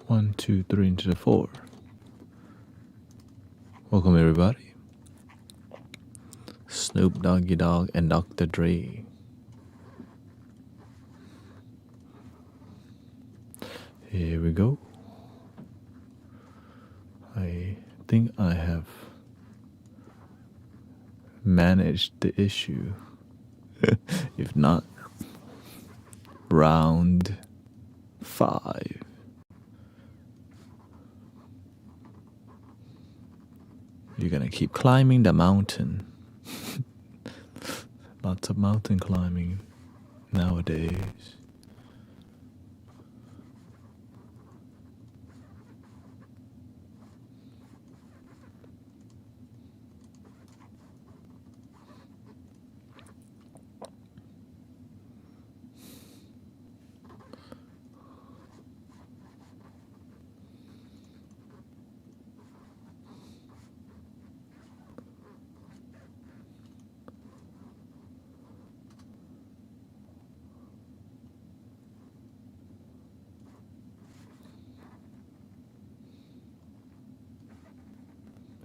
1, 2, 3 into the 4. Welcome everybody. Snoop Doggy Dogg and Dr. Dre. Here we go. I think I have managed the issue. If not, round 5. You're gonna keep climbing the mountain. Lots of mountain climbing nowadays.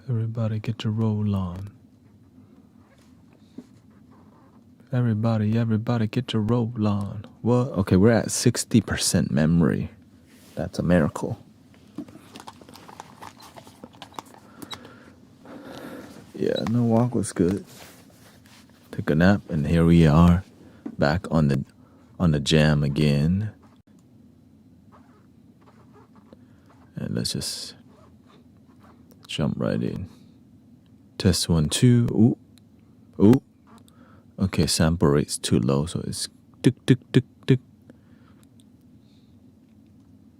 Everybody get your roll on. Everybody get your roll on. What? Okay, we're at 60% memory. That's a miracle. Yeah, no walk was good. Took a nap and here we are, back on the jam again. And let's just jump right in. Test 1, 2. Ooh. Okay, sample rate's too low, so it's tick tick tick tick.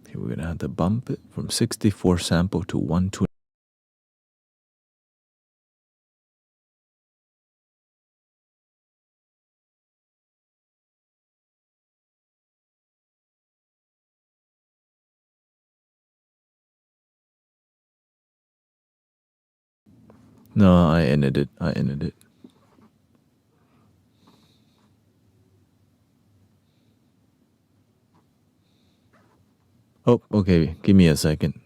Here we're gonna have to bump it from 64 sample to 120. No, I ended it. Oh, okay, give me a second.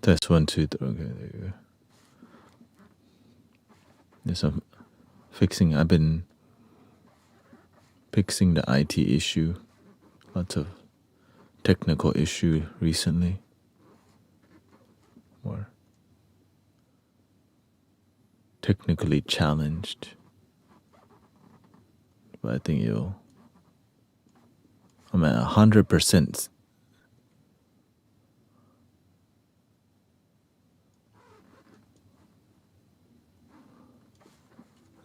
Test 1, 2, 3. Okay, there you go. Yes, I'm fixing. I've been fixing the IT issue. Lots of technical issue recently. More technically challenged. But I think I'm at 100%.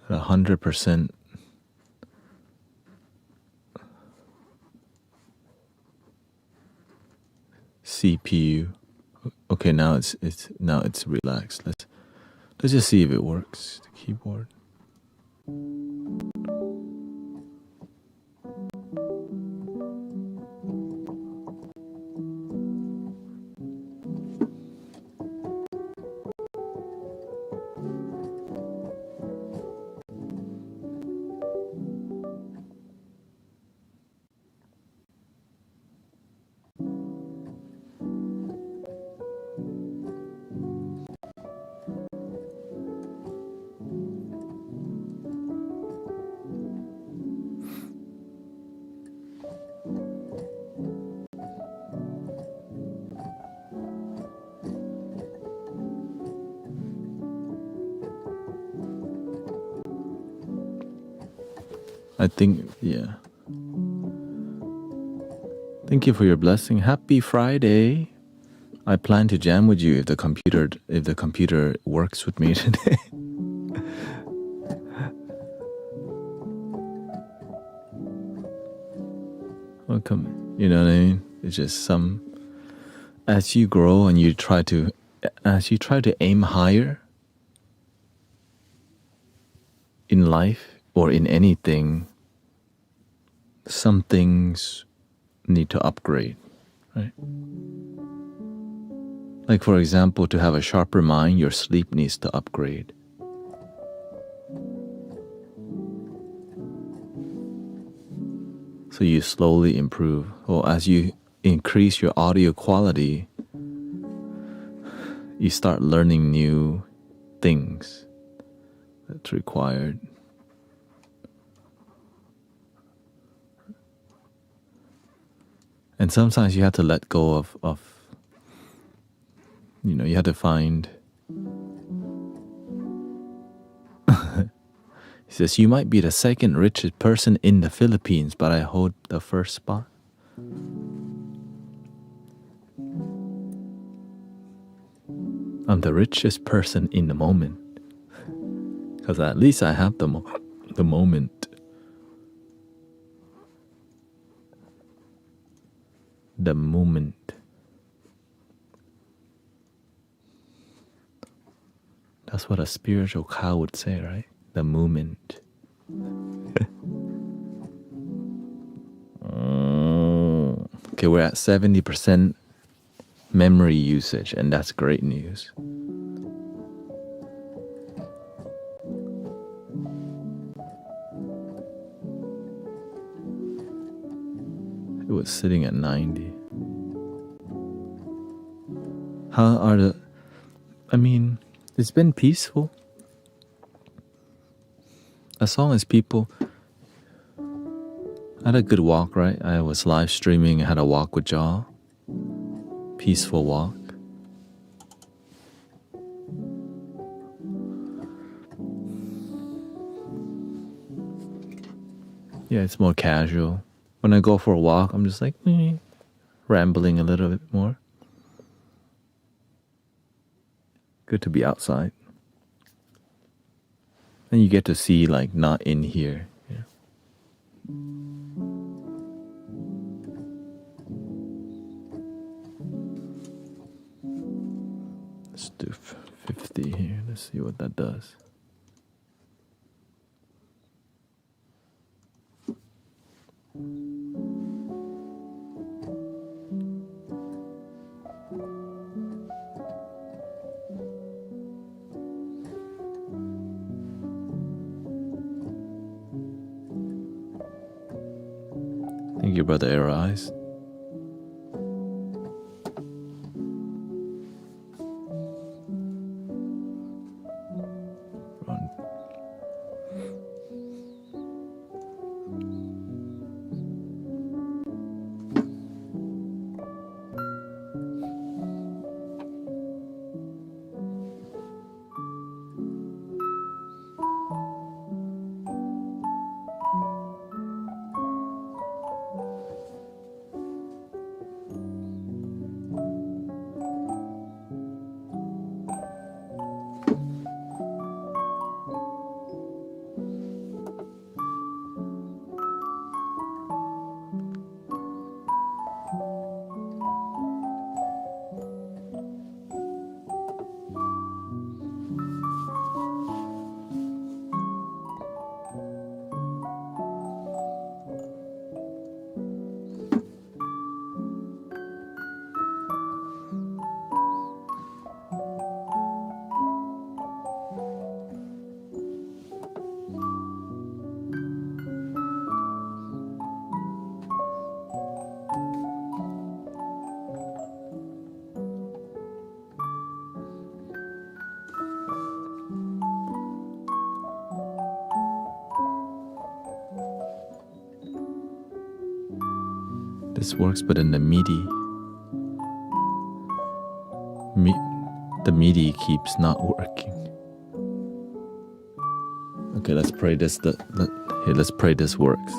At 100% CPU. Okay, now it's relaxed. Let's just see if it works. The keyboard. I think, yeah. Thank you for your blessing. Happy Friday. I plan to jam with you if the computer works with me today. Welcome. You know what I mean? It's just as you grow and you try to aim higher in life or in anything, some things need to upgrade, right? Like, for example, to have a sharper mind, your sleep needs to upgrade. So you slowly improve. Or as you increase your audio quality, you start learning new things that's required. And sometimes you have to let go of you have to find. He says, you might be the second richest person in the Philippines, but I hold the first spot. I'm the richest person in the moment. Because at least I have the moment. The moment. That's what a spiritual cow would say, right? The moment. Okay, we're at 70% memory usage, and that's great news. It was sitting at 90. It's been peaceful. As long as people... I had a good walk, right? I was live streaming, I had a walk with y'all. Peaceful walk. Yeah, it's more casual. When I go for a walk, I'm just like rambling a little bit more. Good to be outside. And you get to see, like, not in here. Yeah. Let's do 50 here. Let's see what that does. Thank you, Brother Arrow Eyes. on. This works, but in the MIDI keeps not working. Okay, let's pray this. Let's pray this works.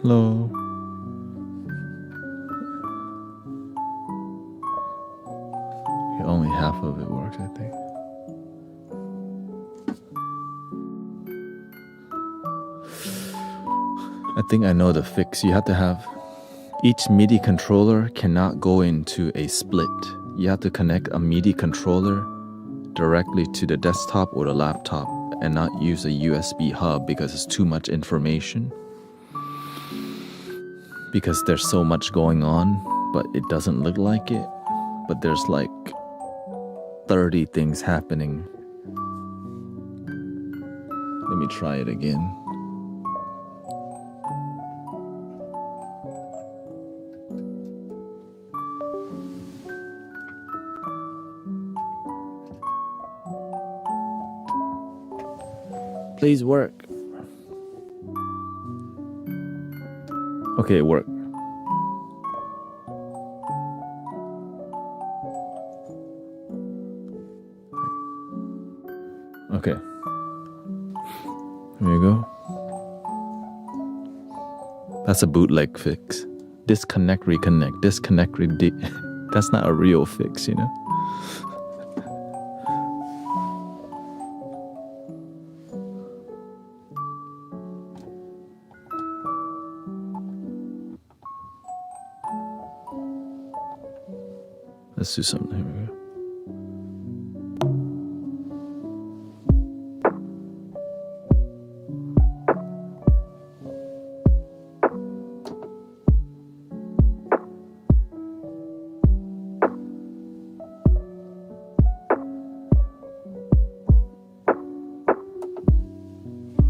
Hello. Okay, only half of it works, I think. I think I know the fix. You have to have each MIDI controller cannot go into a split. You have to connect a MIDI controller directly to the desktop or the laptop and not use a USB hub because it's too much information. Because there's so much going on, but it doesn't look like it. But there's like 30 things happening. Let me try it again. Please work. Okay, it worked. Okay. There you go. That's a bootleg fix. Disconnect, reconnect, disconnect, that's not a real fix, you know? Let's do something. Here we go.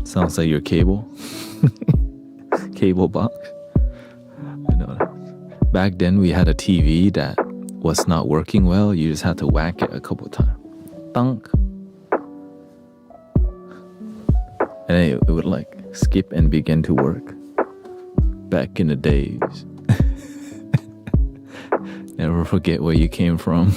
Sounds like your cable. Cable box. You know, back then we had a TV that was not working well. You just had to whack it a couple times. Thunk. And then it would like skip and begin to work. Back in the days. Never forget where you came from.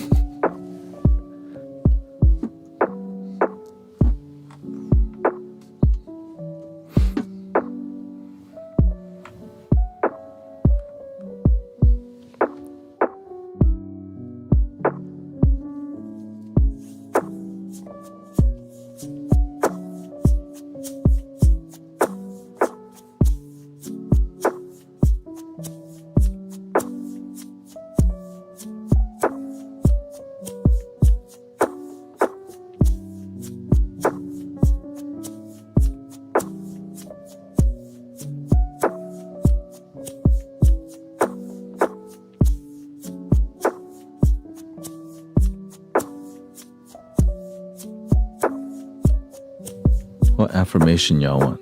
affirmation y'all want?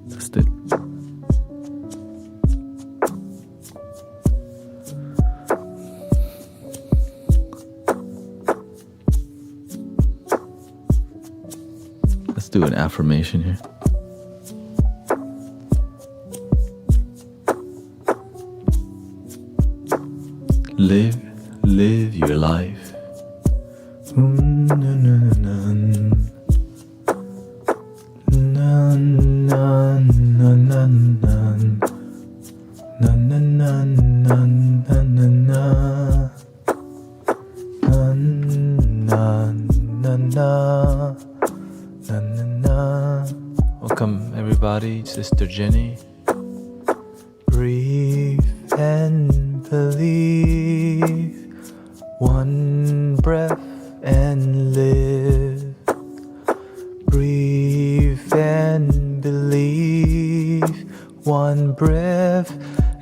That's it. Let's do an affirmation here. Live your life. Welcome everybody, Sister Jenny. Breathe and believe. One breath and live. Breathe and believe. One breath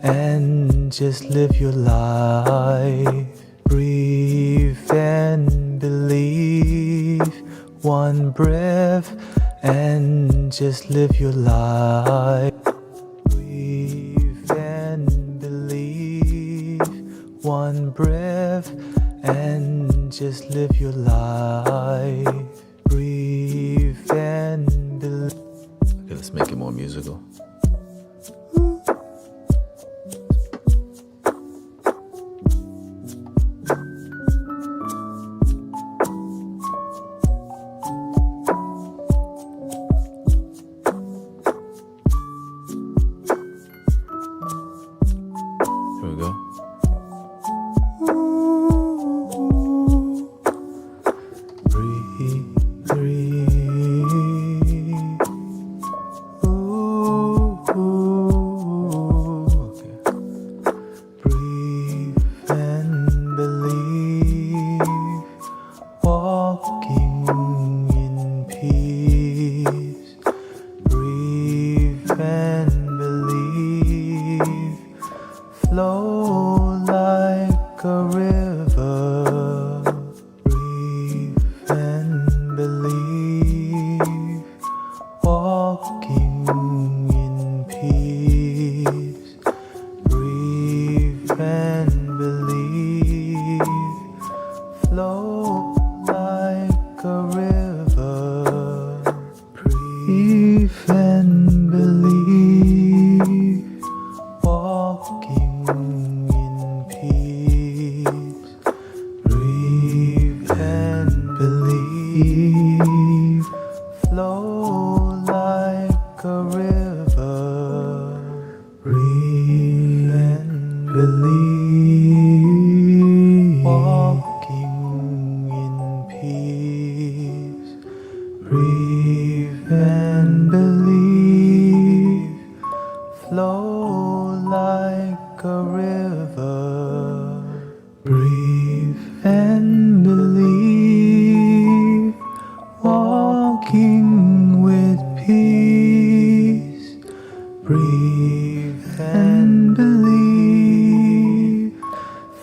and just live your life. Breathe and believe. One breath and just live your life. Breathe and believe. One breath and just live your life. Breathe and believe. Okay, let's make it more musical. Here we go. Flow like a river. Breathe and believe. Walking in peace. Breathe and believe. Flow like a river. Breathe and believe. Walking in peace. Breathe and believe. Flow like a river. Breathe and believe. Walking in peace. Breathe and believe. Flow like a river. Breathe and believe. Walking with peace. Breathe and believe.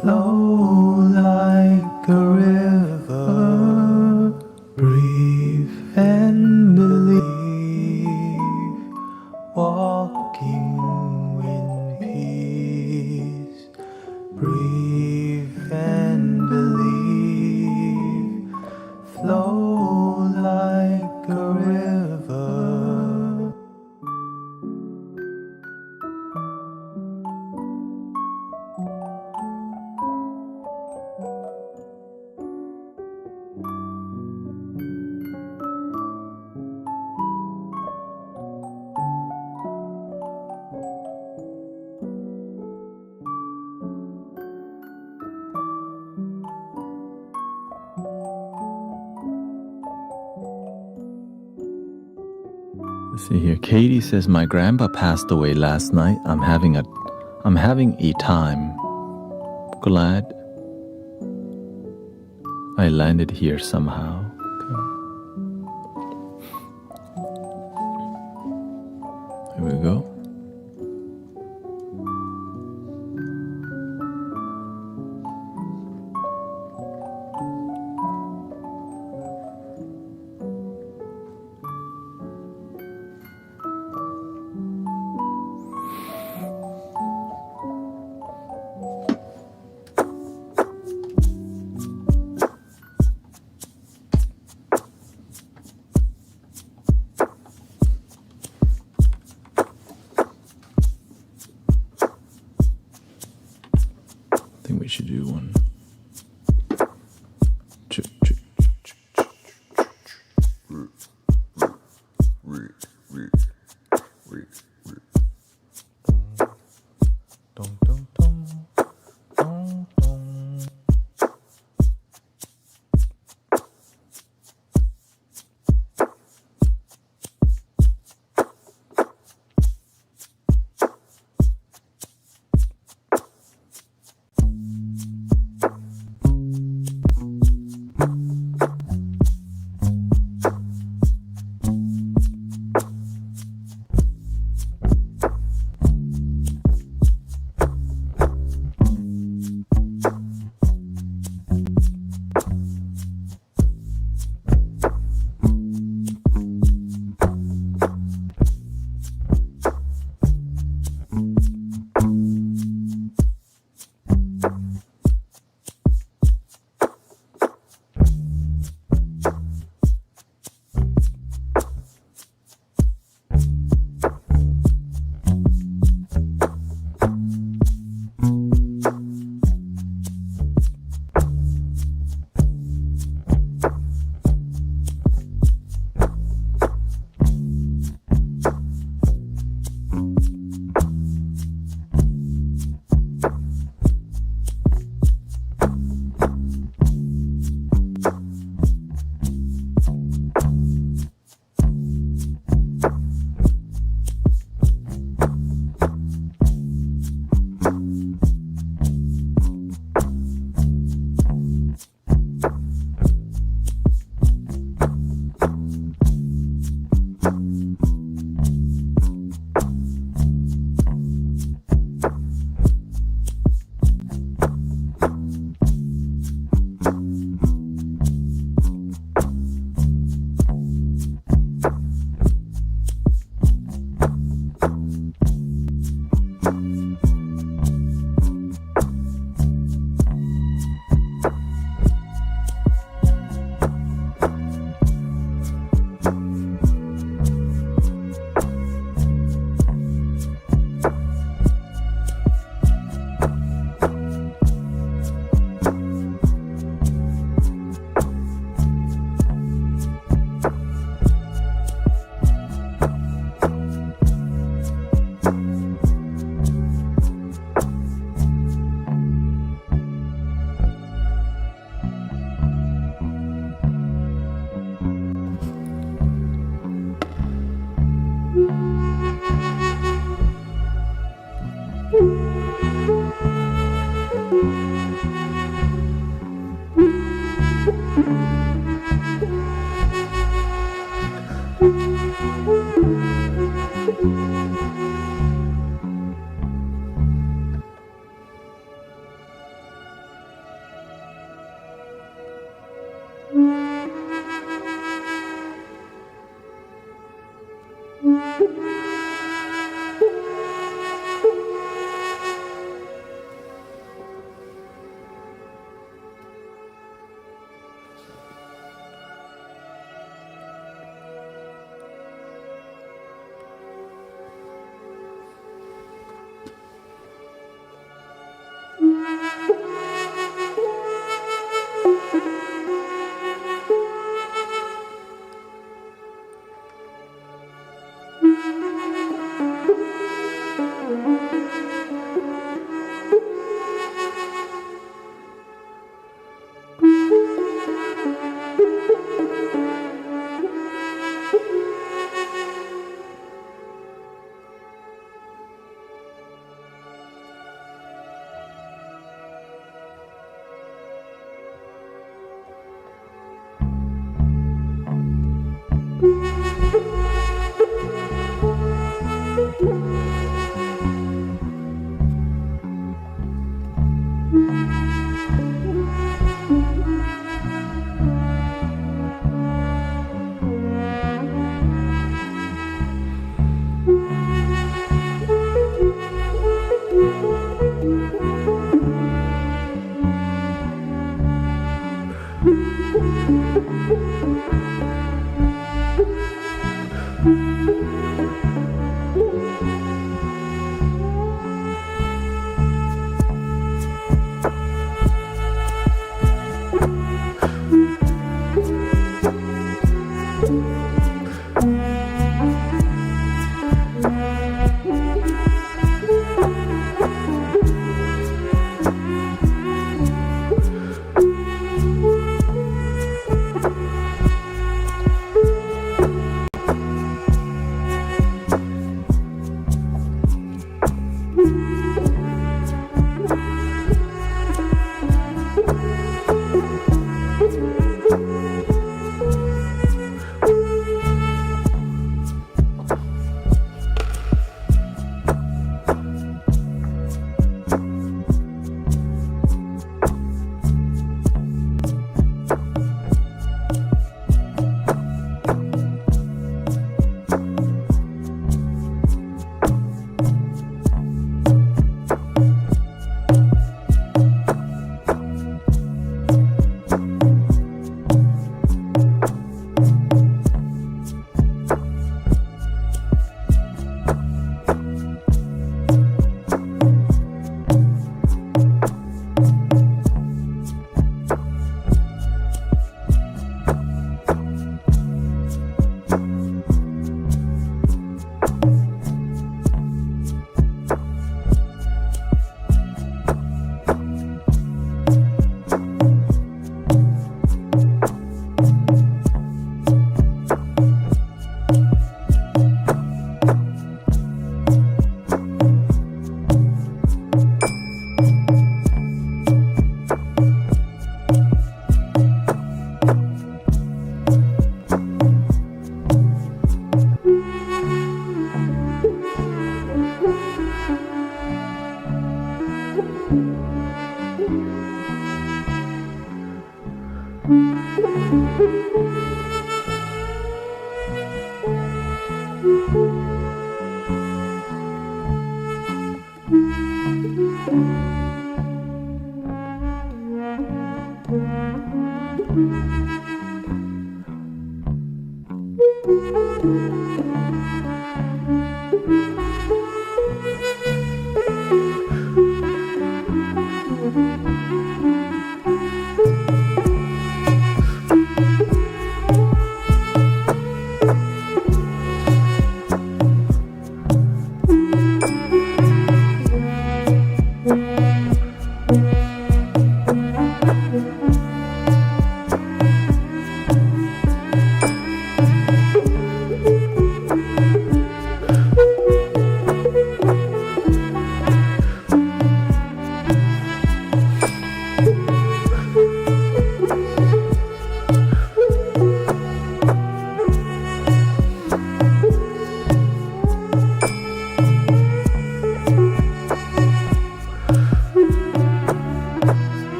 Flow like a river. Breathe and believe. Walking in peace. Breathe and believe. Flow like a river. Let's see here. Katie says, my grandpa passed away last night. I'm having a time. Glad I landed here somehow. Okay. Here we go. should do one.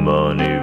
Money,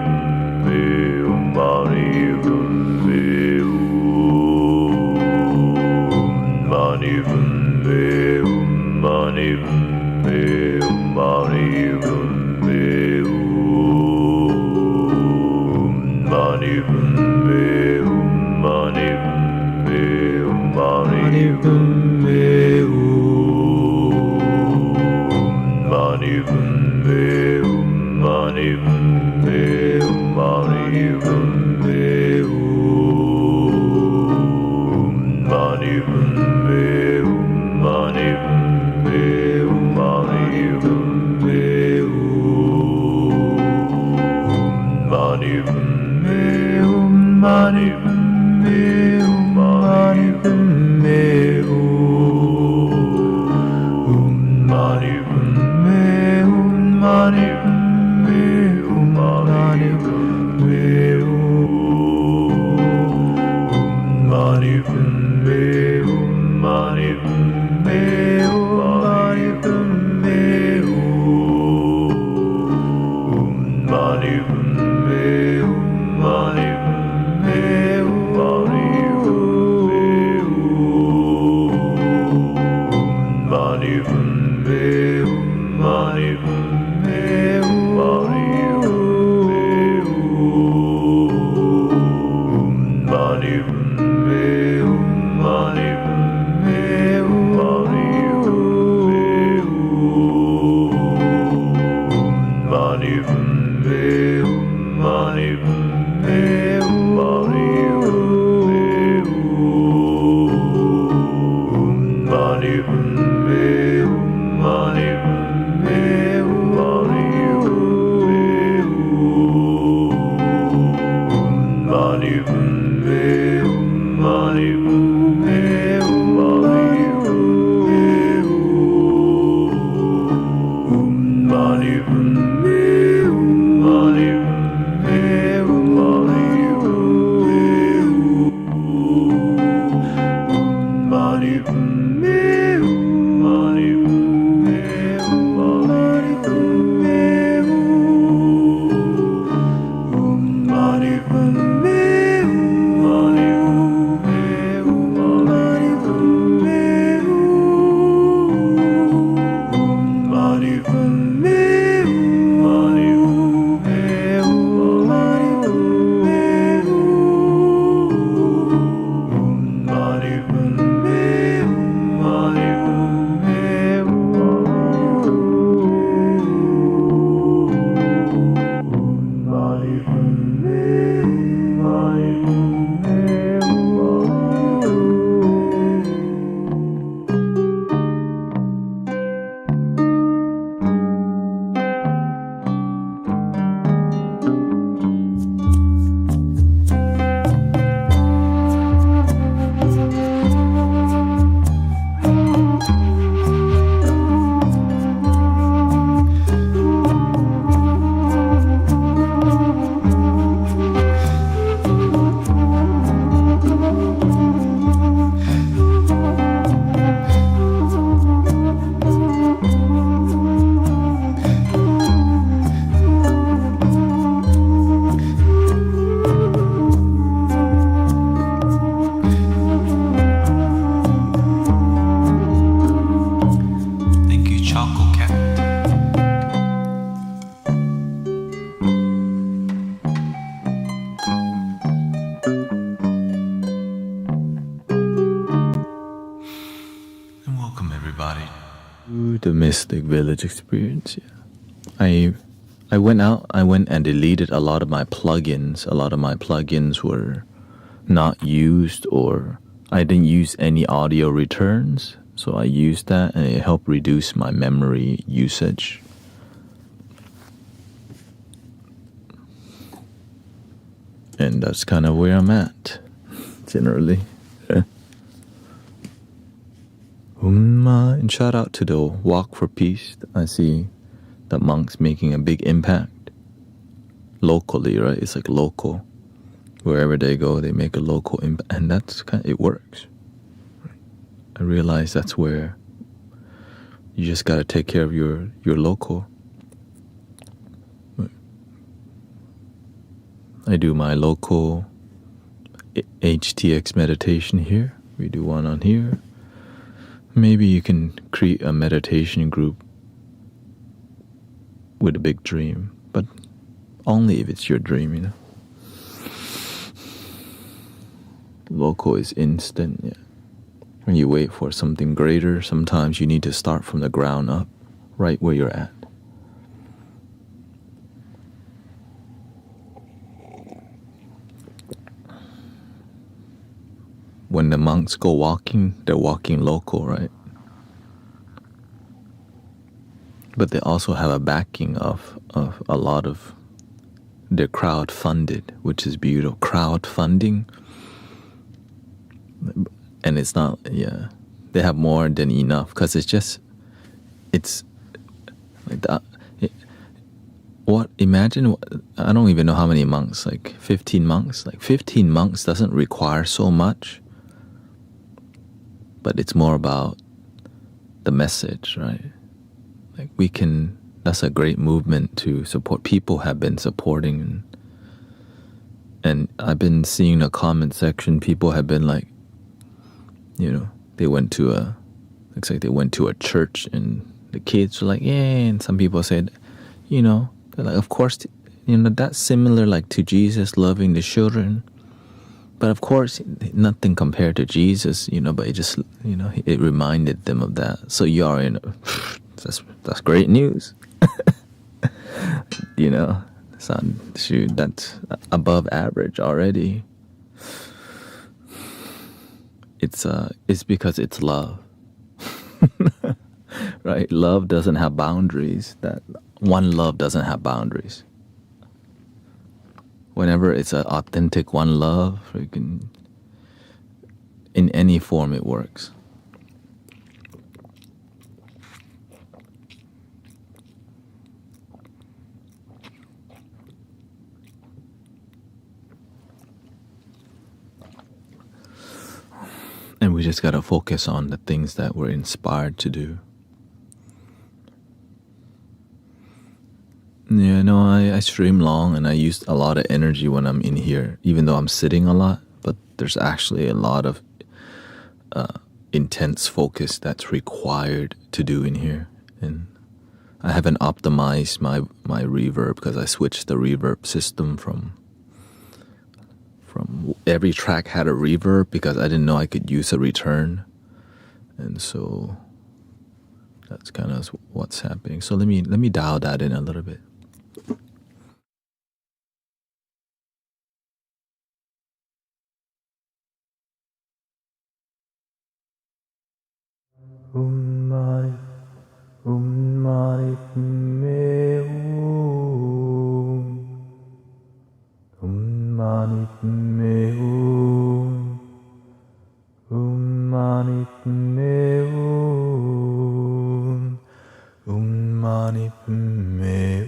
The Mystic Village experience. Yeah. I went and deleted a lot of my plugins. A lot of my plugins were not used, or I didn't use any audio returns. So I used that and it helped reduce my memory usage. And that's kind of where I'm at generally. And shout out to the Walk for Peace. I see the monks making a big impact locally, right? It's like local. Wherever they go, they make a local impact, and that's it works. I realize that's where you just got to take care of your local. I do my local HTX meditation here. We do one on here. Maybe you can create a meditation group with a big dream, but only if it's your dream, you know. Local is instant, yeah. When you wait for something greater, sometimes you need to start from the ground up, right where you're at. When the monks go walking, they're walking local, right? But they also have a backing of a lot of their crowd-funded, which is beautiful. Crowd-funding. And it's not, yeah, they have more than enough because it's like that. Imagine, I don't even know how many monks, like 15 monks. Like 15 monks doesn't require so much, but it's more about the message, right? Like that's a great movement to support. People have been supporting, and I've been seeing the comment section, people have been like, they went to looks like they went to a church and the kids were like, yeah, and some people said, they're like, of course, that's similar like to Jesus loving the children. But of course, nothing compared to Jesus, but it just, it reminded them of that. So you are that's great news. That's above average already. It's because it's love. Right? Love doesn't have boundaries. That one love doesn't have boundaries. Whenever it's an authentic one love, in any form it works. And we just gotta focus on the things that we're inspired to do. Yeah, no, I stream long and I use a lot of energy when I'm in here, even though I'm sitting a lot. But there's actually a lot of intense focus that's required to do in here. And I haven't optimized my reverb because I switched the reverb system from every track had a reverb because I didn't know I could use a return. And so that's kind of what's happening. So let me dial that in a little bit. Mani me mani me mani me mani me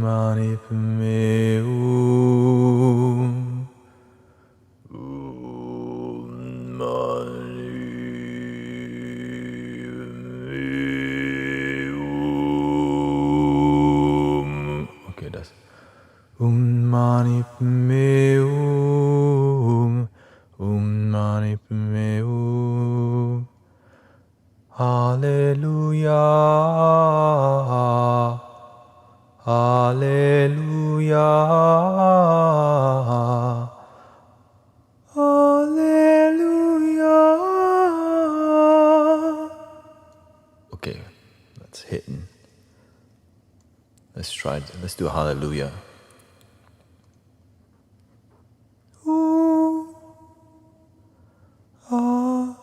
Mani me mani me Okay, that's mani me mani me Hallelujah, Hallelujah, Hallelujah. Okay, that's hitting. Let's do Hallelujah. Ooh, ah.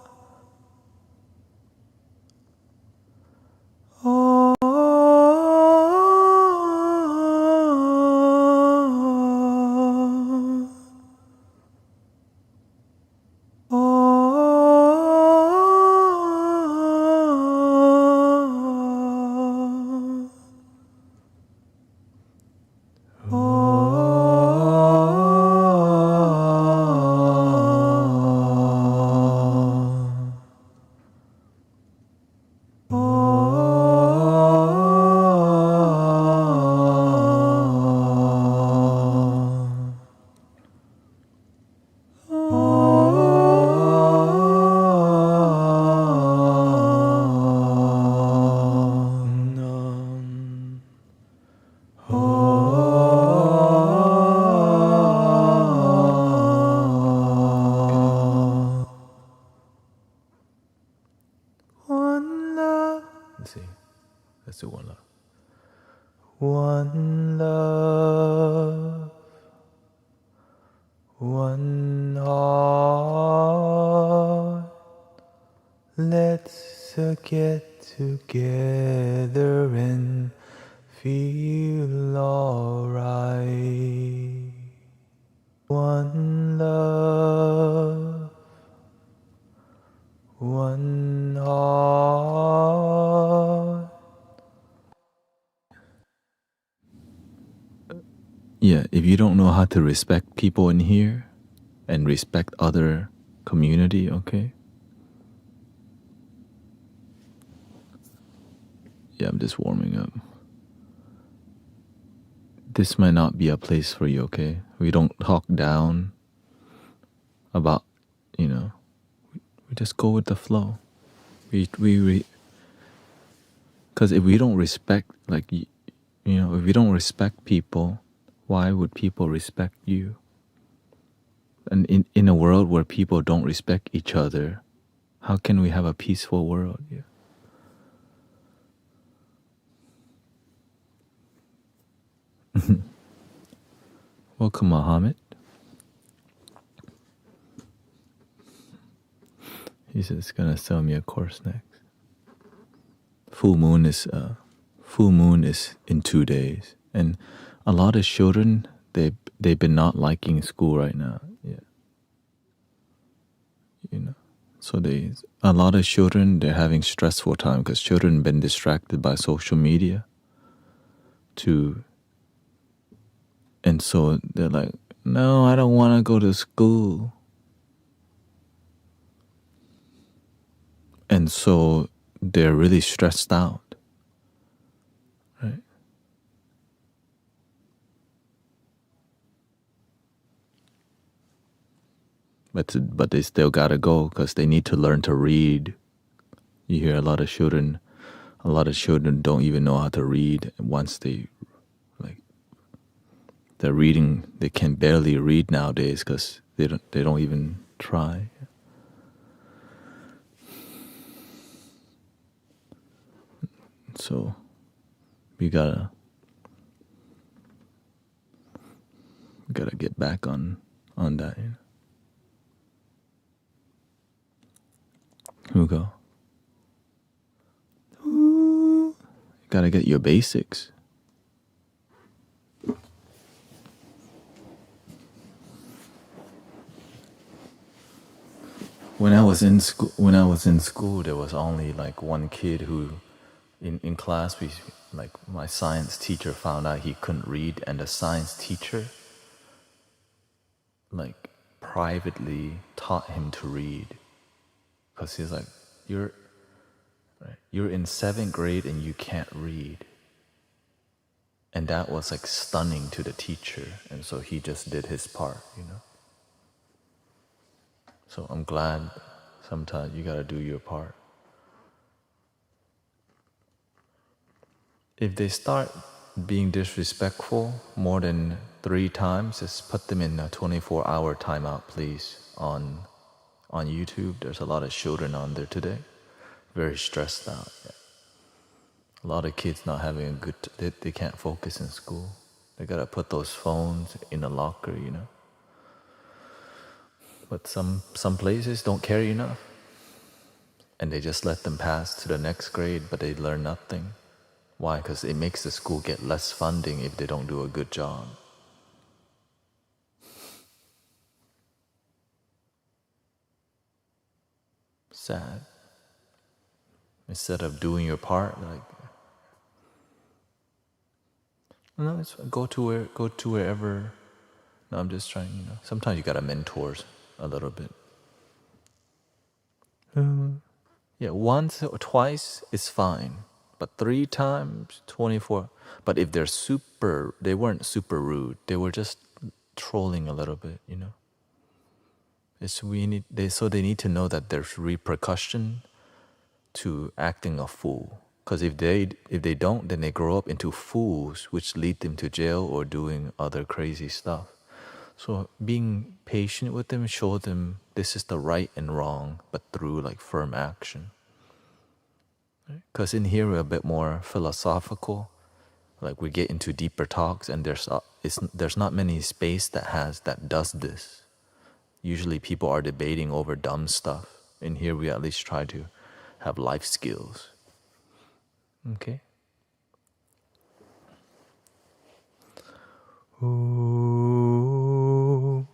Let's do one love. One love, one heart. Let's get together and feel alright. One love, one heart. Yeah, if you don't know how to respect people in here and respect other community, okay? Yeah, I'm just warming up. This might not be a place for you, okay? We don't talk down about, you know, we just go with the flow. Because if we don't respect, like, you know, if we don't respect people, why would people respect you? And in a world where people don't respect each other, how can we have a peaceful world? Yeah. Welcome, Muhammad. He says he's gonna sell me a course next. Full moon is in 2 days, and a lot of children they've been not liking school right now. Yeah, you know. So a lot of children they're having stressful time because children been distracted by social media. And so they're like, no, I don't want to go to school. And so they're really stressed out, right? But they still gotta go because they need to learn to read. You hear a lot of children don't even know how to read. Once they're reading, they can barely read nowadays because they don't even try. So we gotta get back on that. You know? Hugo, you gotta get your basics. When I was in school, there was only like one kid who, in class, my science teacher found out he couldn't read, and the science teacher, like, privately taught him to read, because he's like, you're in 7th grade and you can't read, and that was like stunning to the teacher, and so he just did his part, you know. So I'm glad sometimes you gotta do your part. If they start being disrespectful more than 3 times, just put them in a 24-hour timeout, please. On YouTube, there's a lot of children on there today, very stressed out. Yeah. A lot of kids not having a good. They can't focus in school. They gotta put those phones in a locker, you know. But some places don't care enough, and they just let them pass to the next grade, but they learn nothing. Why? Because it makes the school get less funding if they don't do a good job. Sad. Instead of doing your part, like, no, it's go to wherever. No, I'm just trying. You know, sometimes you gotta mentor a little bit. Yeah, once or twice is fine, but 3 times, 24. But if they weren't super rude. They were just trolling a little bit. You know. They need to know that there's repercussion to acting a fool. Because if they don't, then they grow up into fools, which lead them to jail or doing other crazy stuff. So being patient with them, show them this is the right and wrong, but through like firm action. Because in here we're a bit more philosophical, like we get into deeper talks, and there's not many space that does this. Usually people are debating over dumb stuff. In here we at least try to have life skills. Okay. Ooh,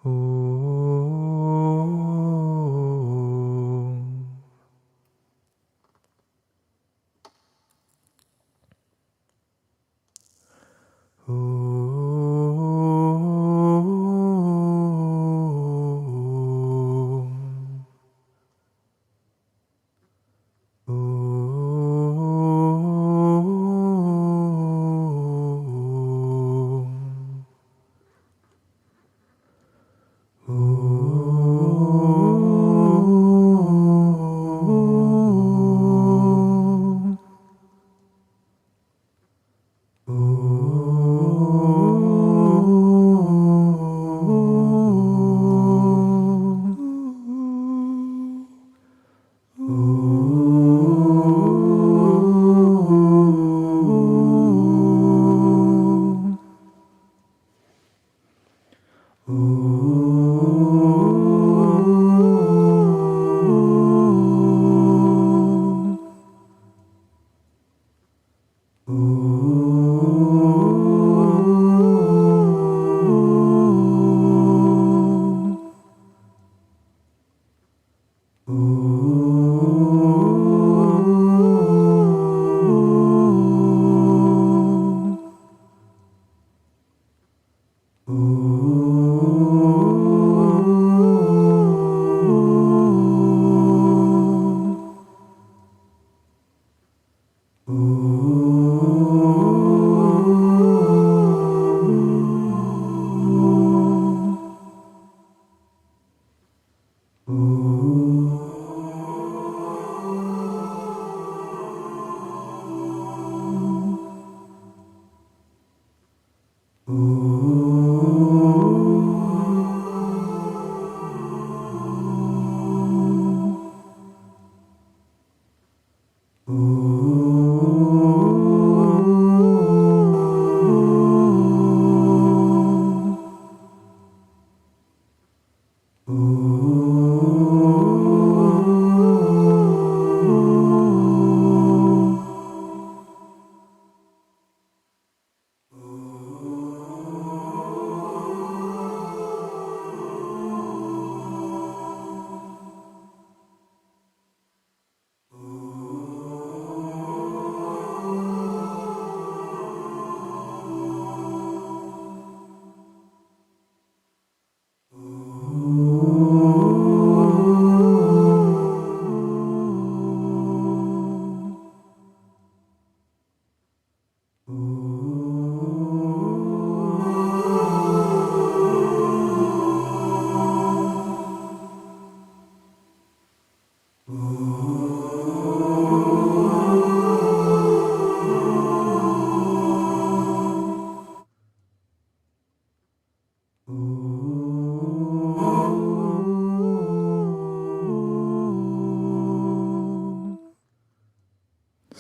ooh,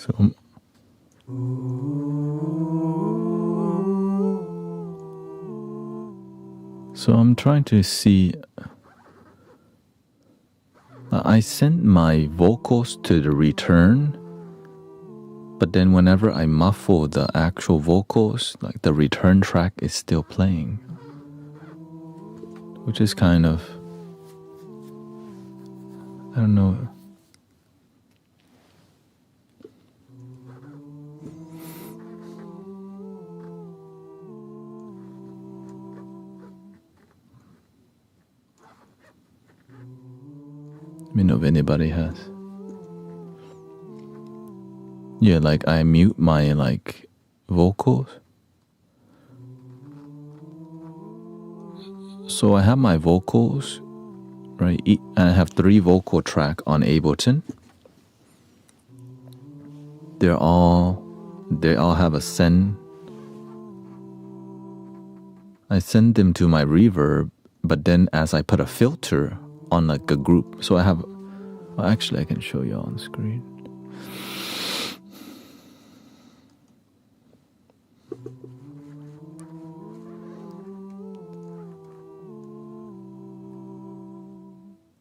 So, so I'm trying to see. I sent my vocals to the return, but then whenever I muffle the actual vocals, like the return track is still playing, which is kind of, I don't know. Let me know if anybody has. Yeah, like I mute my like vocals. So I have my vocals, right? I have 3 vocal track on Ableton. They all have a send. I send them to my reverb, but then as I put a filter on like a group, so I have, well, actually I can show you on screen.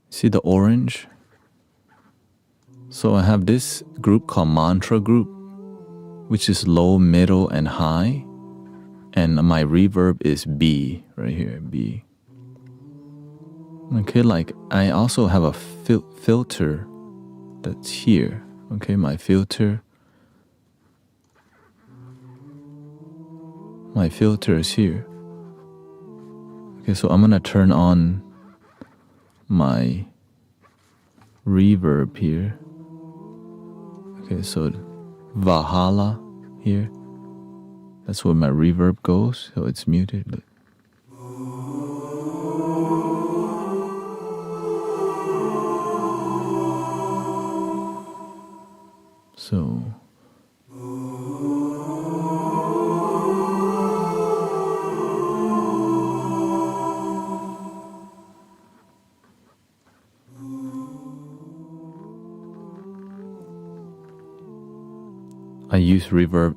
See the orange? So I have this group called mantra group, which is low, middle, and high. And my reverb is B, right here, B. Okay, like I also have a filter that's here. Okay, my filter is here. Okay, so I'm gonna turn on my reverb here. Okay, so Valhalla here. That's where my reverb goes, so it's muted. Look. So I use reverb.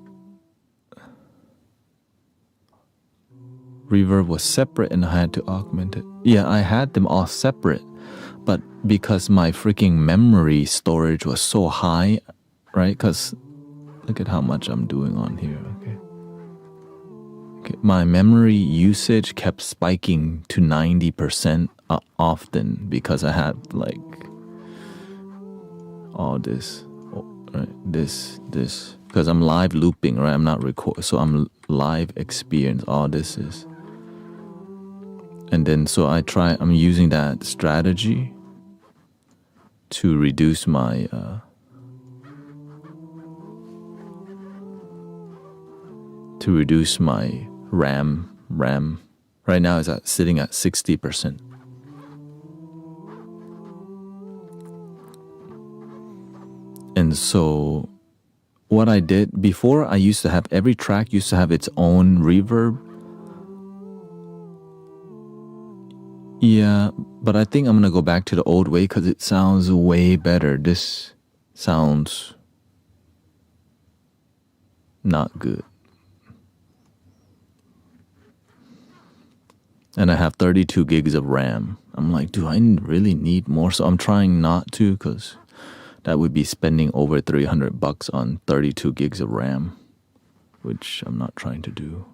Reverb was separate and I had to augment it. Yeah, I had them all separate, but because my freaking memory storage was so high, right? Because look at how much I'm doing on here, okay. My memory usage kept spiking to 90% often because I had like all this, right? This, because I'm live looping, right? I'm not record, so I'm live experience. All this is. And then so I'm using that strategy to reduce my RAM. Right now is sitting at 60%. And so what I did before, I used to have every track used to have its own reverb. Yeah, but I think I'm gonna go back to the old way because it sounds way better. This sounds not good. And I have 32 gigs of RAM. I'm like, do I really need more? So I'm trying not to because that would be spending over $300 on 32 gigs of RAM, which I'm not trying to do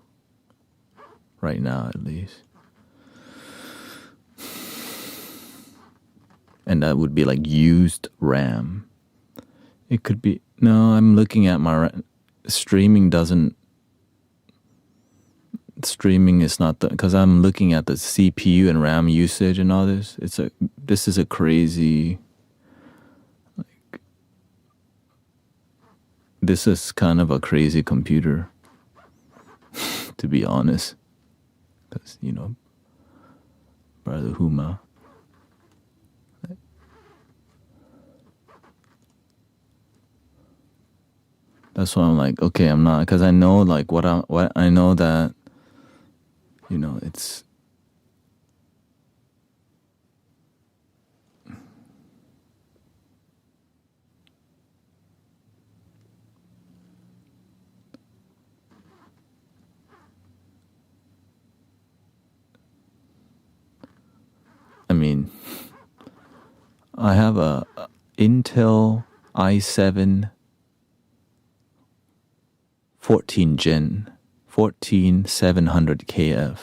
right now, at least. And that would be like used RAM. It could be, no, I'm looking at my streaming is not because I'm looking at the CPU and RAM usage and all this. This is a crazy, like, this is kind of a crazy computer, to be honest. Because, Brother Huma. That's why I'm like, okay, I'm not, because I know like what I know that, it's I have a Intel i7 14 Gen 14700 KF.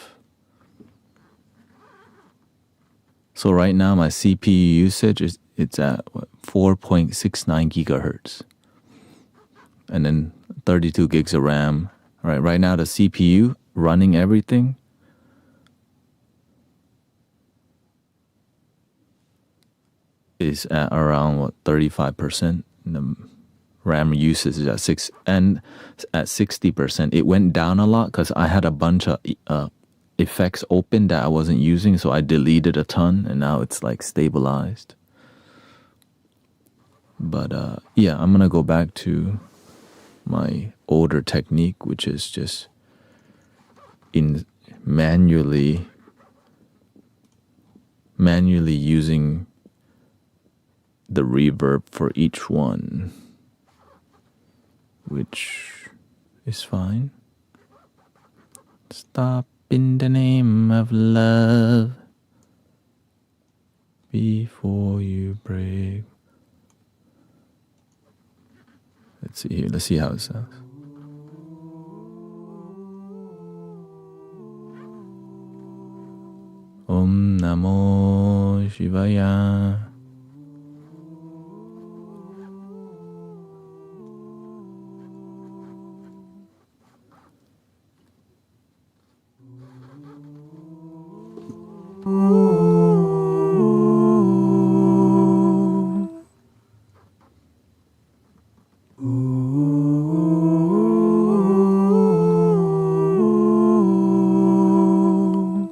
So right now my CPU usage it's at 4.69 gigahertz. And then 32 gigs of RAM. Right now the CPU running everything is at around 35%. And the RAM usage is at 60%. It went down a lot because I had a bunch of effects open that I wasn't using, so I deleted a ton, and now it's like stabilized. But yeah, I'm gonna go back to my older technique, which is just in manually using the reverb for each one. which is fine. Stop in the name of love before you break. Let's see here. Let's see how it sounds. Om Namo Shivaya.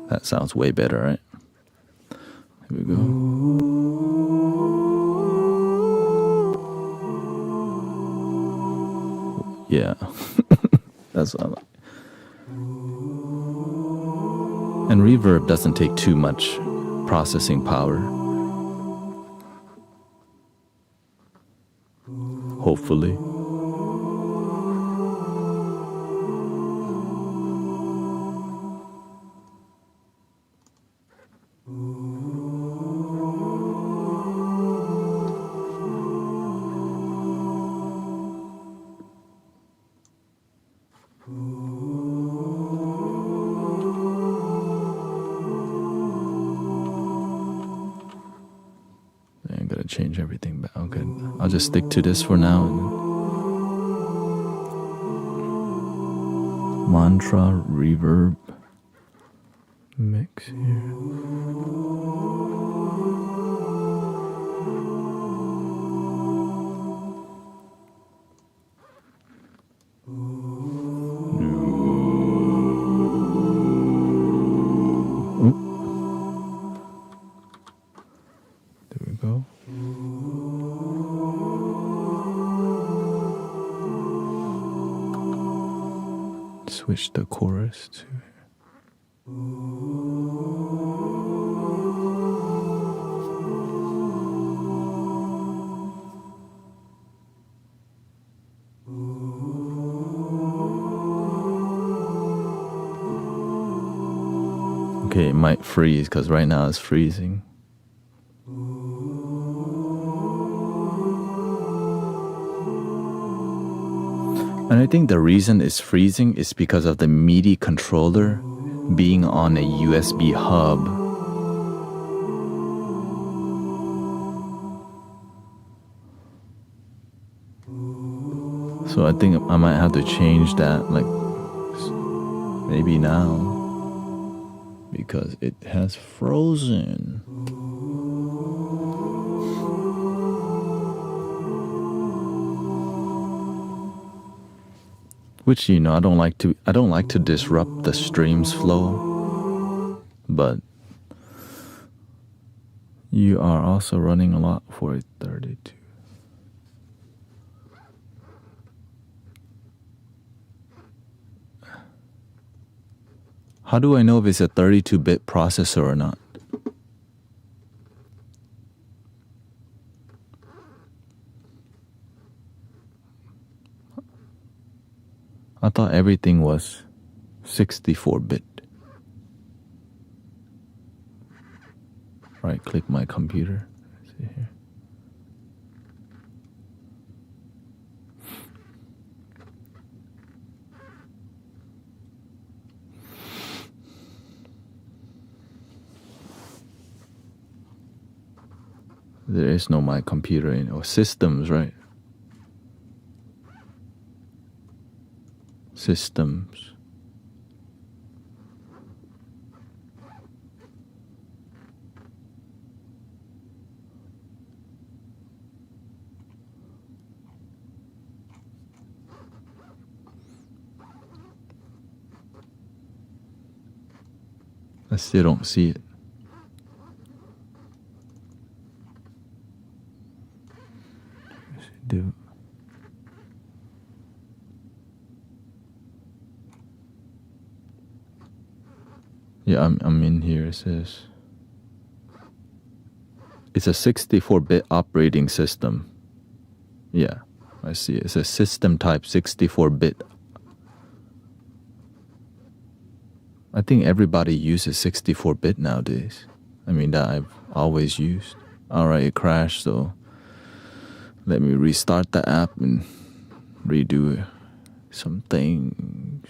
That sounds way better, right? Here we go. Yeah, that's what I like. And reverb doesn't take too much processing power. Hopefully. I'm gonna change everything back. Okay, I'll just stick to this for now. Mantra reverb mix here. There we go. Switch the chorus to. Okay, it might freeze because right now it's freezing. And I think the reason it's freezing is because of the MIDI controller being on a USB hub. So I think I might have to change that, like, maybe now, because it has frozen. Which, you know, I don't like to disrupt the stream's flow, but you are also running a lot for a 32. How do I know if it's a 32-bit processor or not? I thought everything was 64-bit. Right click my computer. Let's see here. There is no my computer or systems, right? Systems. I still don't see it. Do. Yeah, I'm in here. It says it's a 64-bit operating system. Yeah. I see it says system type 64-bit. I think everybody uses 64-bit nowadays. I mean, that I've always used. Alright, it crashed, so let me restart the app and redo some things.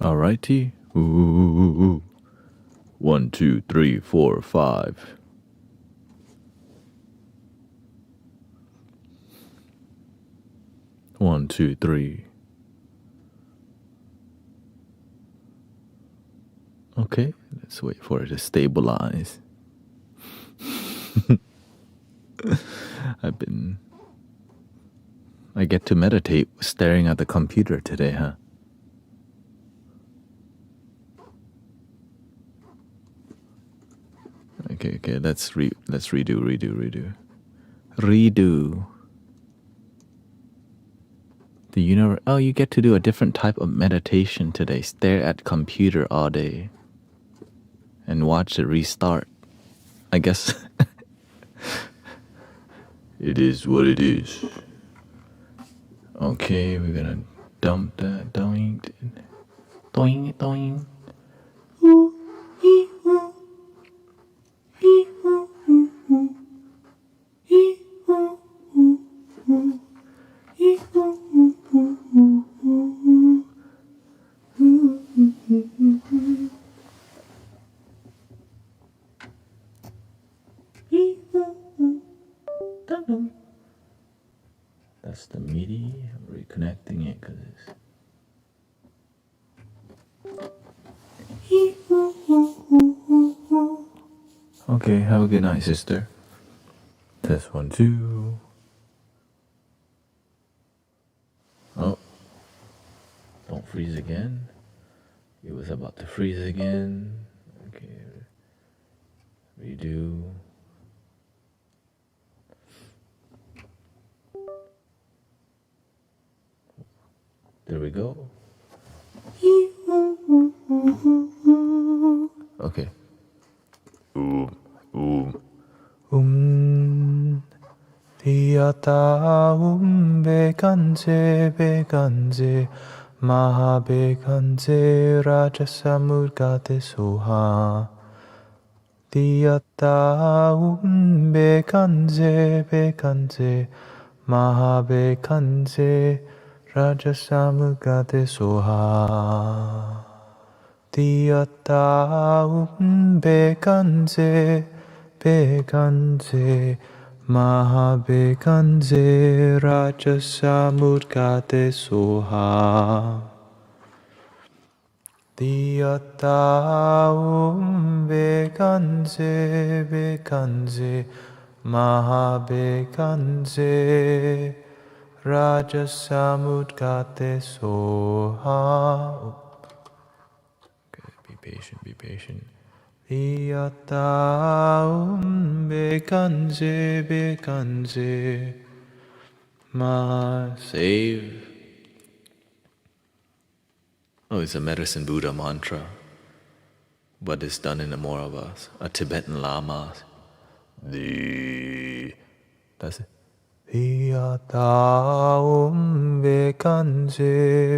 Alrighty. Ooh. 1, 2, 3, 4, 5. One, two, three. Okay, let's wait for it to stabilize. I get to meditate staring at the computer today, huh? Okay, let's redo. The universe. Oh, you get to do a different type of meditation today. Stare at computer all day and watch it restart. I guess it is what it is. Okay, we're gonna dump that. Doing, doing, doing. That's the MIDI. Reconnecting it because it's. Okay, have a good night, sister. Test 1, 2. Oh, don't freeze again. It was about to freeze again. Okay, redo. There we go. Okay. Tiyata bekanze maha bekanze rajasamurgate soha. Tiyata bekanze maha bekanze rajasamurgate soha. Tiyata bekanze maha bekanze rajasamurgate soha. Tiyata bekanze maha bekanze rajasamurgate soha. Be patient. Iyata bekanze, ma save. Oh, it's a medicine Buddha mantra, but it's done in the more of a Tibetan Lama. That's it. Iyata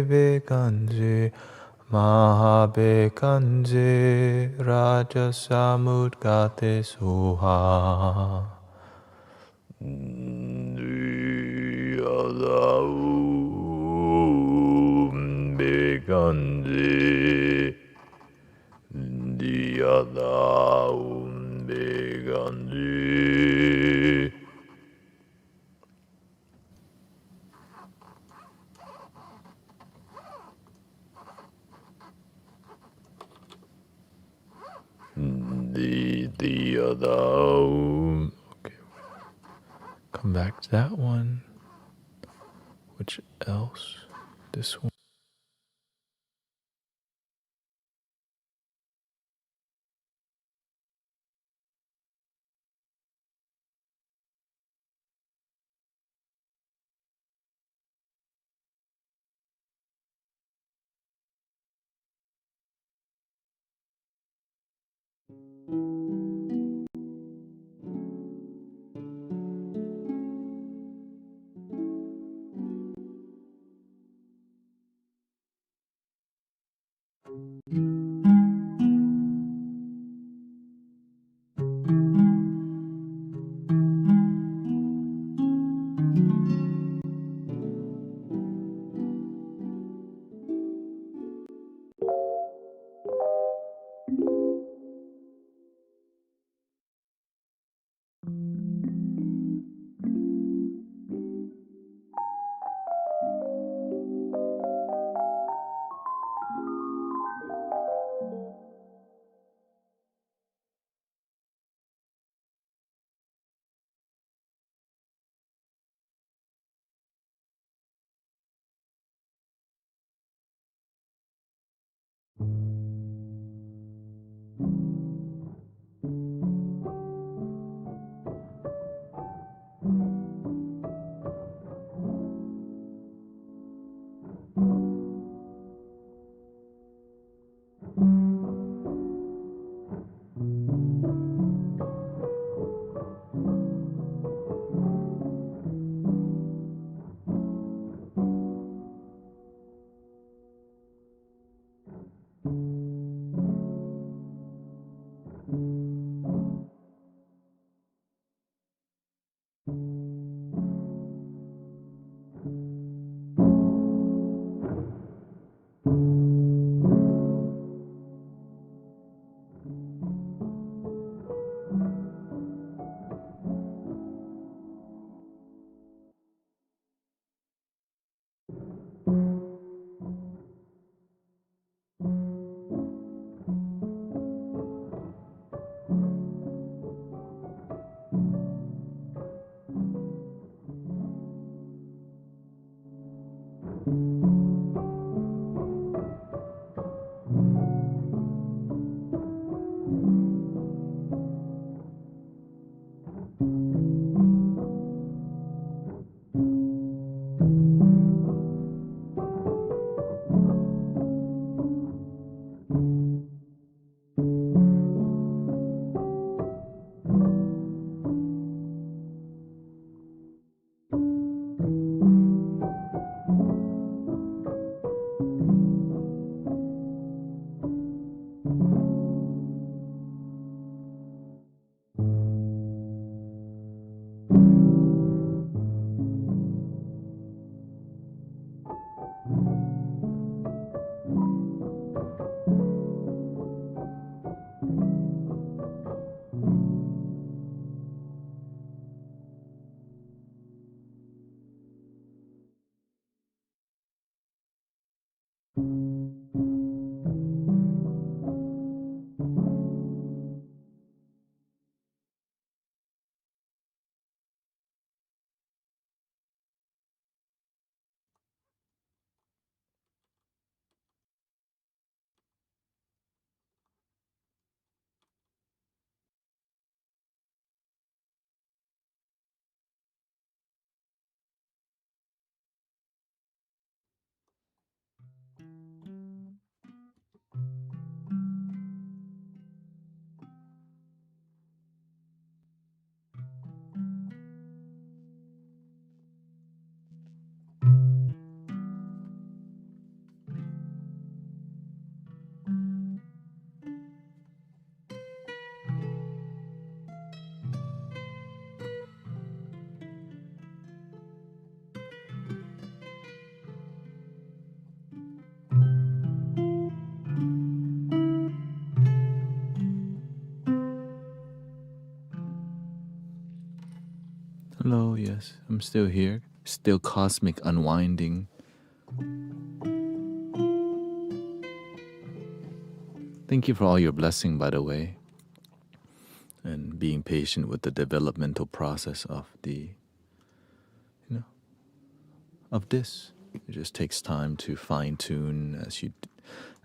bekanze, maha bekanze rajasamudgate soha. Iyata bekanze, iyata bekanze. The other. Okay, come back to that one. Which else? This one. Hello, yes, I'm still here. Still cosmic unwinding. Thank you for all your blessing, by the way, and being patient with the developmental process of the, of this. It just takes time to fine tune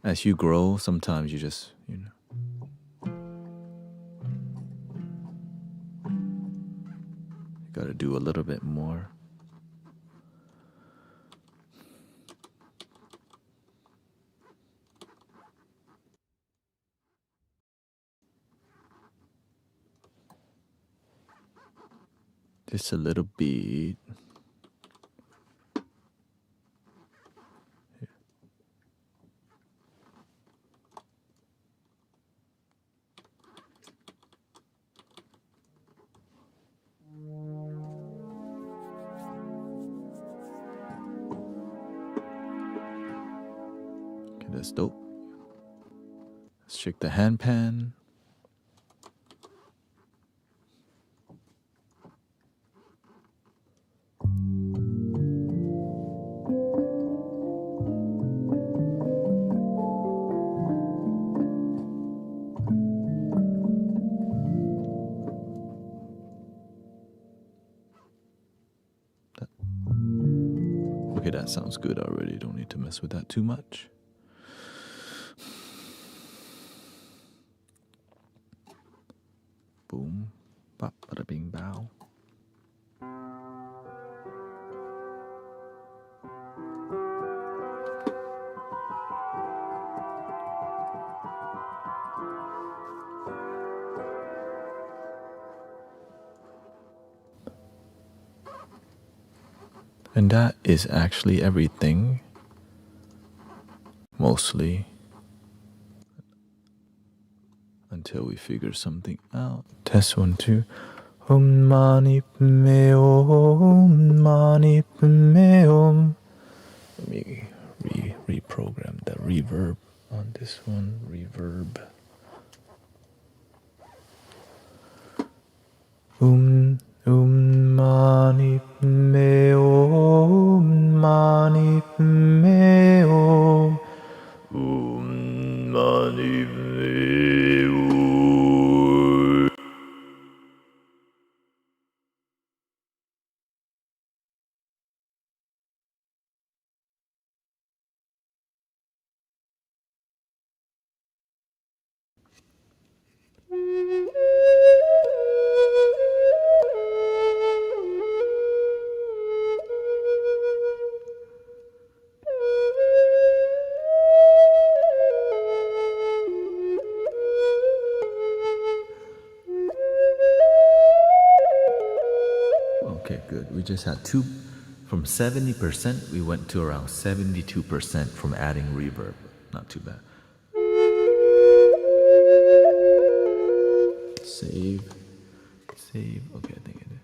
as you grow. Sometimes you just, got to do a little bit more. Just a little bit. Okay, that's dope. Let's check the hand pan. Okay, that sounds good already. Don't need to mess with that too much. Boom. Bop, bada bing, bow. And that is actually everything. Mostly. Until we figure something out. Test 1, 2. Om mani padme om mani padme om. Let me reprogram the reverb on this one. Reverb. Mani padme om mani padme om. Mani padme om. Okay, good. We just had from 70%, we went to around 72% from adding reverb. Not too bad. Save. Okay, I think I did.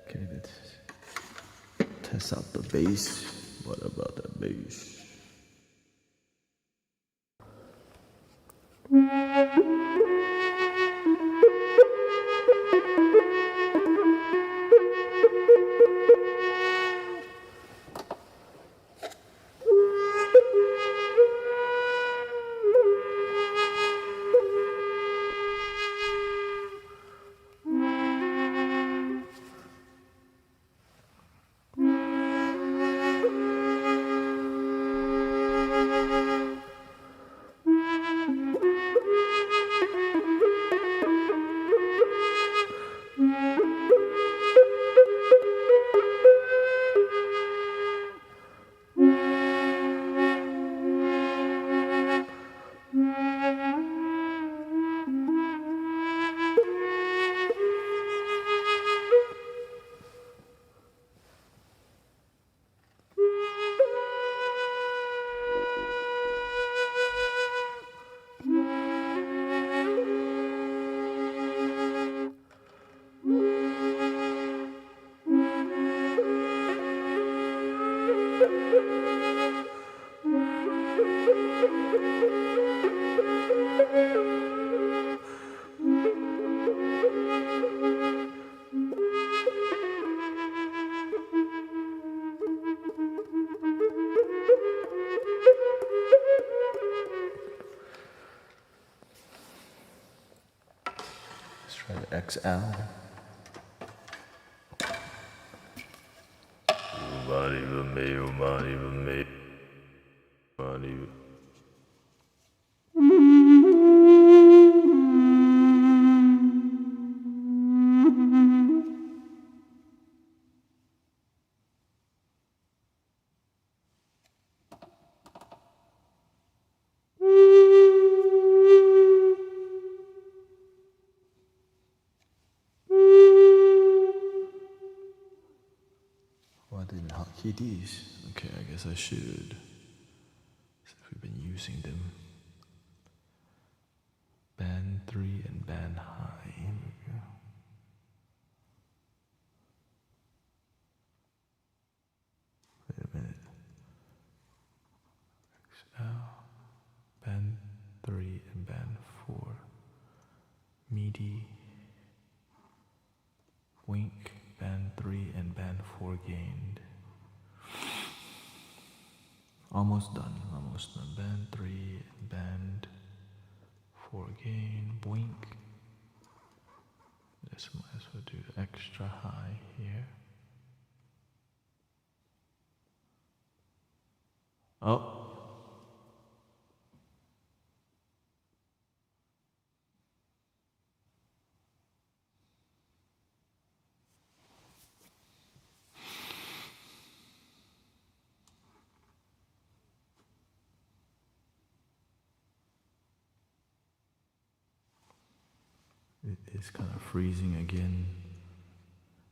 Okay, let's test out the bass. What about the bass? XL. Why didn't hotkey these? Okay, I guess I should. Since we've been using them. Band 3 and band high. Here we go. Wait a minute. XL. Band 3 and band 4. MIDI. Wink. Band 3 and band 4 gained. Almost done. Band 3 and band 4 gain. Blink. This might as well do extra high here. Oh. It is kind of freezing again.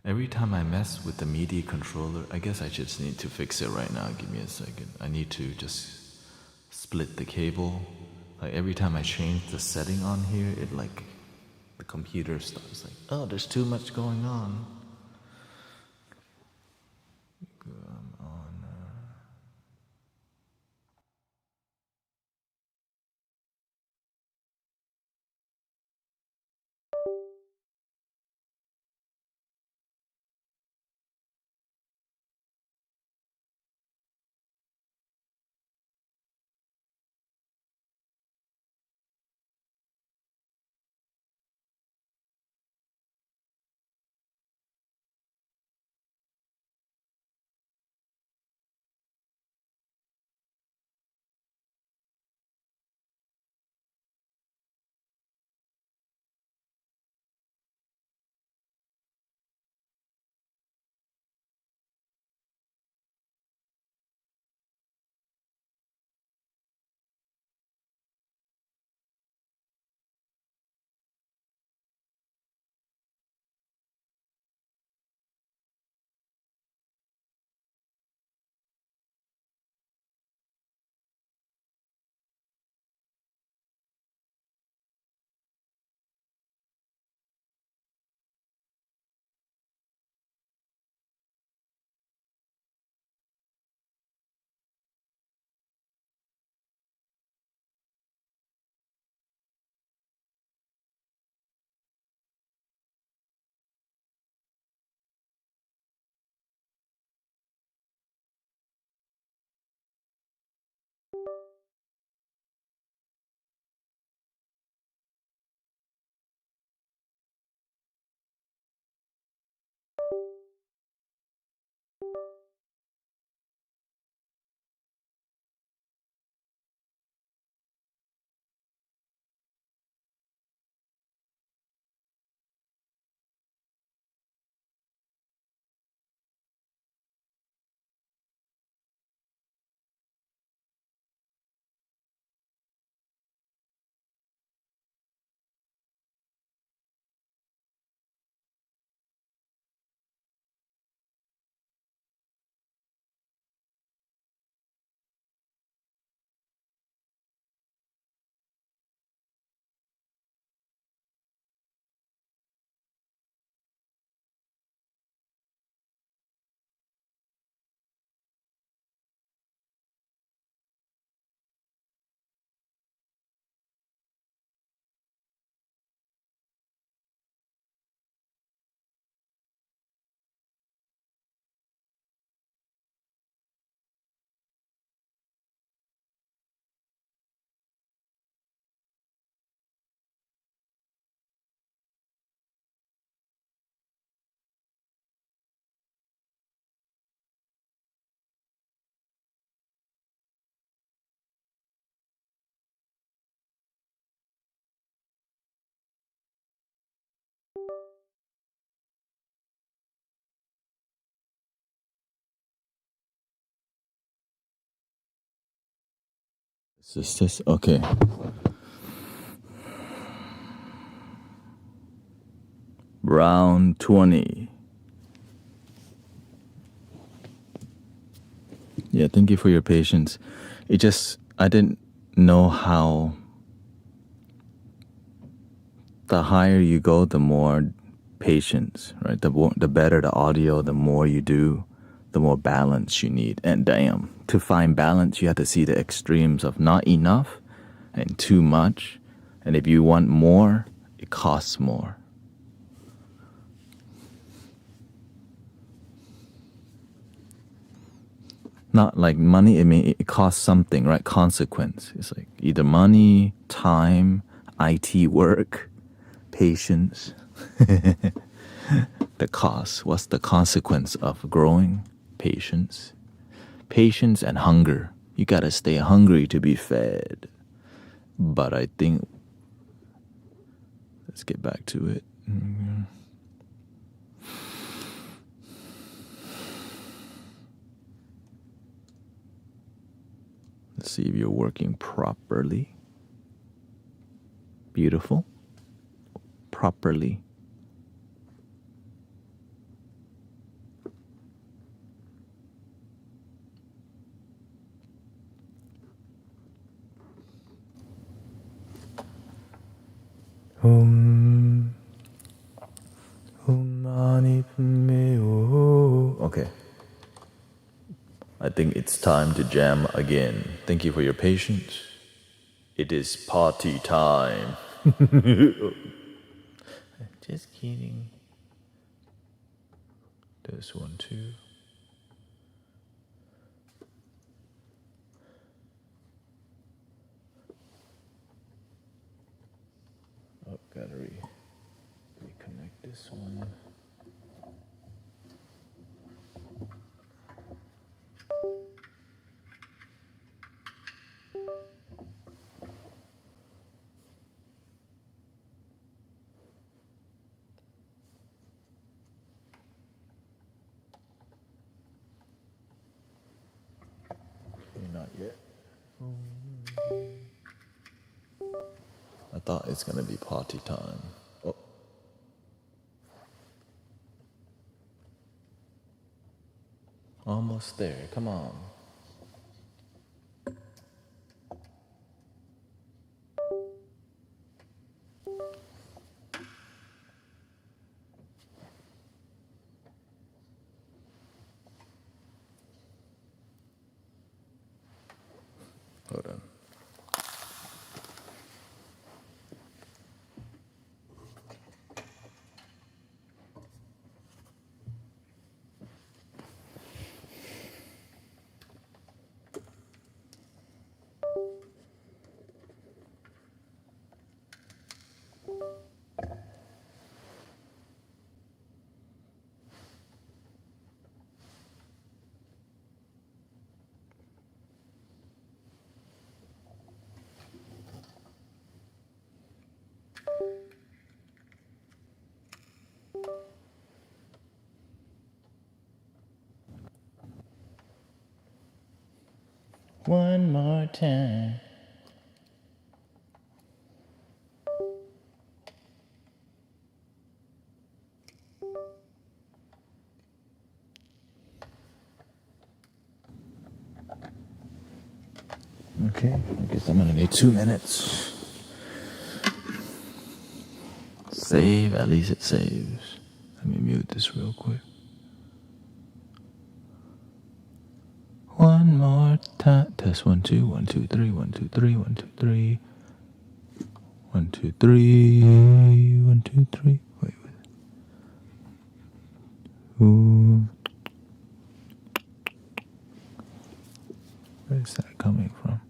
Every time I mess with the MIDI controller, I guess I just need to fix it right now. Give me a second. I need to just split the cable. Like every time I change the setting on here, it like the computer starts like, oh, there's too much going on. Is this okay? Round 20. Yeah, thank you for your patience. I didn't know how the higher you go, the more patience, right? The better the audio, the more you do, the more balance you need. And damn, to find balance, you have to see the extremes of not enough and too much. And if you want more, it costs more. Not like money, I mean, it costs something, right? Consequence. It's like either money, time, IT work, patience. The cost. What's the consequence of growing? Patience. Patience and hunger. You gotta stay hungry to be fed. But I think, let's get back to it. Let's see if you're working properly. Beautiful. Properly. Okay. I think it's time to jam again. Thank you for your patience. It is party time. Just kidding. There's one too. Oh, gotta reconnect this one. Okay, not yet. I thought it's gonna be party time. Oh, almost there. Come on. Hold on. One more time. Okay, I guess I'm gonna need 2 minutes. Save, at least it saves. Let me mute this real quick. One more time. Test 1 2 1 2 3 1 2 3 1 2 3 1 2 3 1 2 3. Wait. Ooh. Where is that coming from?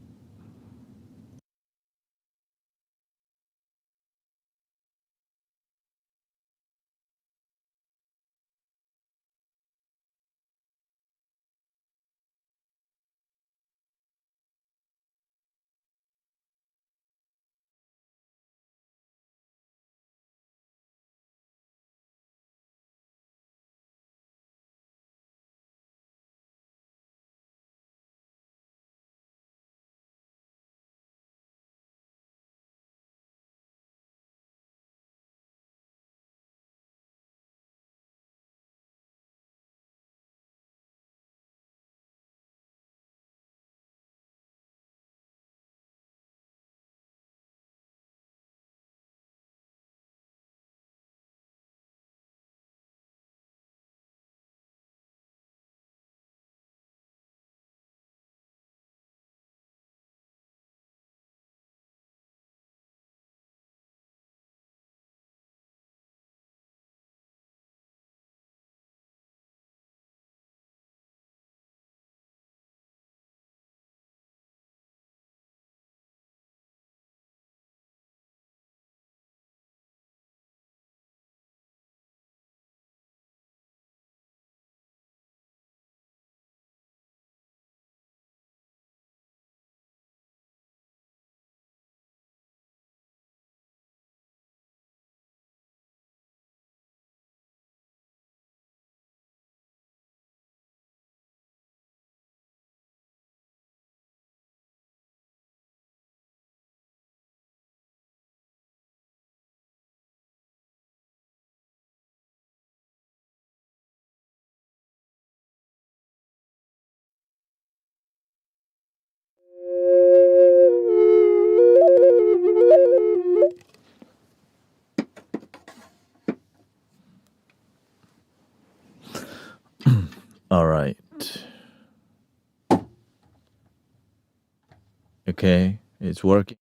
Okay, it's working.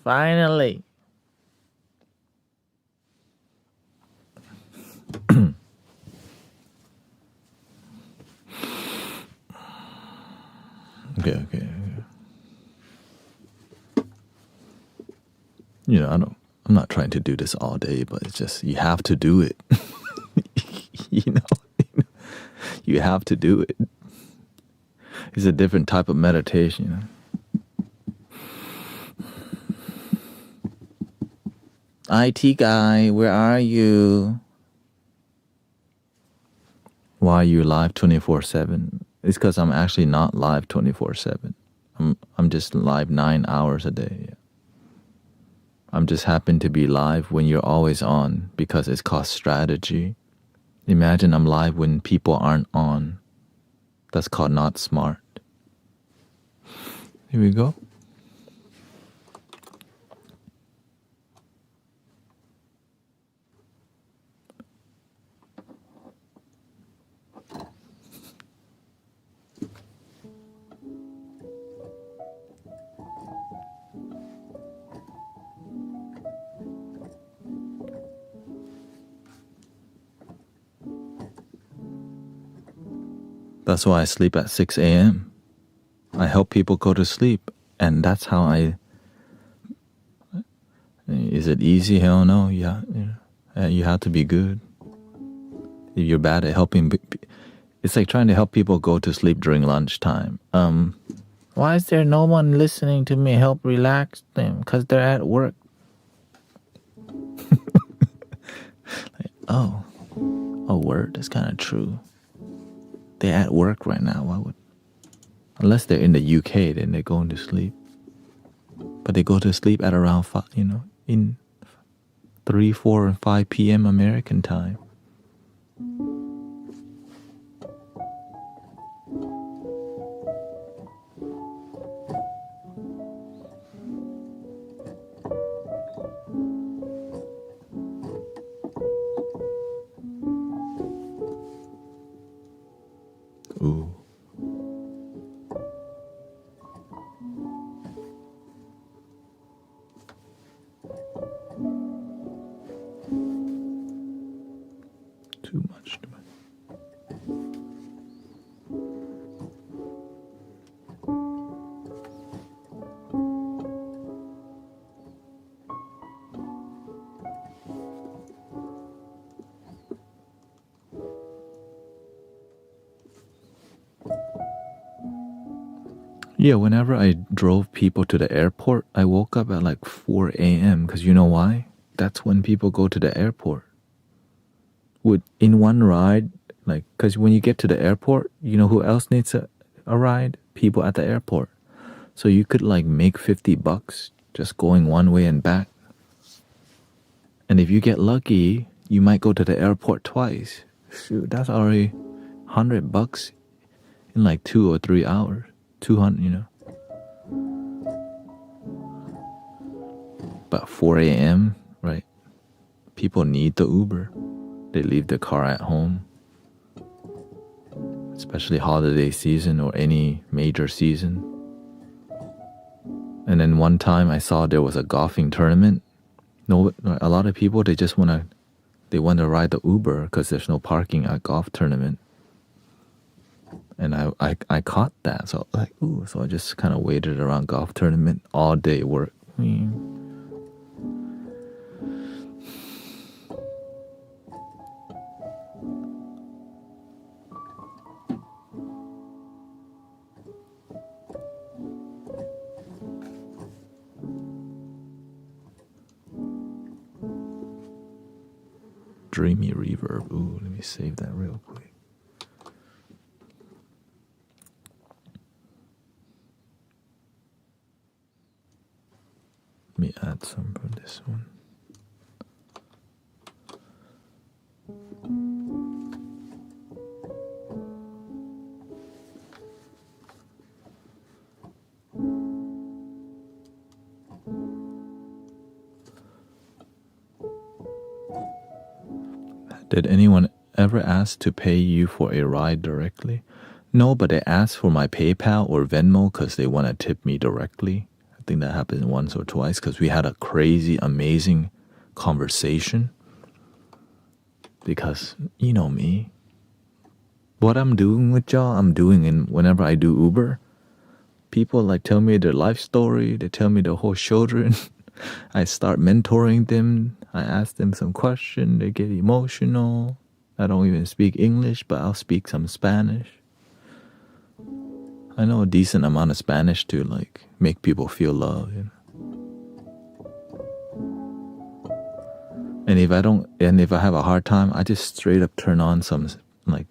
Finally. Okay. You know, I'm not trying to do this all day, but it's just you have to do it. you know, you have to do it. It's a different type of meditation, you know. IT guy, where are you? Why are you live 24/7? It's because I'm actually not live 24/7. I'm just live 9 hours a day. Yeah. I'm just happen to be live when you're always on because it's called strategy. Imagine I'm live when people aren't on. That's called not smart. Here we go. That's why I sleep at 6 a.m. I help people go to sleep, and that's how I. Is it easy? Hell no. Yeah, you have to be good. If you're bad at helping, it's like trying to help people go to sleep during lunchtime. Why is there no one listening to me? Help relax them because they're at work. Oh, word. That's kind of true. They're at work right now. Why would? Unless they're in the UK, then they're going to sleep. But they go to sleep at around 5, in 3, 4, and 5 p.m. American time. Ooh. Too much. Yeah, whenever I drove people to the airport, I woke up at like 4 a.m. because you know why? That's when people go to the airport. In one ride, like, because when you get to the airport, you know who else needs a ride? People at the airport. So you could like make $50 just going one way and back. And if you get lucky, you might go to the airport twice. Shoot, that's already $100 in like 2 or 3 hours. 200, But 4 a.m., right? People need the Uber. They leave the car at home. Especially holiday season or any major season. And then one time I saw there was a golfing tournament. A lot of people, they just want to ride the Uber because there's no parking at golf tournament. And I caught that. So like, so I just kind of waited around golf tournament all day work. Dreamy reverb. Ooh, let me save that real quick. Let me add some for this one. Did anyone ever ask to pay you for a ride directly? No, but they ask for my PayPal or Venmo because they want to tip me directly. I think that happened once or twice because we had a crazy, amazing conversation. Because, you know me, what I'm doing with y'all, I'm doing in whenever I do Uber. People like tell me their life story. They tell me their whole children. I start mentoring them. I ask them some question. They get emotional. I don't even speak English, but I'll speak some Spanish. I know a decent amount of Spanish to like make people feel love. You know? And if I have a hard time, I just straight up turn on some like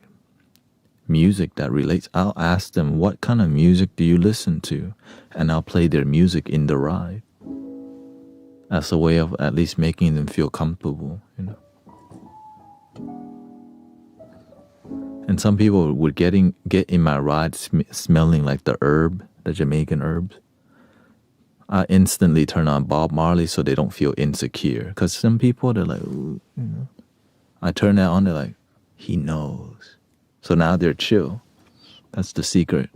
music that relates. I'll ask them, what kind of music do you listen to? And I'll play their music in the ride as a way of at least making them feel comfortable, you know. And some people would get in my ride smelling like the Jamaican herbs. I instantly turn on Bob Marley so they don't feel insecure. Because some people, they're like, ooh, you know. I turn that on, they're like, he knows. So now they're chill. That's the secret.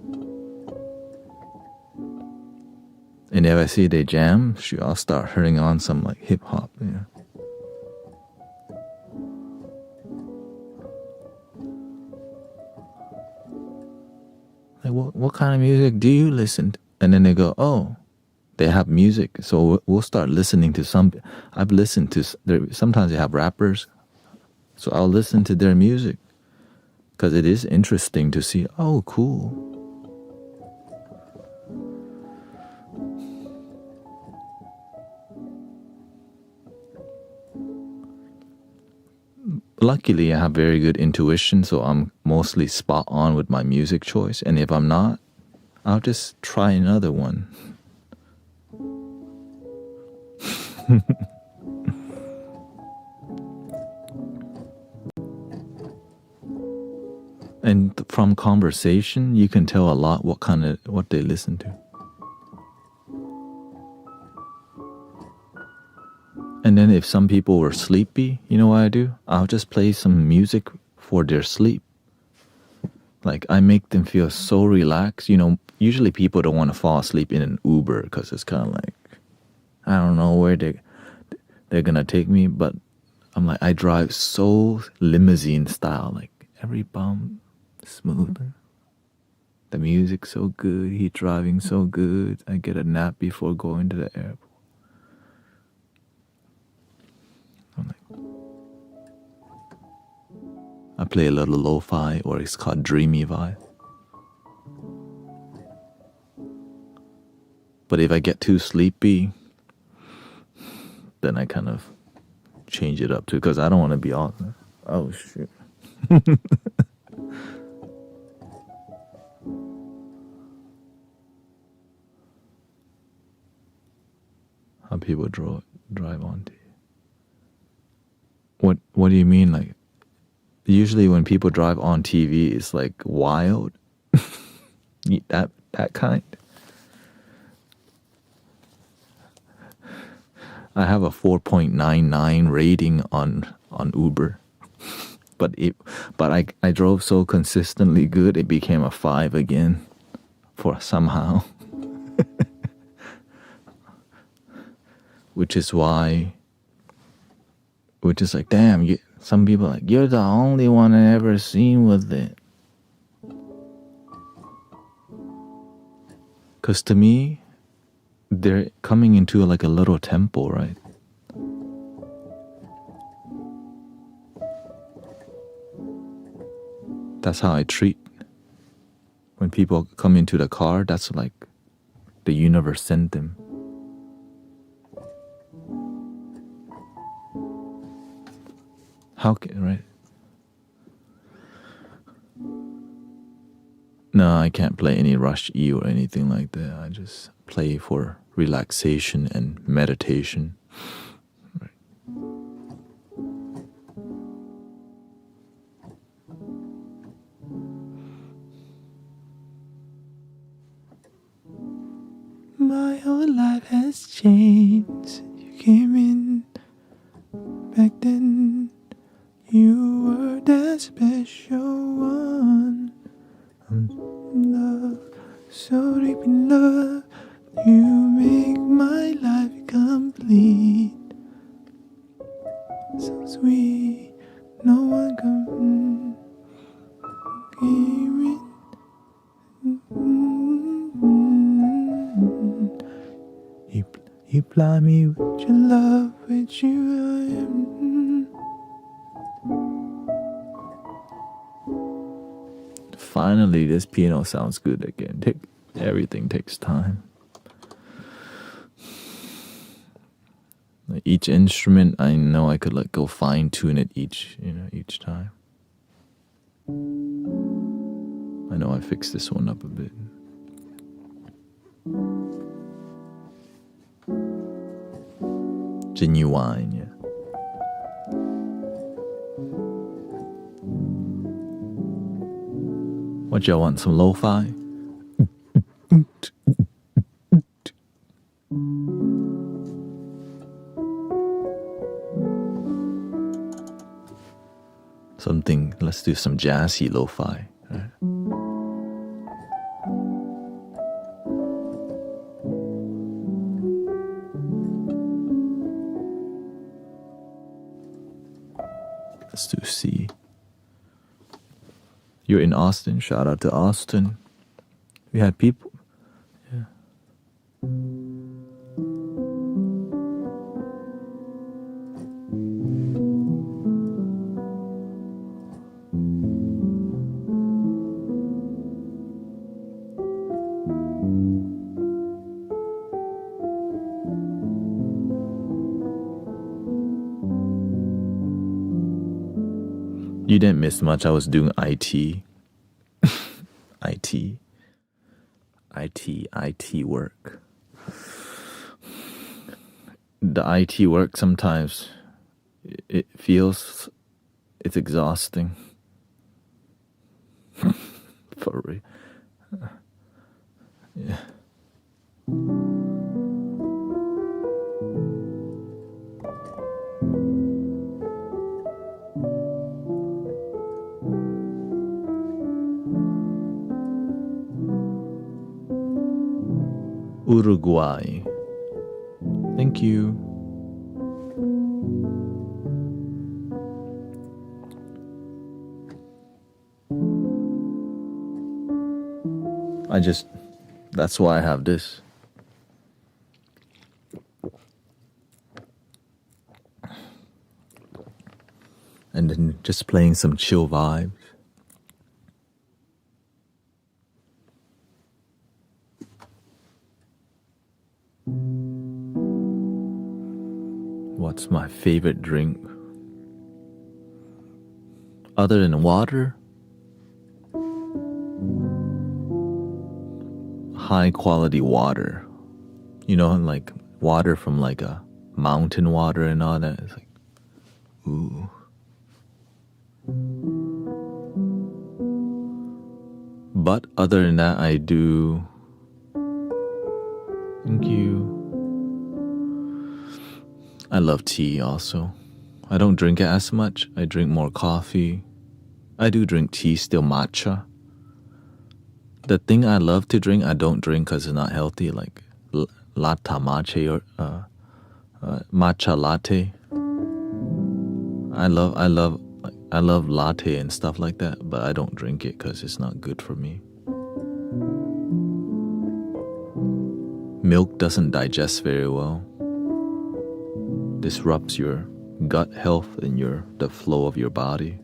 And if I see they jam, shoot, I'll start turning on some like hip hop, you know. Like, what kind of music do you listen to? And then they go, oh, they have music. So we'll start listening to some. I've listened to, sometimes they have rappers. So I'll listen to their music. Because it is interesting to see, oh, cool. Luckily, I have very good intuition, so I'm mostly spot on with my music choice. And if I'm not, I'll just try another one. And from conversation, you can tell a lot what they listen to. And then if some people were sleepy, you know what I do? I'll just play some music for their sleep. Like, I make them feel so relaxed. You know, usually people don't want to fall asleep in an Uber because it's kind of like, I don't know where they're going to take me. But I'm like, I drive so limousine style. Like, every bump, smooth. The music's so good. He's driving so good. I get a nap before going to the airport. I play a little lo-fi, or it's called dreamy vibe. But if I get too sleepy, then I kind of change it up too, because I don't want to be all, oh shit. How people drive on TV. What do you mean? Like, usually when people drive on TV, it's like wild. that kind. I have a 4.99 rating on Uber. But I drove so consistently good, it became a 5 again for somehow. Which is like, damn, some people are like, you're the only one I ever seen with it. Because to me, they're coming into like a little temple, right? That's how I treat. When people come into the car, that's like the universe sent them. Right? No, I can't play any Rush E or anything like that. I just play for relaxation and meditation. Right. My whole life has changed. You came in back then. You were that special one. so deep in love, you make my life complete. So sweet, no one can hear it. You ply me with your love, with you I am. Finally, this piano sounds good again. Everything takes time. Like each instrument, I know I could like go fine tune it each time. I know I fixed this one up a bit. Genuine, yeah. What y'all want? Some lo-fi? Something, let's do some jazzy lo-fi. Right? Let's do C. You're in Austin. Shout out to Austin. We had people. Yeah. You didn't miss much. I was doing IT. IT work. The IT work sometimes it feels it's exhausting. For real. Yeah. Uruguay. Thank you. That's why I have this. And then just playing some chill vibes. What's my favorite drink? Other than water? High quality water. Like water from like a mountain water and all that. It's like, ooh. But other than that, I do. Thank you. I love tea also. I don't drink it as much. I drink more coffee. I do drink tea still, matcha. The thing I love to drink, I don't drink because it's not healthy, like latte matcha or matcha latte. I love latte and stuff like that, but I don't drink it because it's not good for me. Milk doesn't digest very well. Disrupts your gut health and the flow of your body.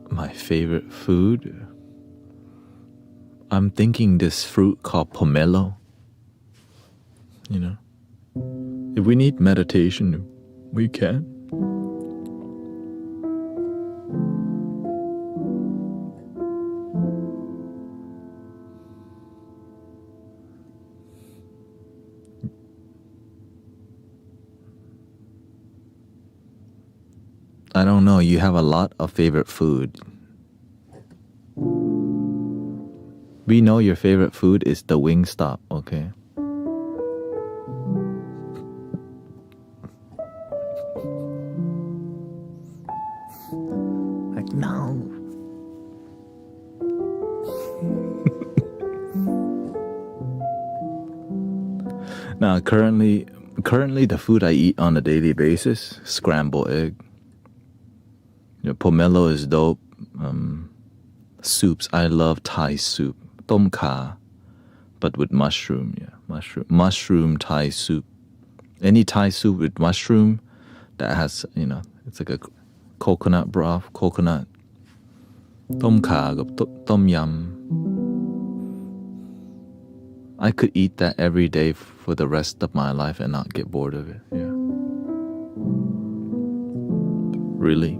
My favorite food? I'm thinking this fruit called pomelo. If we need meditation, we can. I don't know, you have a lot of favorite food. We know your favorite food is the Wingstop, okay? Now, currently the food I eat on a daily basis, scrambled egg. Pomelo is dope. Soups, I love Thai soup. Tom kha, but with mushroom, mushroom Thai soup. Any Thai soup with mushroom that has, it's like a coconut broth, coconut. Tom kha, tom yum. I could eat that every day for the rest of my life and not get bored of it. Yeah. Really?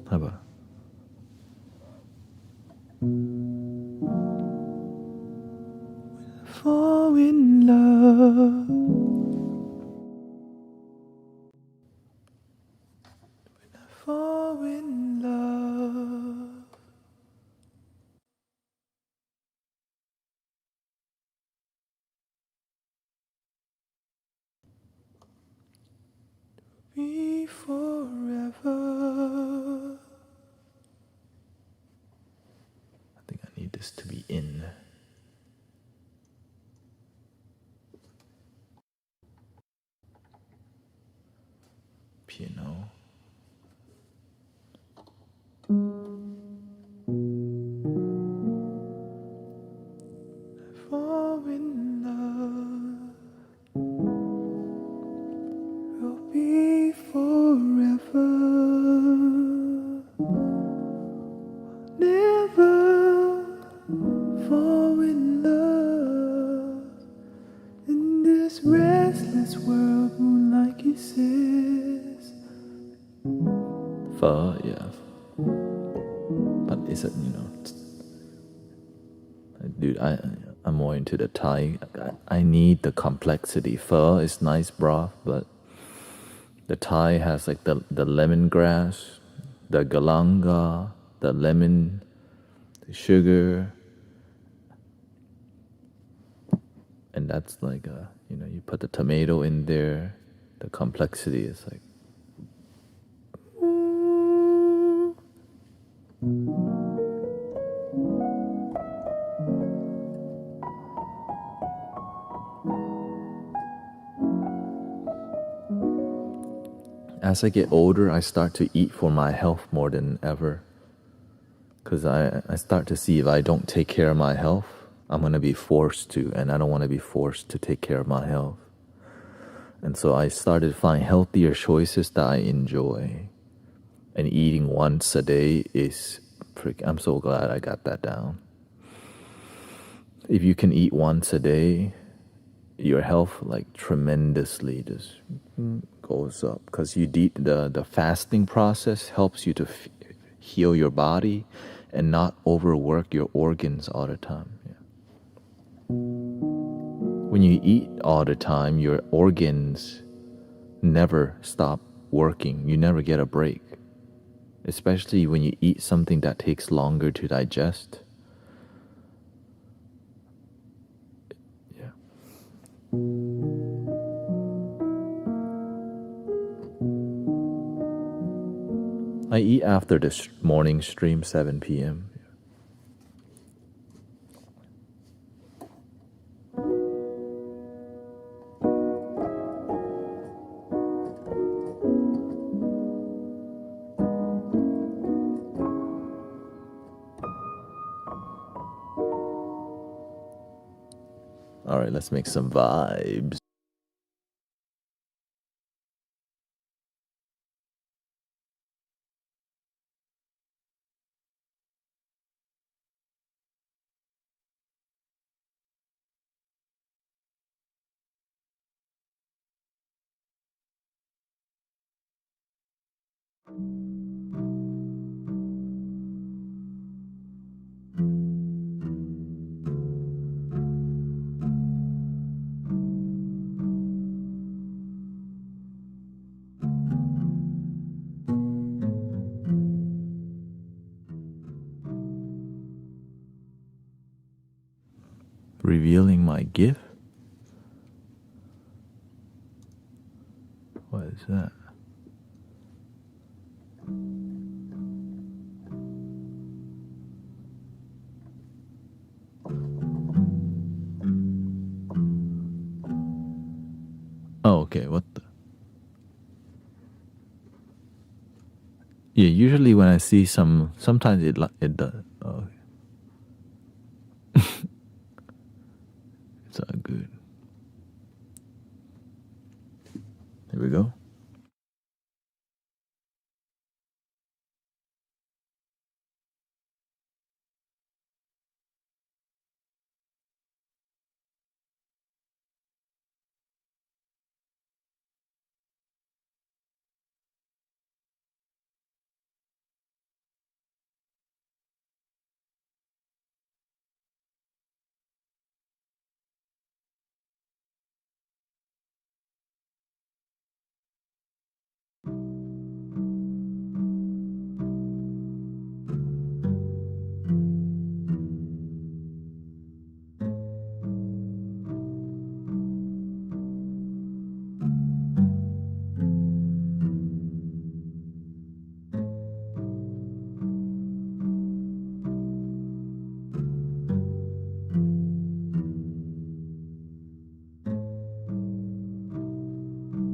How about? Fall in love. Fall in love. Be forever. I think I need this to be in. Piano. Fall in love. We'll be forever. Never fall in love in this restless world, moonlight kisses. Pho, yeah. But is it, dude, I'm more into the Thai. I need the complexity. Pho is nice broth, but the Thai has like the lemongrass, the galanga, the lemon, the sugar, and that's like you put the tomato in there. The complexity is like. As I get older, I start to eat for my health more than ever. Because I start to see if I don't take care of my health, I'm going to be forced to, and I don't want to be forced to take care of my health. And so I started to find healthier choices that I enjoy. And eating once a day is, I'm so glad I got that down. If you can eat once a day, your health like tremendously just goes up. Because the fasting process helps you to heal your body and not overwork your organs all the time. Yeah. When you eat all the time, your organs never stop working. You never get a break. Especially when you eat something that takes longer to digest. Yeah. I eat after the morning stream, 7 p.m. All right, let's make some vibes. Revealing my gift? What is that? Okay, what the? Yeah, usually when I see sometimes it does. Oh, it's all good. Here we go.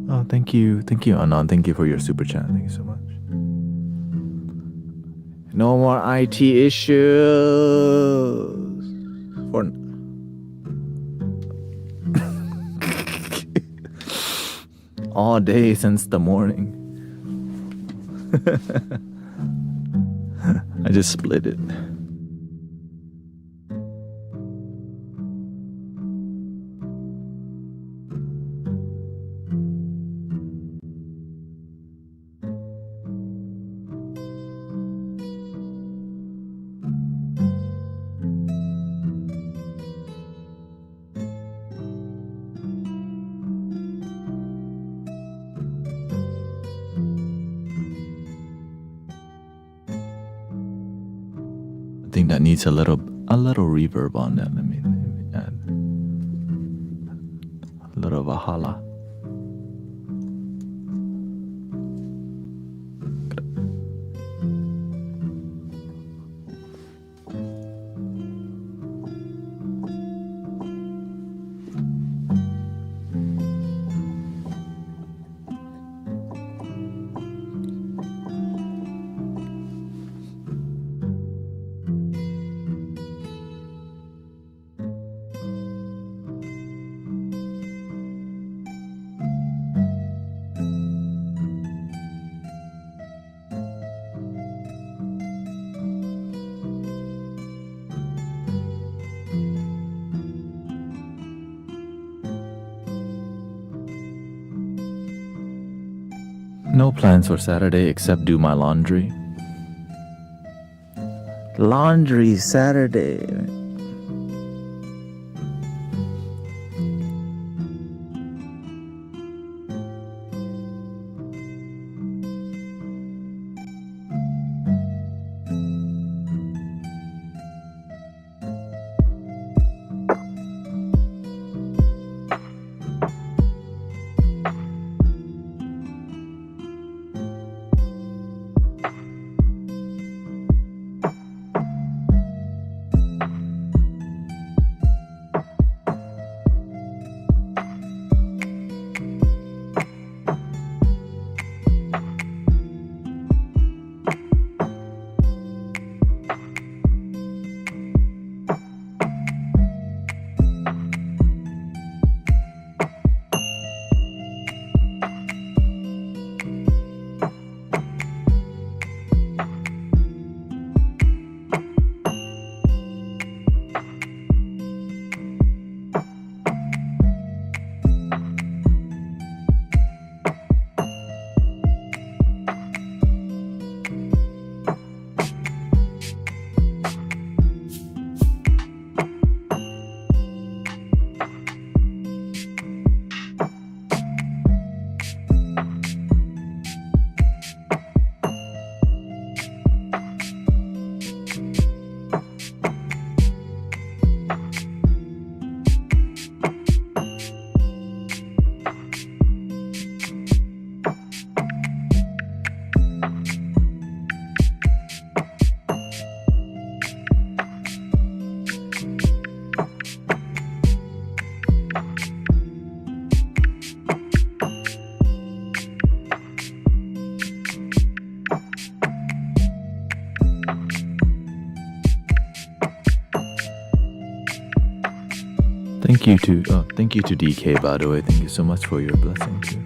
Oh, thank you, Anon. Thank you for your super chat. Thank you so much. No more IT issues for all day since the morning. I just split it. I think that needs a little reverb on that. Let me add a little of a holla. No plans for Saturday except do my laundry. Laundry Saturday. Thank you to DK, by the way. Thank you so much for your blessing too.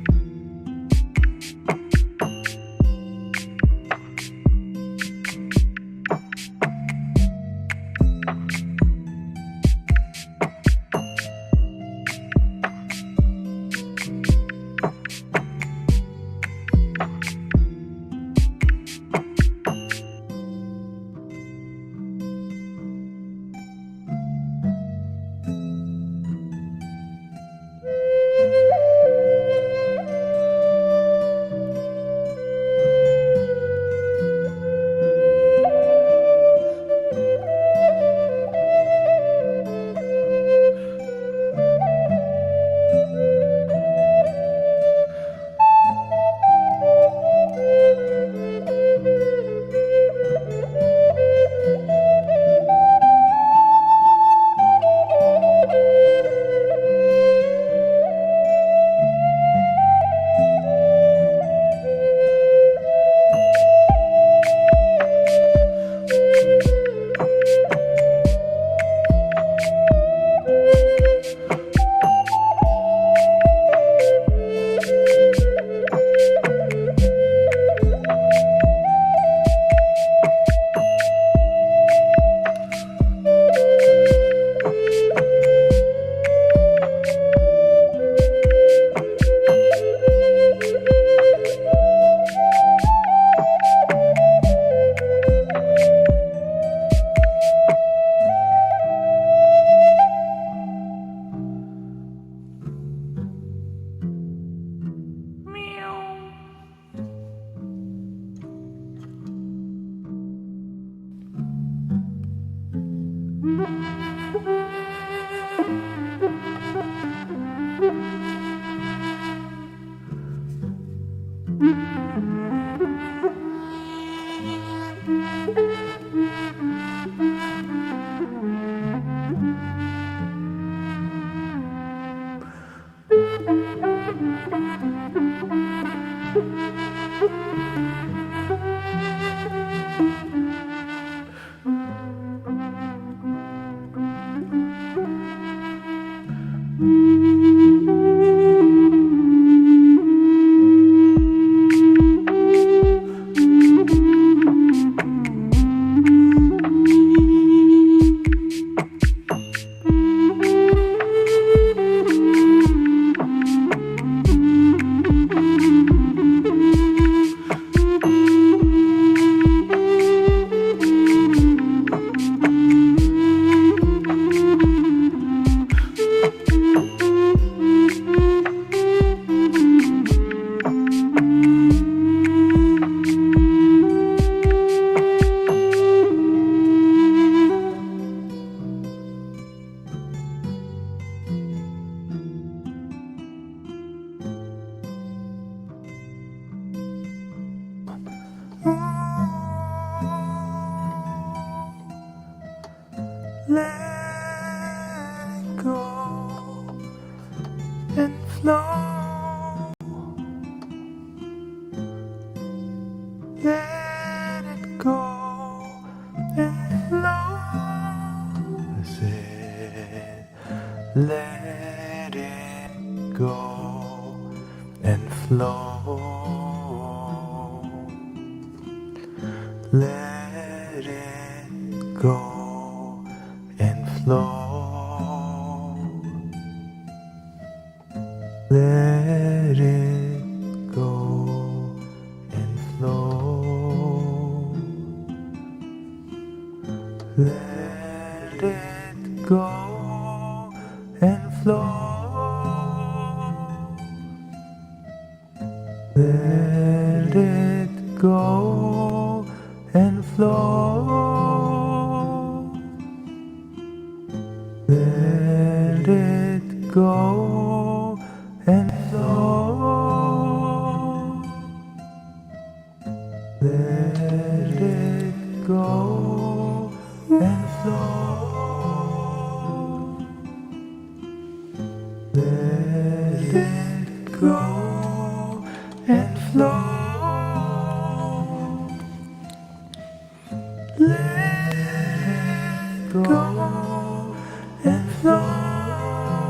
Let go and flow. Let it go and flow. That's it. Let it go and flow. Let it go and flow. Let it go and flow. Let it go and flow. Let it go and flow. Let it go and flow. Let it go and flow. Let it go and flow. Let it go and flow.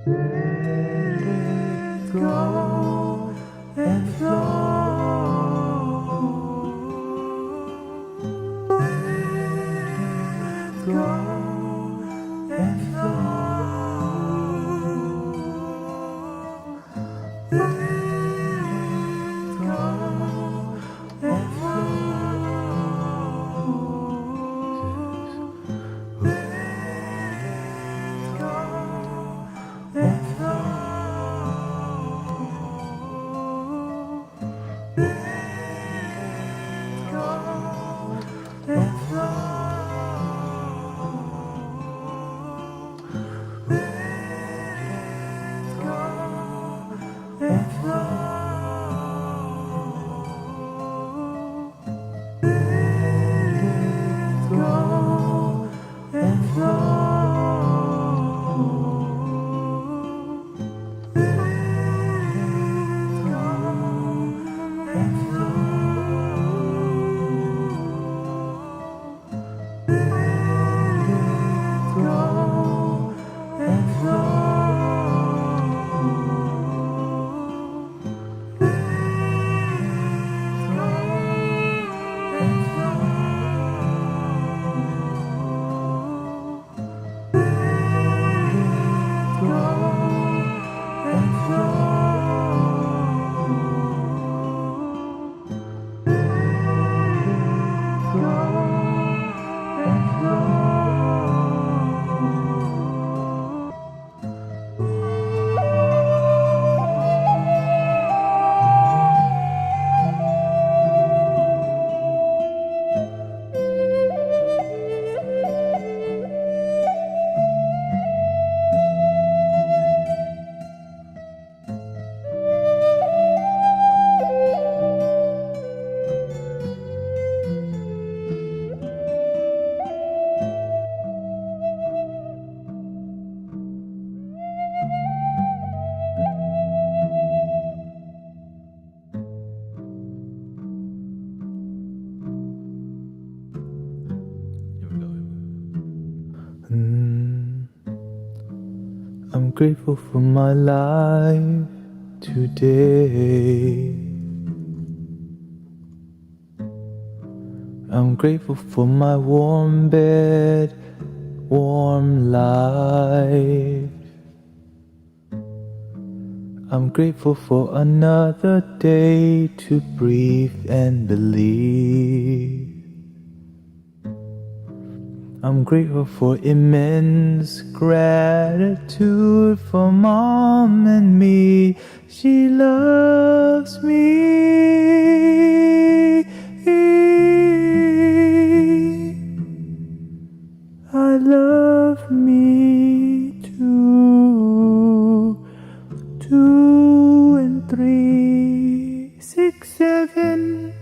Let it go and flow. Let it go and flow. Let it go and flow. Let it go and flow. Let it go and flow. Let it go and flow. Let it go and flow. I'm grateful for my life today. I'm grateful for my warm bed, warm life. I'm grateful for another day to breathe and believe. I'm grateful for immense gratitude for Mom and me. She loves me. I love me too. 2 and 3, 6, 7.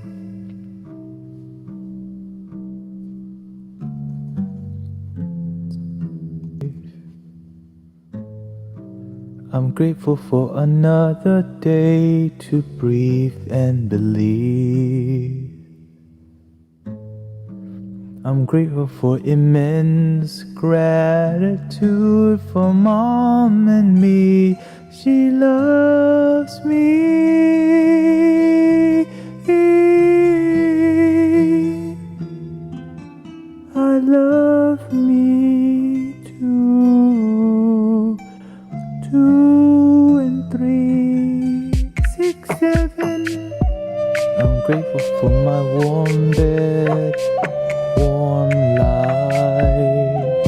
I'm grateful for another day to breathe and believe. I'm grateful for immense gratitude for Mom and me. She loves me. I love me too. 2 and 3, 6, 7. I'm grateful for my warm bed, warm life.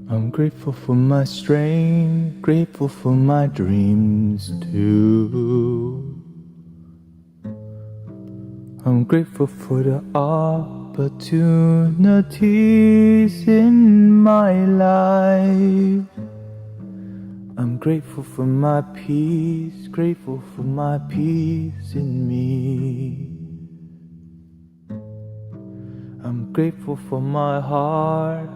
I'm grateful for my strength, grateful for my dreams too. I'm grateful for the up opportunities in my life. I'm grateful for my peace, grateful for my peace in me. I'm grateful for my heart,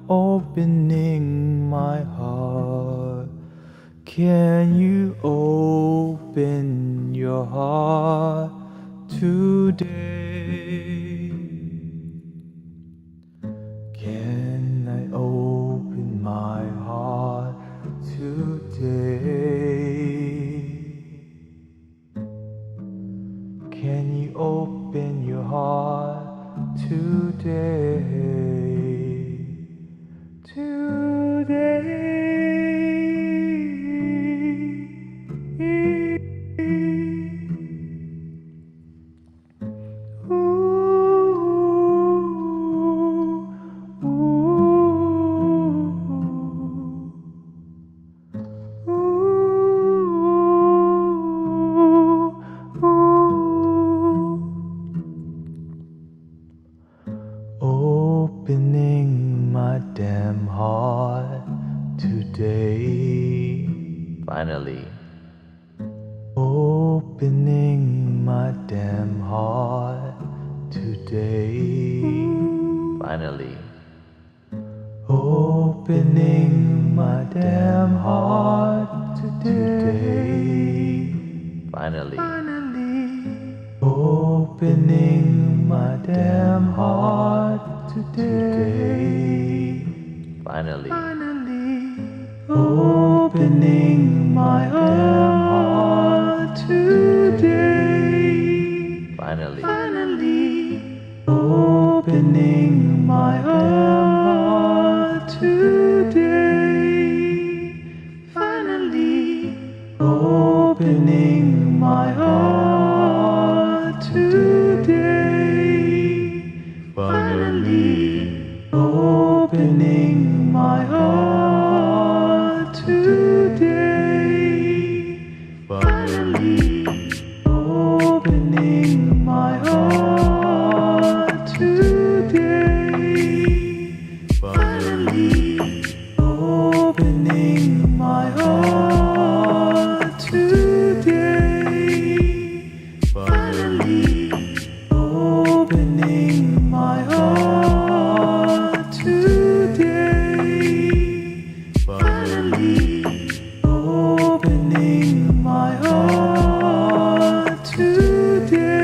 opening my heart. Can you open your heart today? Can I open my heart today? Can you open your heart today? Opening my damn heart today. Finally. Opening my damn heart today. Finally. Opening my damn heart today. Finally. Opening my damn heart today. Finally. Opening my damn heart today. Finally. Opening my damn heart today. Finally. Opening my heart today. Finally. Opening my heart today. Finally. Opening my heart today. Finally. Opening my heart today. Finally. Opening my heart today. Finally. Opening my heart today.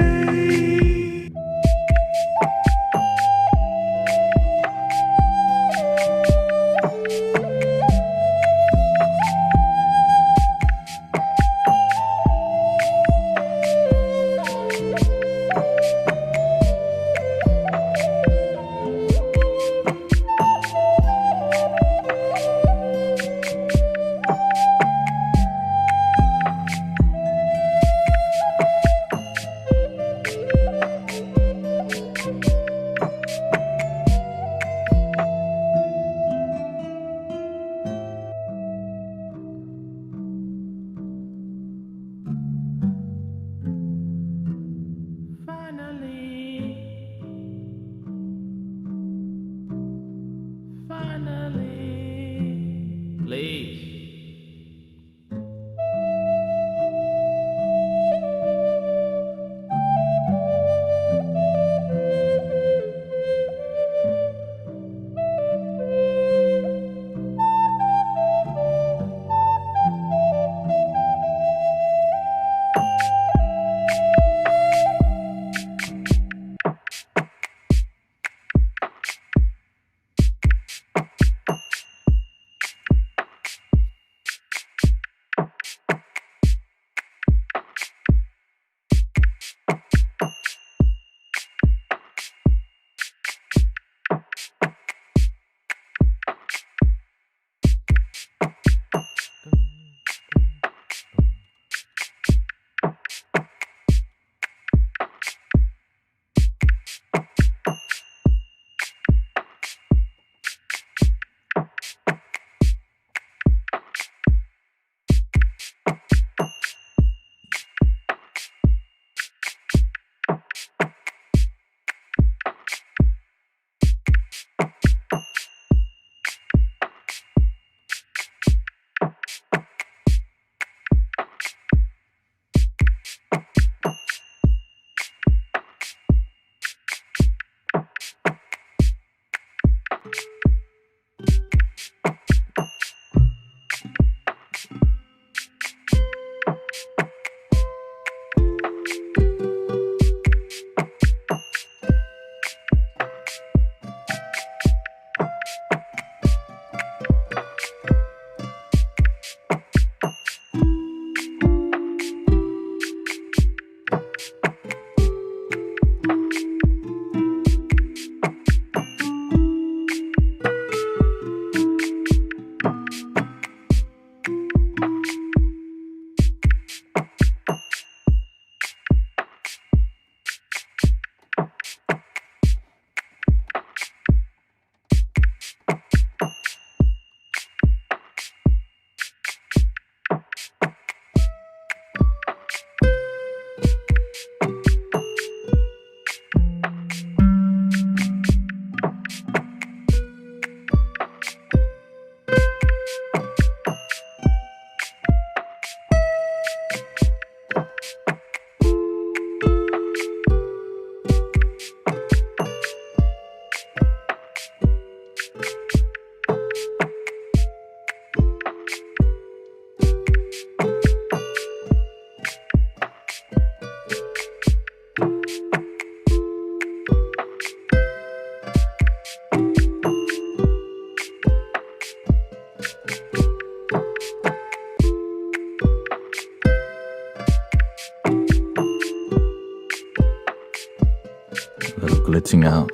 pointing out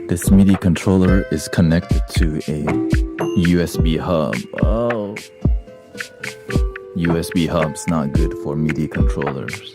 this MIDI controller is connected to a USB hub. Oh, USB hub's not good for MIDI controllers.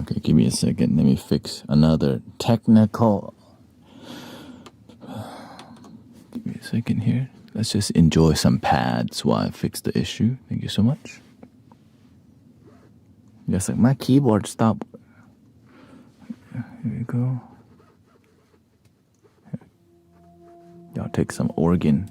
Okay, give me a second. Let me fix another technical. Give me a second here. Let's just enjoy some pads while I fix the issue. Thank you so much. Yes, like my keyboard stopped. Here we go. Y'all take some organ.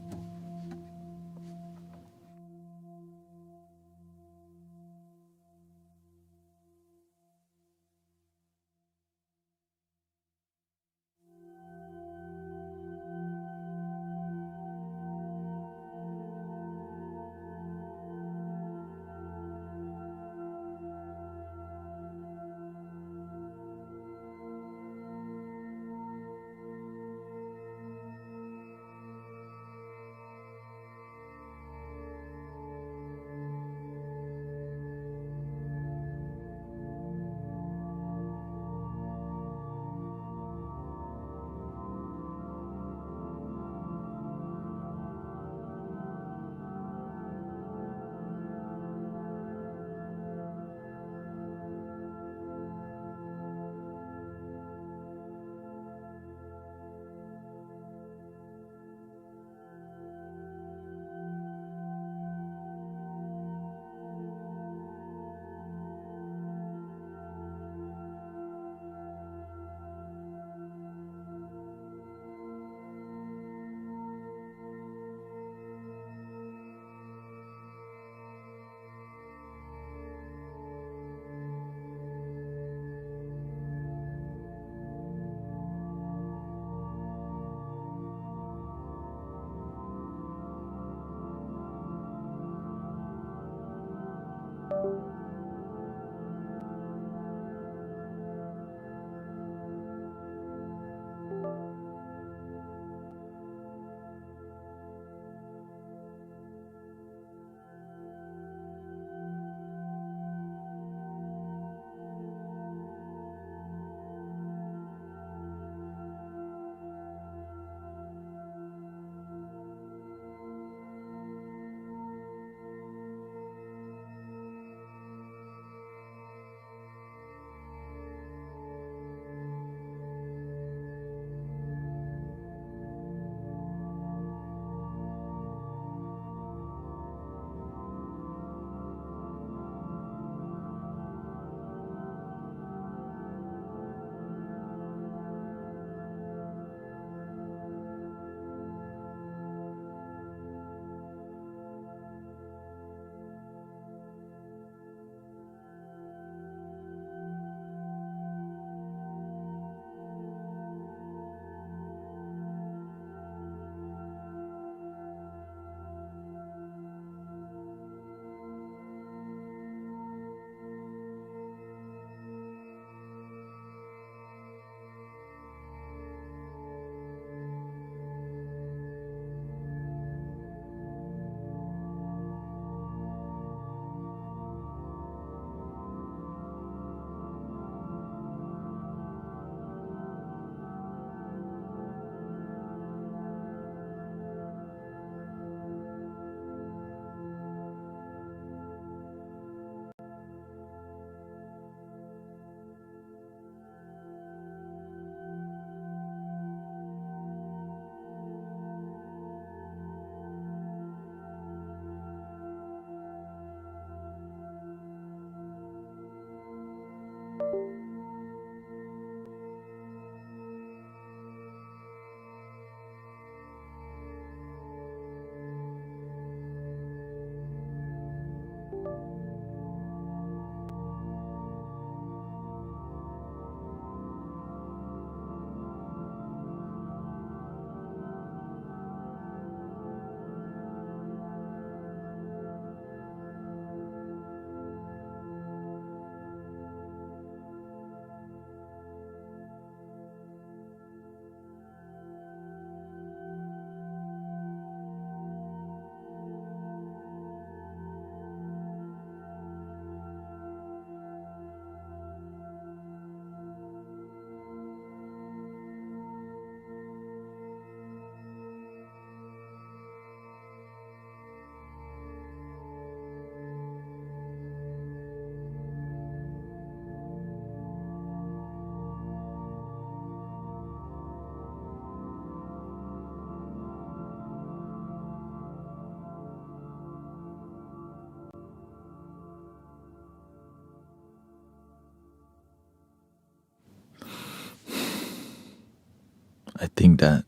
I think that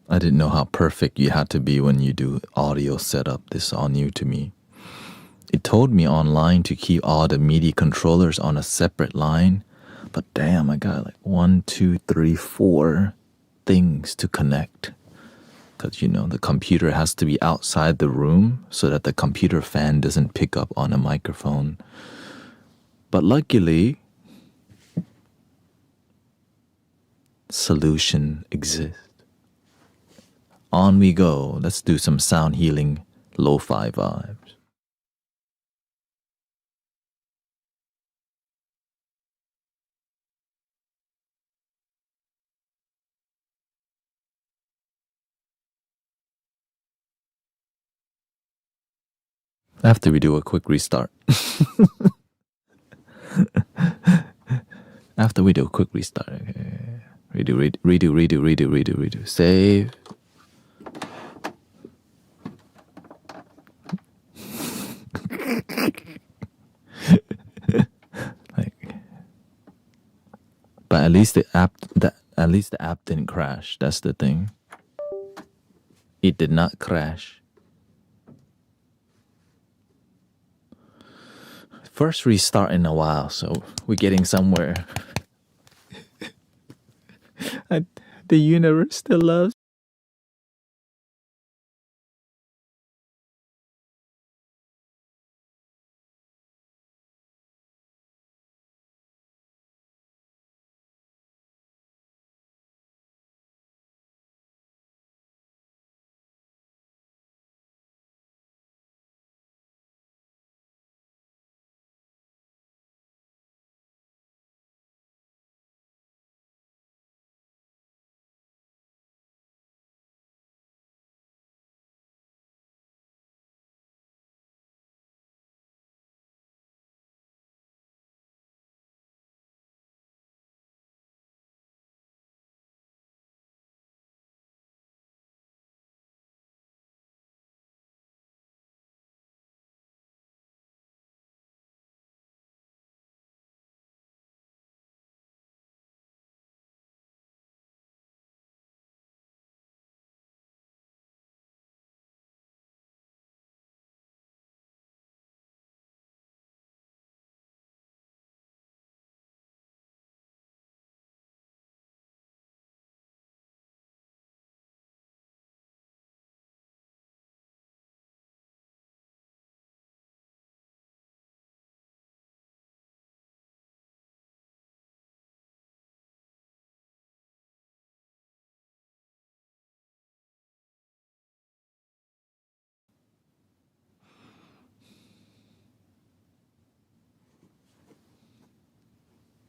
I didn't know how perfect you had to be when you do audio setup. This is all new to me. It told me online to keep all the MIDI controllers on a separate line, but damn, I got like 1, 2, 3, 4 things to connect. Because, the computer has to be outside the room so that the computer fan doesn't pick up on a microphone. But luckily, solution exists. On we go. Let's do some sound healing, lo-fi vibes. After we do a quick restart. After we do a quick restart. Okay. Redo. Save. But at least the app didn't crash. That's the thing. It did not crash. First restart in a while, so we're getting somewhere. The universe still loves.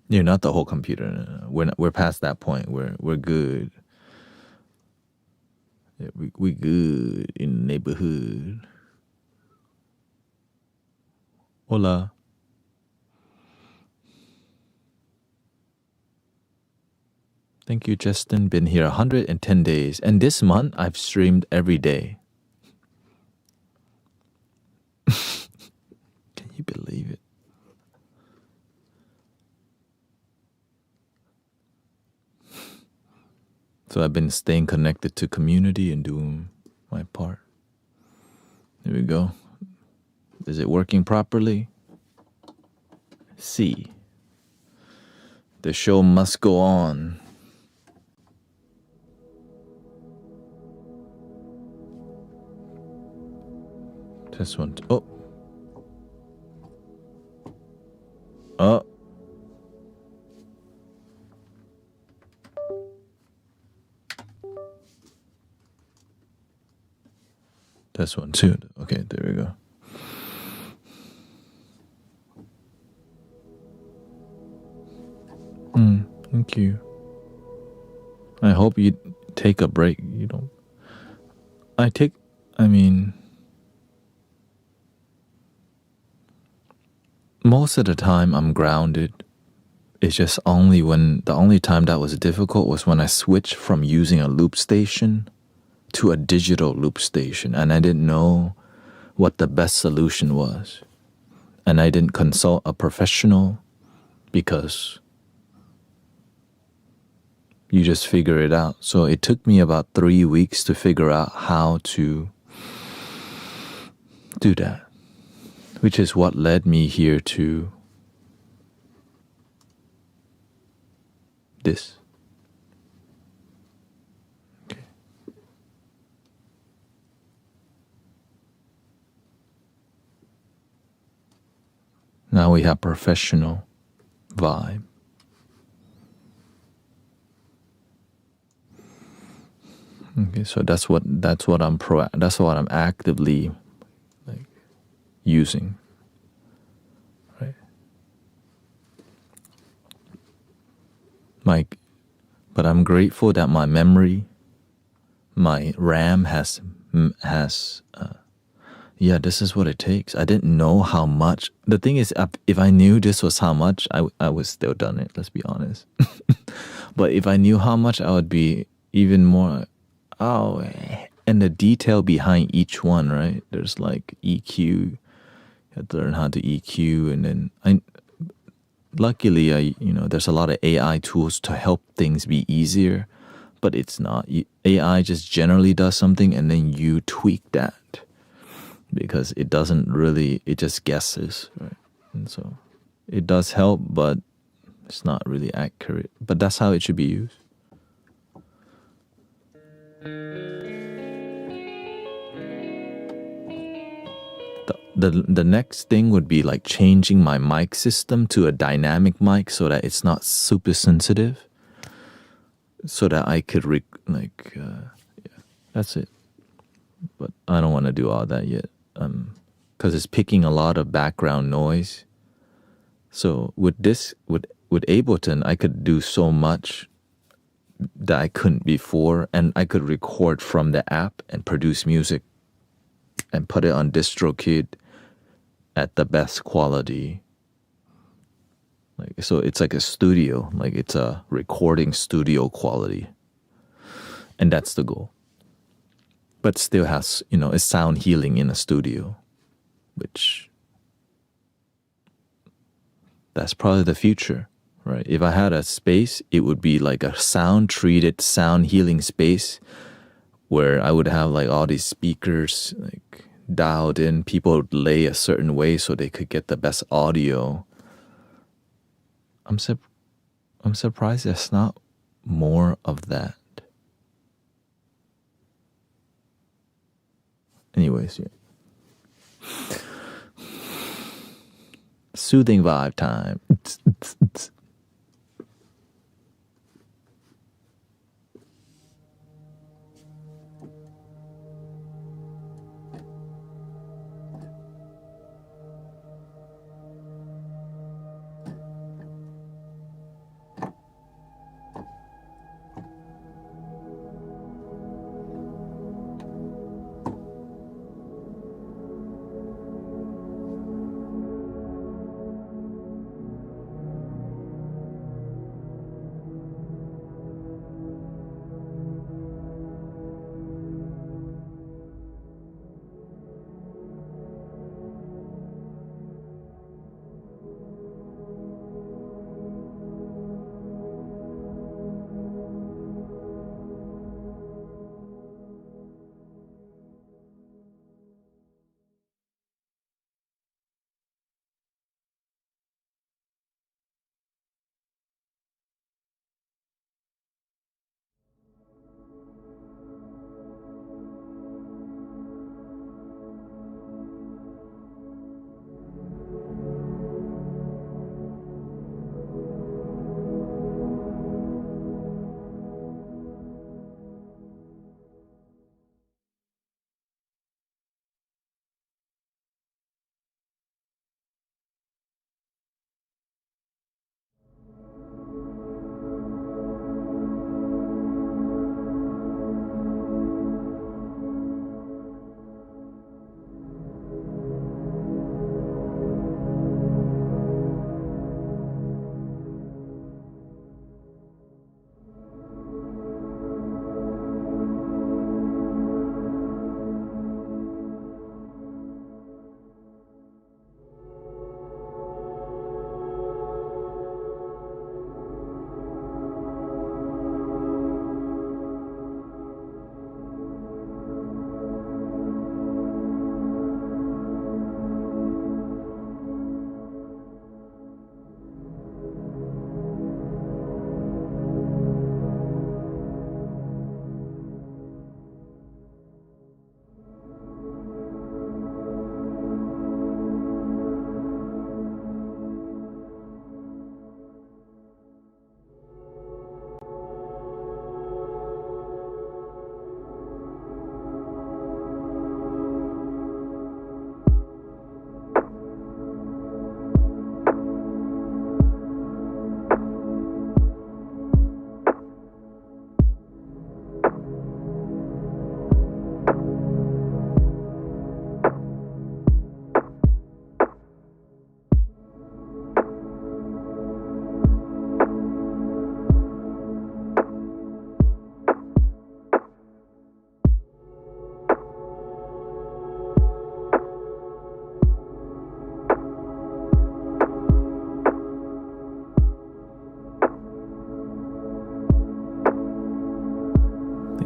You're not the whole computer. No. We're past that point. We're good. Yeah, we good in the neighborhood. Hola. Thank you, Justin. Been here 110 days. And this month, I've streamed every day. Can you believe it? So I've been staying connected to community and doing my part. Here we go. Is it working properly? See. The show must go on. Test one. Oh. Oh. Test one, two. Okay, there we go. Thank you. I hope you take a break. You don't. Most of the time I'm grounded. It's just the only time that was difficult was when I switched from using a loop station to a digital loop station, and I didn't know what the best solution was. And I didn't consult a professional because You just figure it out. So it took me about 3 weeks to figure out how to do that, which is what led me here to this. Okay. Now we have professional vibe. Okay, so that's what I'm actively like using, right? But I'm grateful that my memory, my RAM has yeah, this is what it takes. I didn't know how much. The thing is, if I knew this was how much, I would still done it. Let's be honest. But if I knew how much, I would be even more. Oh, and the detail behind each one, right? There's like EQ. You have to learn how to EQ, and then luckily, there's a lot of AI tools to help things be easier, but it's not. AI just generally does something, and then you tweak that because it doesn't really. It just guesses, right? And so it does help, but it's not really accurate. But that's how it should be used. The next thing would be like changing my mic system to a dynamic mic so that it's not super sensitive, so that I could yeah, that's it. But I don't want to do all that yet, because it's picking a lot of background noise. So with Ableton, I could do so much that I couldn't before, and I could record from the app and produce music and put it on DistroKid at the best quality. So it's like a studio, like it's a recording studio quality, and that's the goal. But still has, it's sound healing in a studio, which that's probably the future, right? If I had a space, it would be like a sound treated, sound healing space where I would have like all these speakers like dialed in. People would lay a certain way so they could get the best audio. I'm surprised there's not more of that. Anyways, yeah. Soothing vibe time.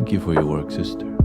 Thank you for your work, sister.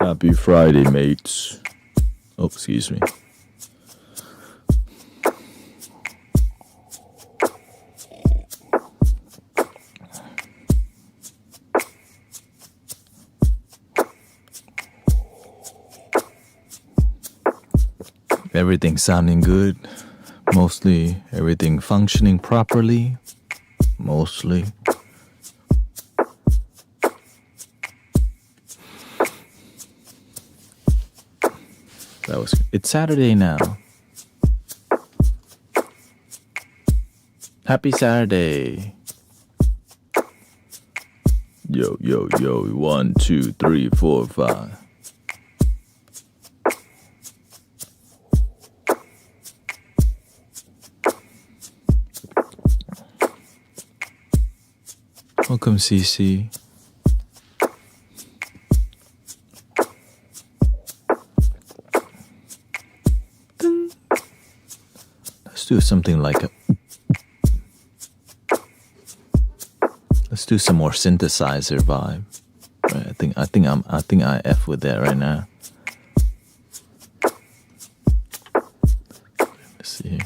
Happy Friday, mates. Oh, excuse me. Everything sounding good. Mostly everything functioning properly. Mostly. It's Saturday now. Happy Saturday. Yo, yo, yo. 1, 2, 3, 4, 5. Welcome, CC. Let's do something like a. Let's do some more synthesizer vibe. Right, I think I F with that right now. Let's see here.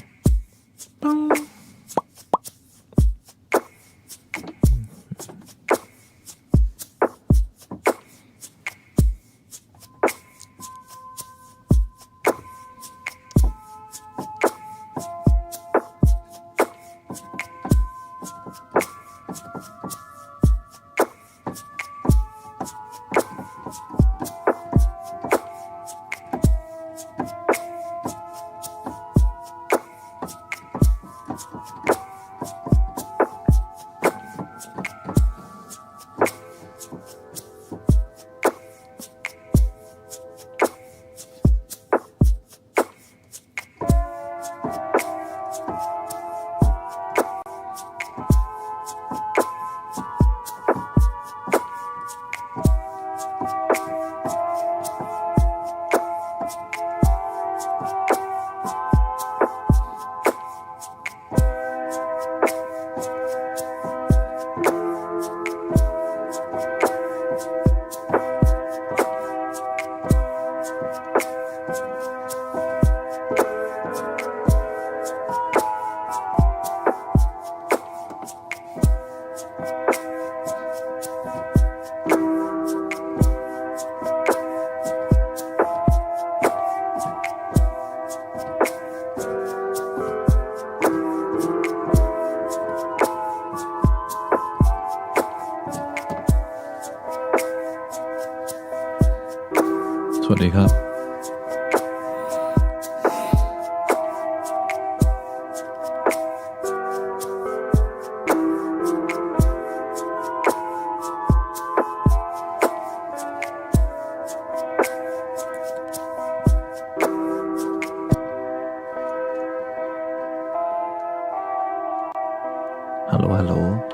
Hello, hello.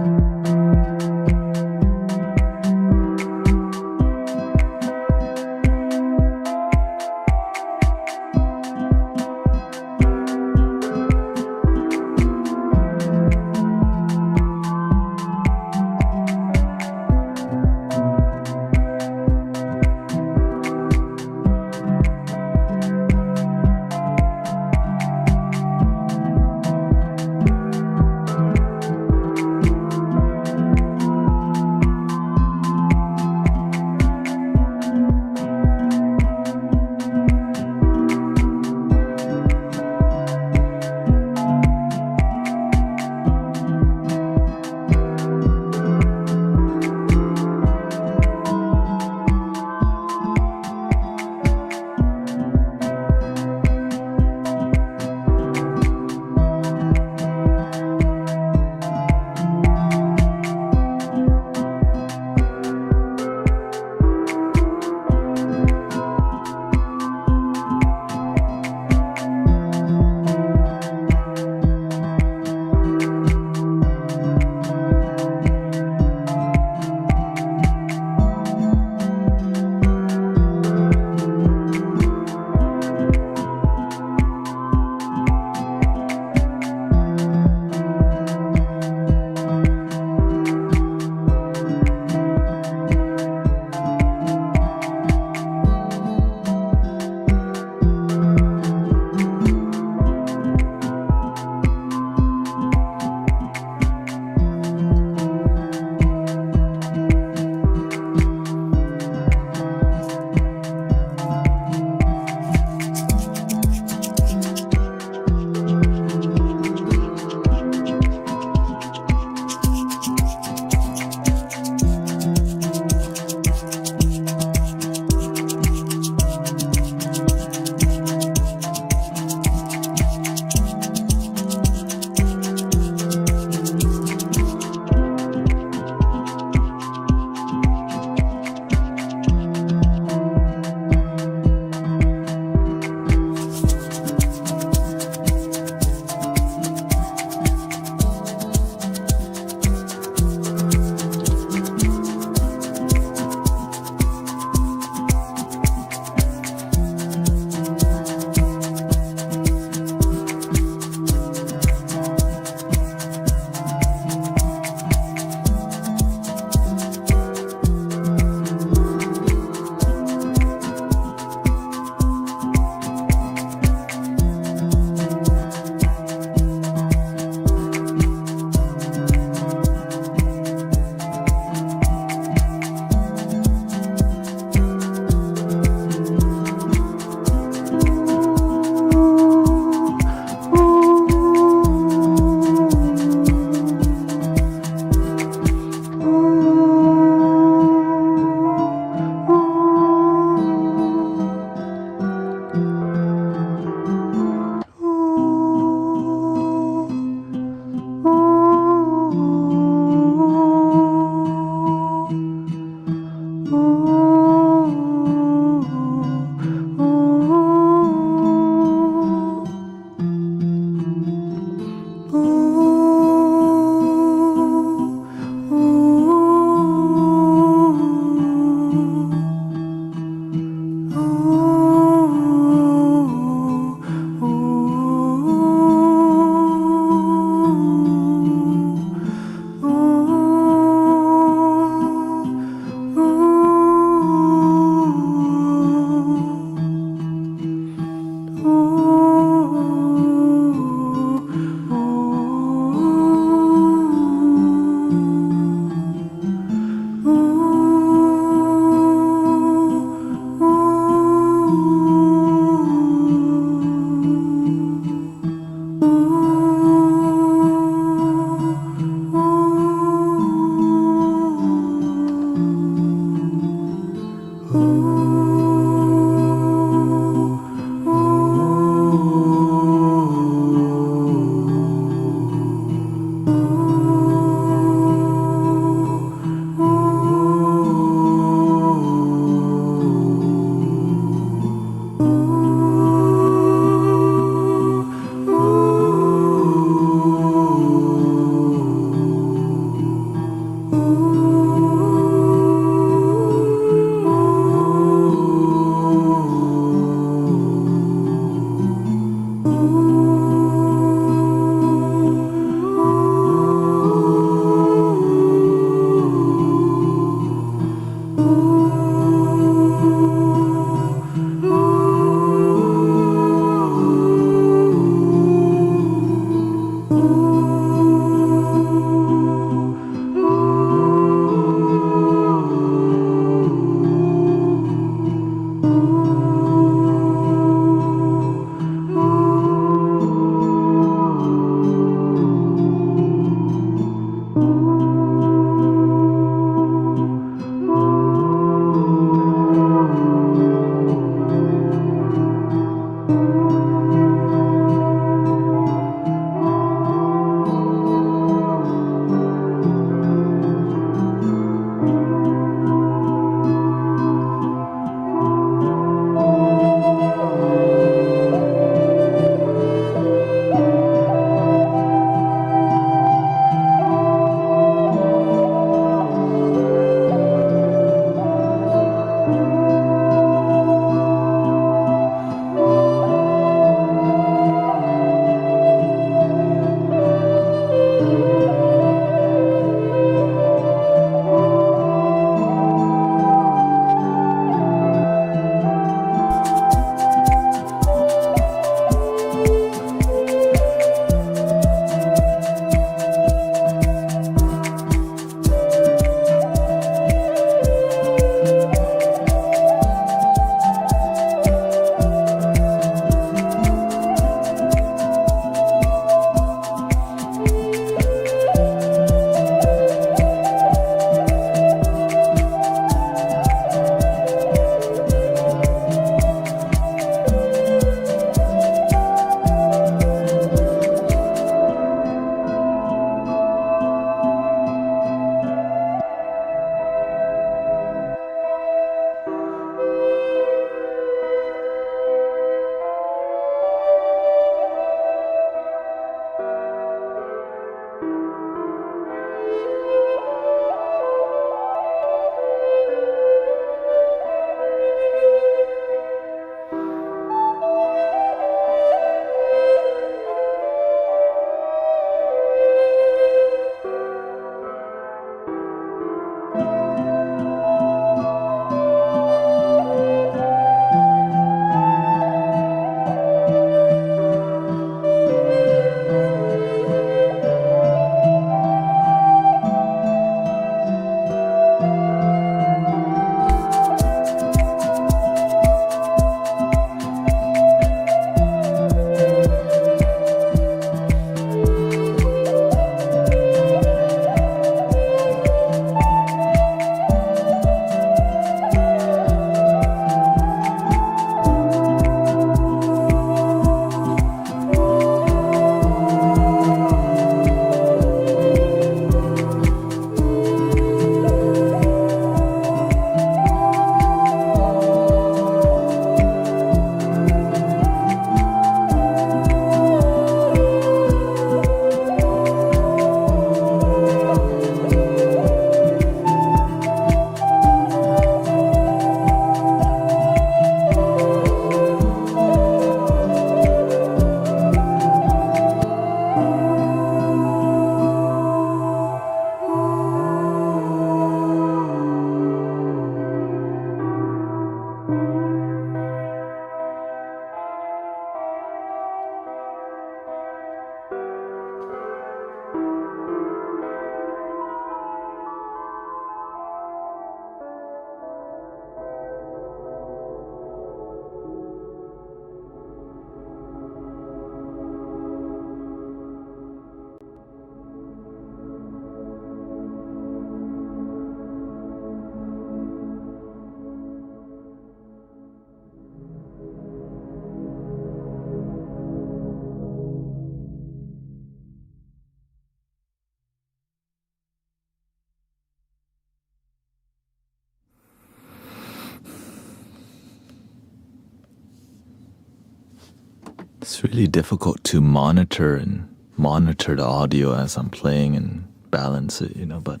It's really difficult to monitor the audio as I'm playing and balance it, but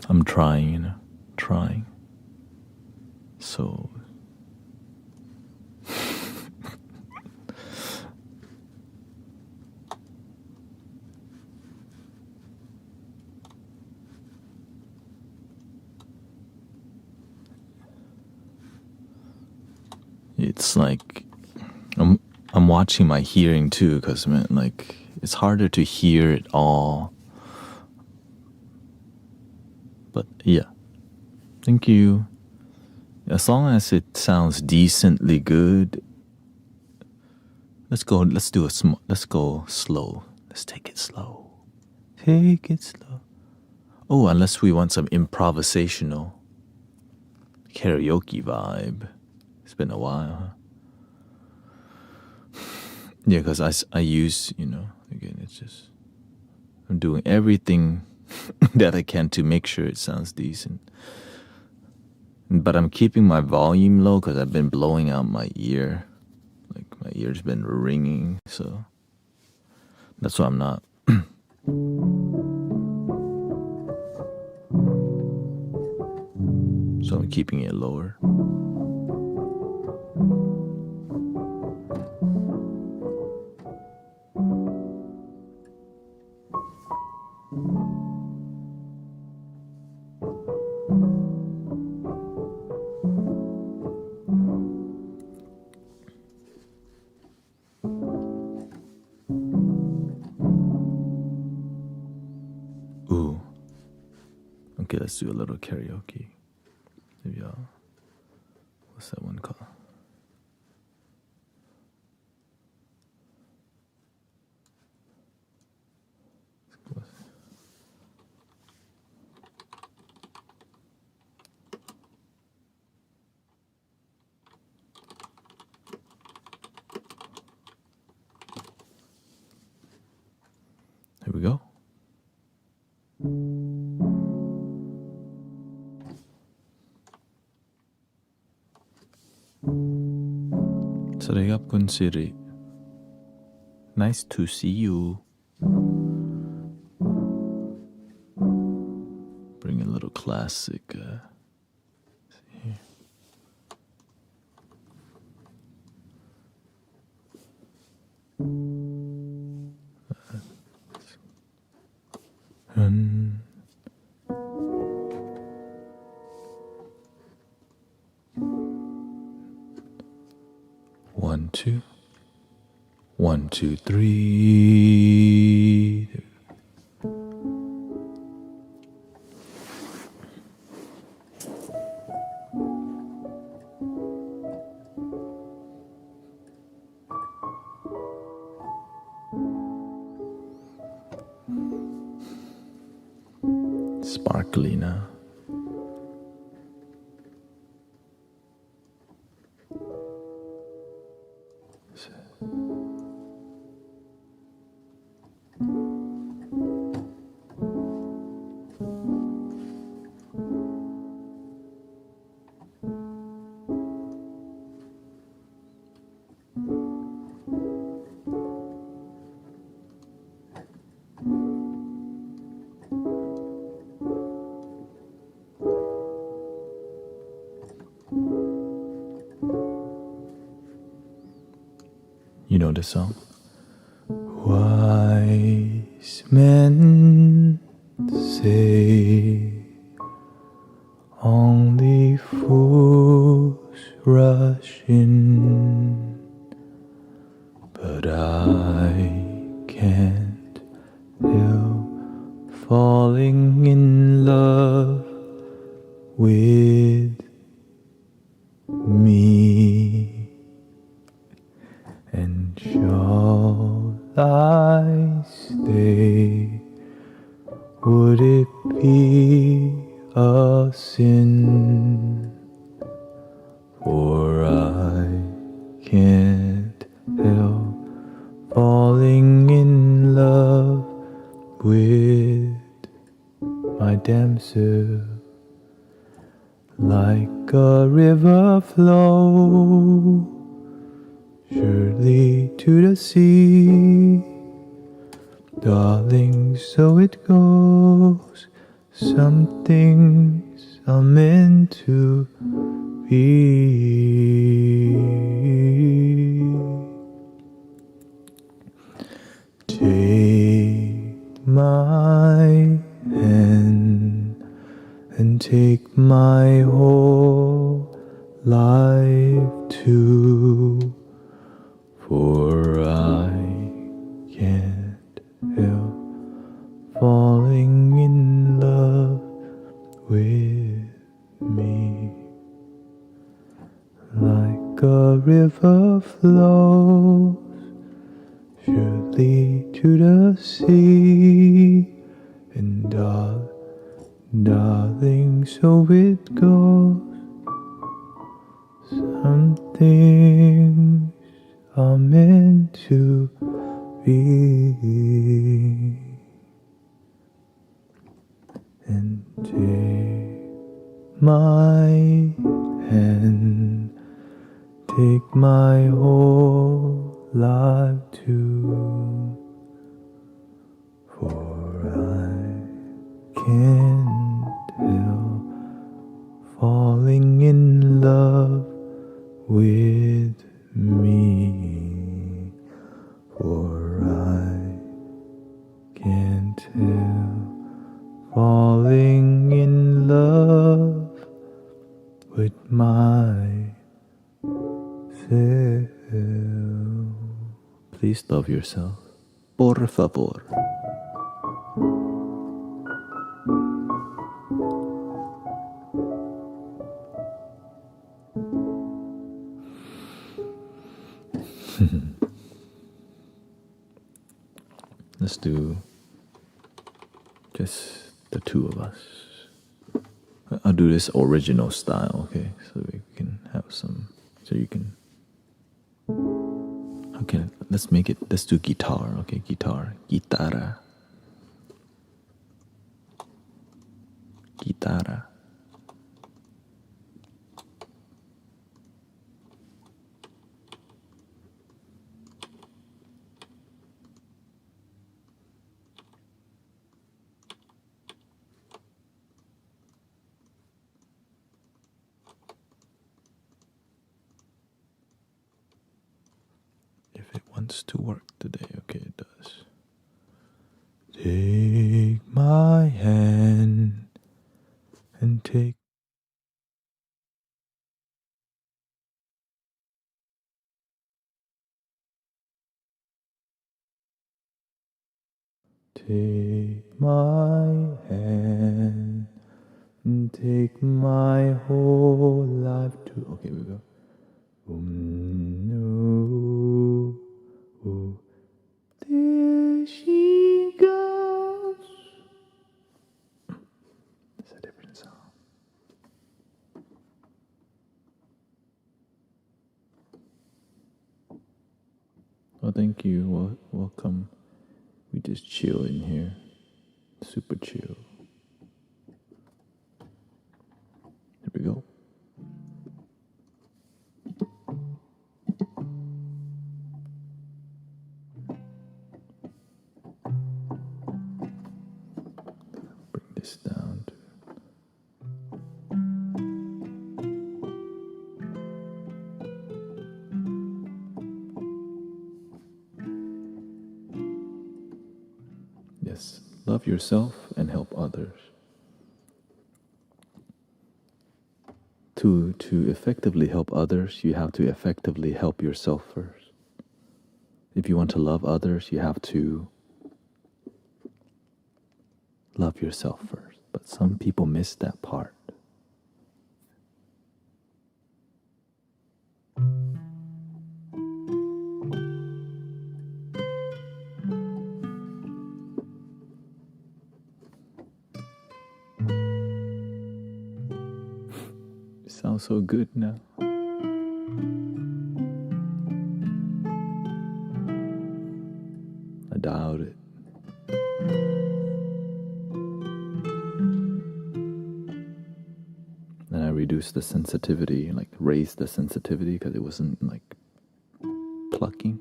I'm trying, trying. So it's like I'm watching my hearing too, because like it's harder to hear it all. But yeah, thank you. As long as it sounds decently good. Let's go slow. Let's take it slow. Take it slow. Oh, unless we want some improvisational karaoke vibe. It's been a while, huh? Yeah, because I use, again, it's just, I'm doing everything that I can to make sure it sounds decent. But I'm keeping my volume low because I've been blowing out my ear. Like, my ear's been ringing, so that's why I'm not. So I'm keeping it lower. Ooh. Okay, let's do a little karaoke. Maybe what's that one called? Here we go. Sarayap kun Siri. Nice to see you. Bring a little classic. One, two. 1, 2, 3. Sparkly now. You know this song? Wise men say only fools rush in, but I can't help falling in love with me. And shall I stay? Would it be a sin? For I can't help falling in love with my damsel. Like a river flow surely to the sea. Darling, so it goes. Some things are meant to be. Take my hand and take my whole life too, for I can't help falling in love with me. Like a river flows surely to the sea, and darling, so it goes. Some things are meant to be. And take my hand, take my whole life too, for I can't help falling in love with me, for I can't help falling in love with myself. Please love yourself. Por favor. Let's do just the two of us. I'll do this original style, okay? So we can have some, so you can. Okay, let's do guitar, okay? Guitarra. If it wants to work today, okay, it does. Take my hand and take my hand and take my whole life too. Okay, we go. No, oh, there she goes. It's a different song. Well, thank you. Welcome. We just chill in here. Super chill. Here we go. Bring this down to. Yes, love yourself and help others. To effectively help others, you have to effectively help yourself first. If you want to love others, you have to love yourself first. But some people miss that part. It sounds so good now. I doubt it. Then I reduced the sensitivity, like raised the sensitivity because it wasn't like plucking.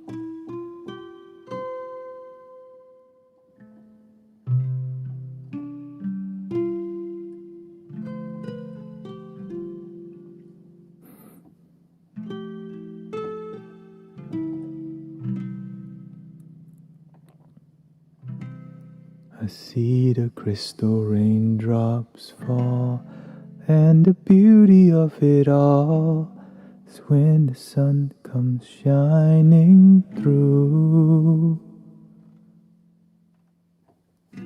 I see the crystal raindrops fall, and the beauty of it all is when the sun comes shining through to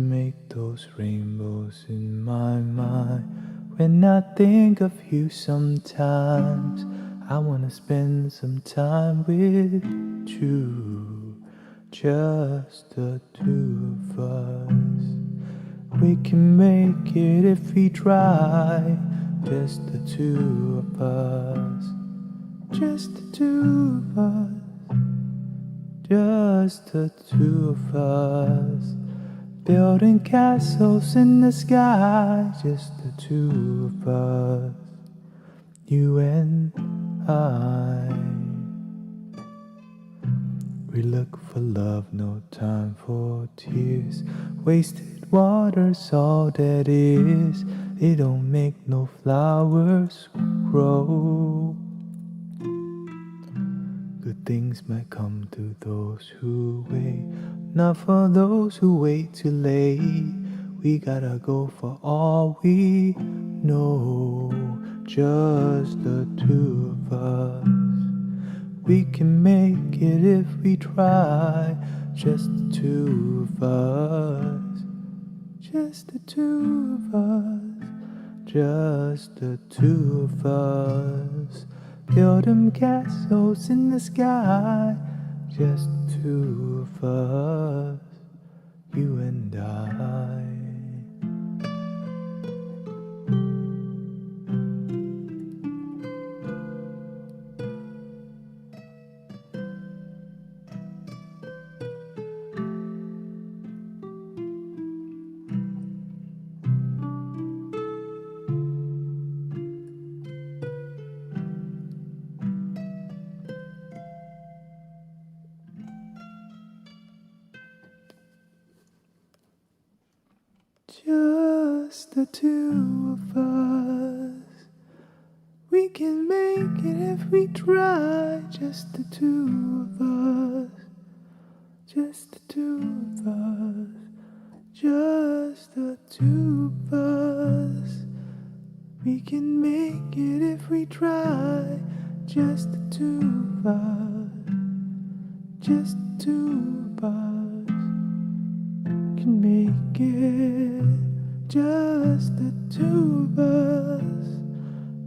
make those rainbows in my mind. When I think of you sometimes, I wanna spend some time with you, just the two of us. We can make it if we try, just the two of us, just the two of us, just the two of us. Building castles in the sky, just the two of us, you and I. We look for love, no time for tears. Wasted water's all that is. They don't make no flowers grow. Good things might come to those who wait, not for those who wait too late. We gotta go for all we know, just the two of us. We can make it if we try, just the two of us, just the two of us, just the two of us. Build them castles in the sky, just the two of us, you and I. Just the two of us. We can make it if we try. Just the two of us. Just the two of us. Just the two of us. We can make it if we try. Just the two of us. Just the two of us. Can make it. Just the two of us.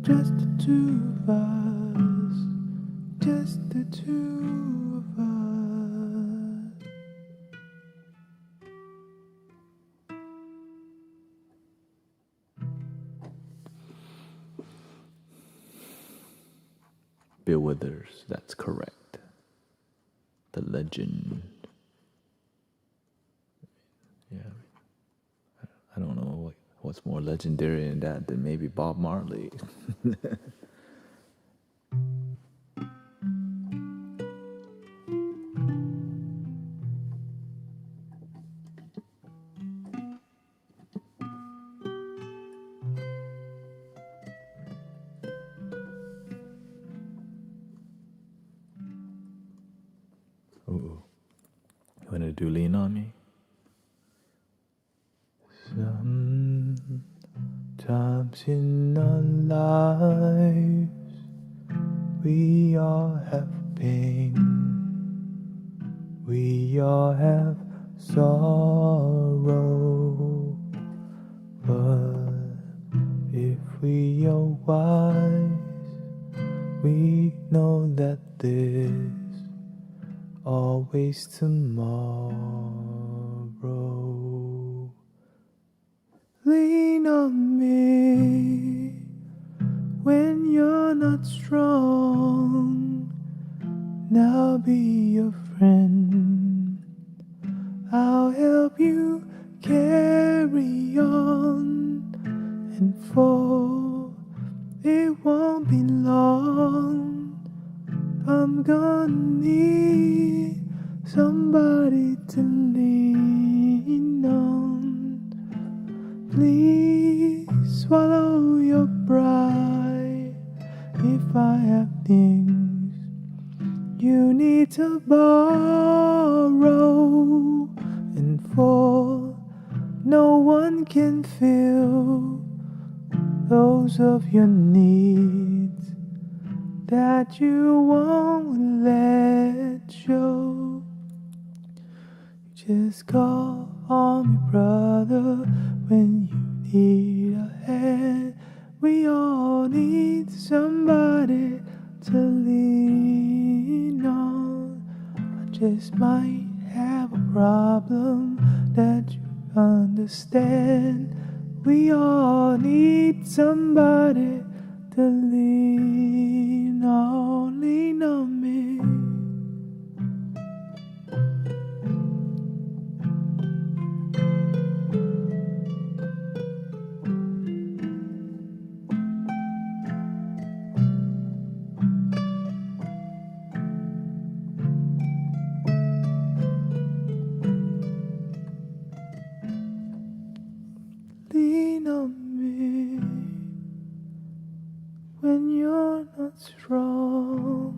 Just the two of us. Just the two of us. Bill Withers, that's correct. The legend. Yeah, I don't know what's more legendary than that than maybe Bob Marley. Ooh. You want to do Lean on Me? Sometimes in our lives we all have pain, we all have sorrow, but if we are wise, we know that there's always tomorrow. Lean on me when you're not strong, and I'll be your friend. I'll help you carry on, and for it won't be long I'm gonna need somebody to lean on. Please swallow your pride. If I have things you need to borrow and for no one can fill those of your needs that you won't let show. Just call on me, brother, when you need a hand. We all need somebody to lean on. I just might have a problem that you understand. We all need somebody to lean on me. Lean on me when you're not strong,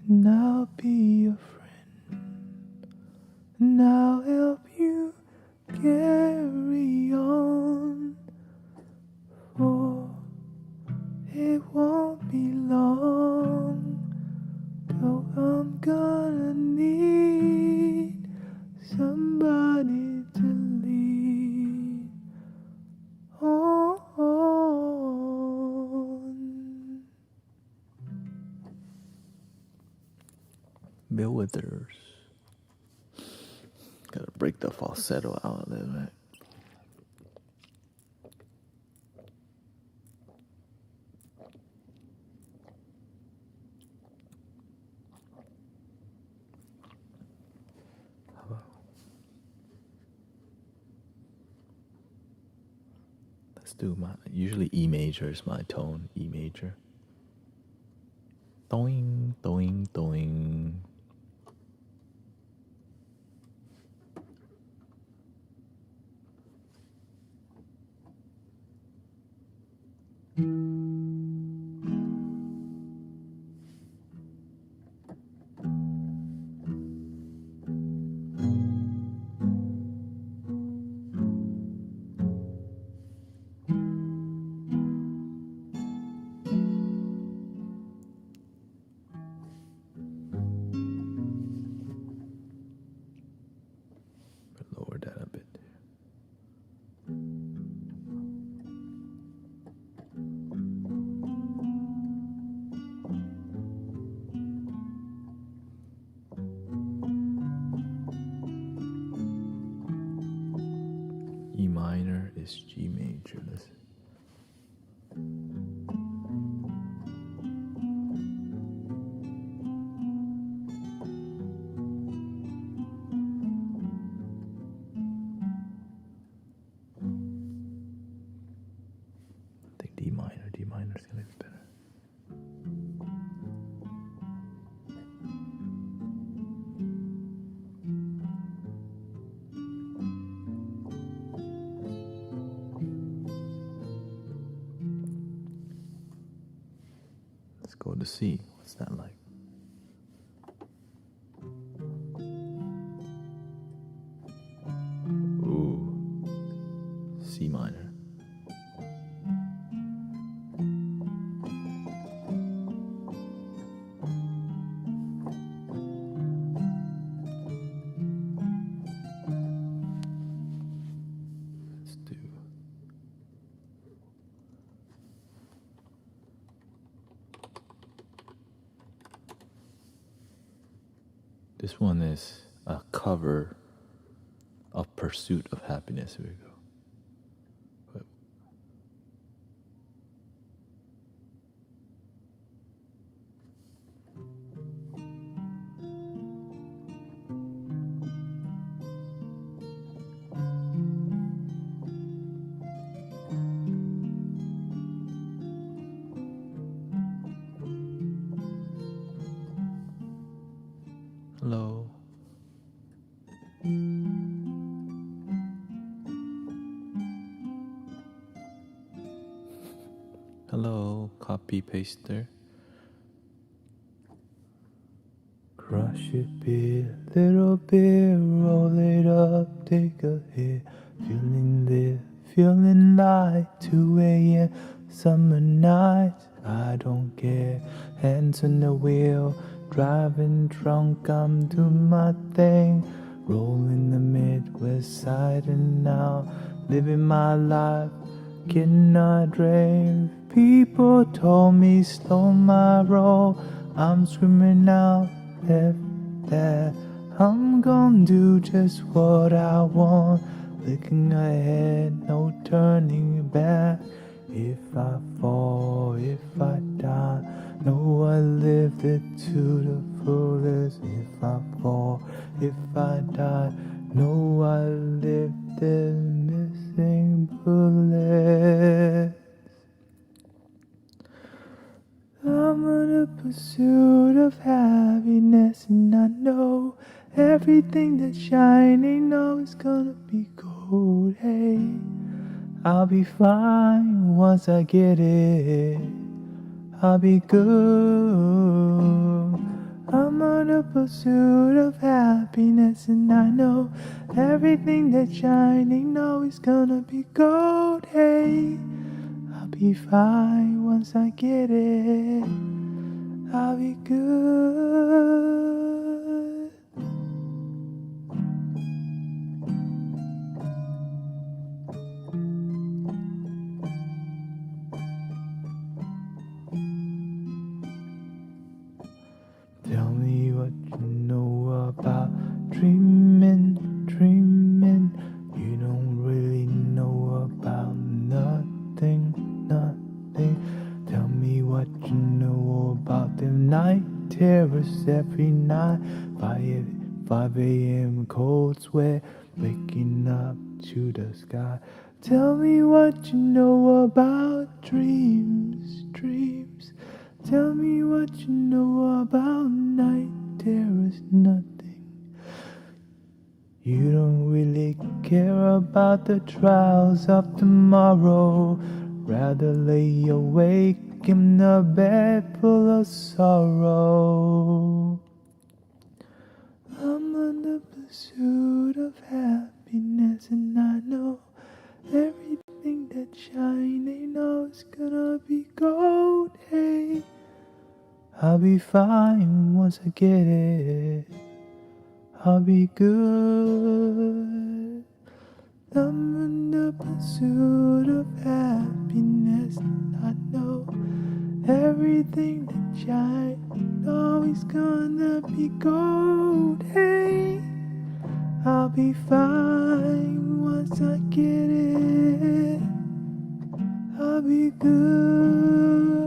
and I'll be your friend, and I'll help you carry on. For it won't be long, though I'm gonna need somebody to lean on. Bill Withers. Gotta break the falsetto out a little bit. Let's do usually E major is my tone, E major. Doing, doing, doing. Lower that a bit. E minor is G major. I think D minor is gonna be better. Let's go to C. What's that like? Ooh, C minor. Let's do. This one is a cover of Pursuit of Happiness. Here we go. But Hello, copy paster. Crush it bit, little bit, roll it up, take a hit. Feeling lit, feeling like 2 a.m. Summer nights, I don't care. Hands on the wheel, driving drunk, I'm doing my thing. Rolling the Midwest side and now, living my life, getting a drink. People told me slow my roll, I'm screaming out, F that. I'm gonna do just what I want. Looking ahead, no turning back. If I fall, if I die, know I lived it to the fullest. If I fall, if I die, know I lived it missing bullets. I'm on a pursuit of happiness, and I know everything that's shining now is gonna be gold. Hey, I'll be fine once I get it. I'll be good. I'm on a pursuit of happiness, and I know everything that's shining now is gonna be gold. Hey, I'll be fine once I get it. I'll be good. Tell me what you know about dreaming, dreaming. You don't really know about nothing, nothing. Tell me what you know about the night terrors every night. 5 a.m. cold sweat, waking up to the sky. Tell me what you know about dreams, dreams. Tell me what you know about night terrors, nothing. You don't really care about the trials of tomorrow. Rather lay awake in a bed full of sorrow. I'm on the pursuit of happiness, and I know everything that's shining now is gonna be gold. Hey, I'll be fine once I get it. I'll be good. I'm in the pursuit of happiness, and I know everything that shines always gonna be gold. Hey, I'll be fine once I get it. I'll be good.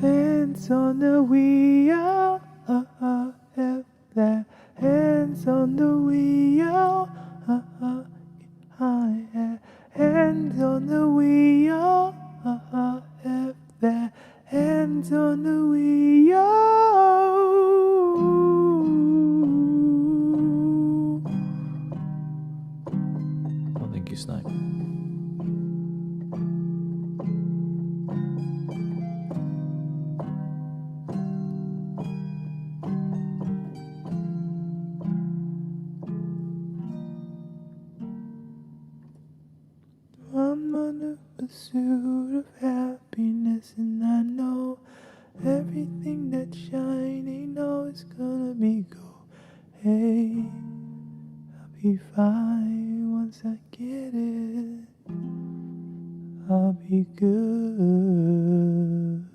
Hands on the wheel, F that. Hands on the wheel, yeah. Hands on the wheel, F that. Hands on the wheel. Oh, thank you, Snipe. I'm on a pursuit of happiness, and I know everything that's shining now is gonna be gold. Hey, I'll be fine once I get it. I'll be good.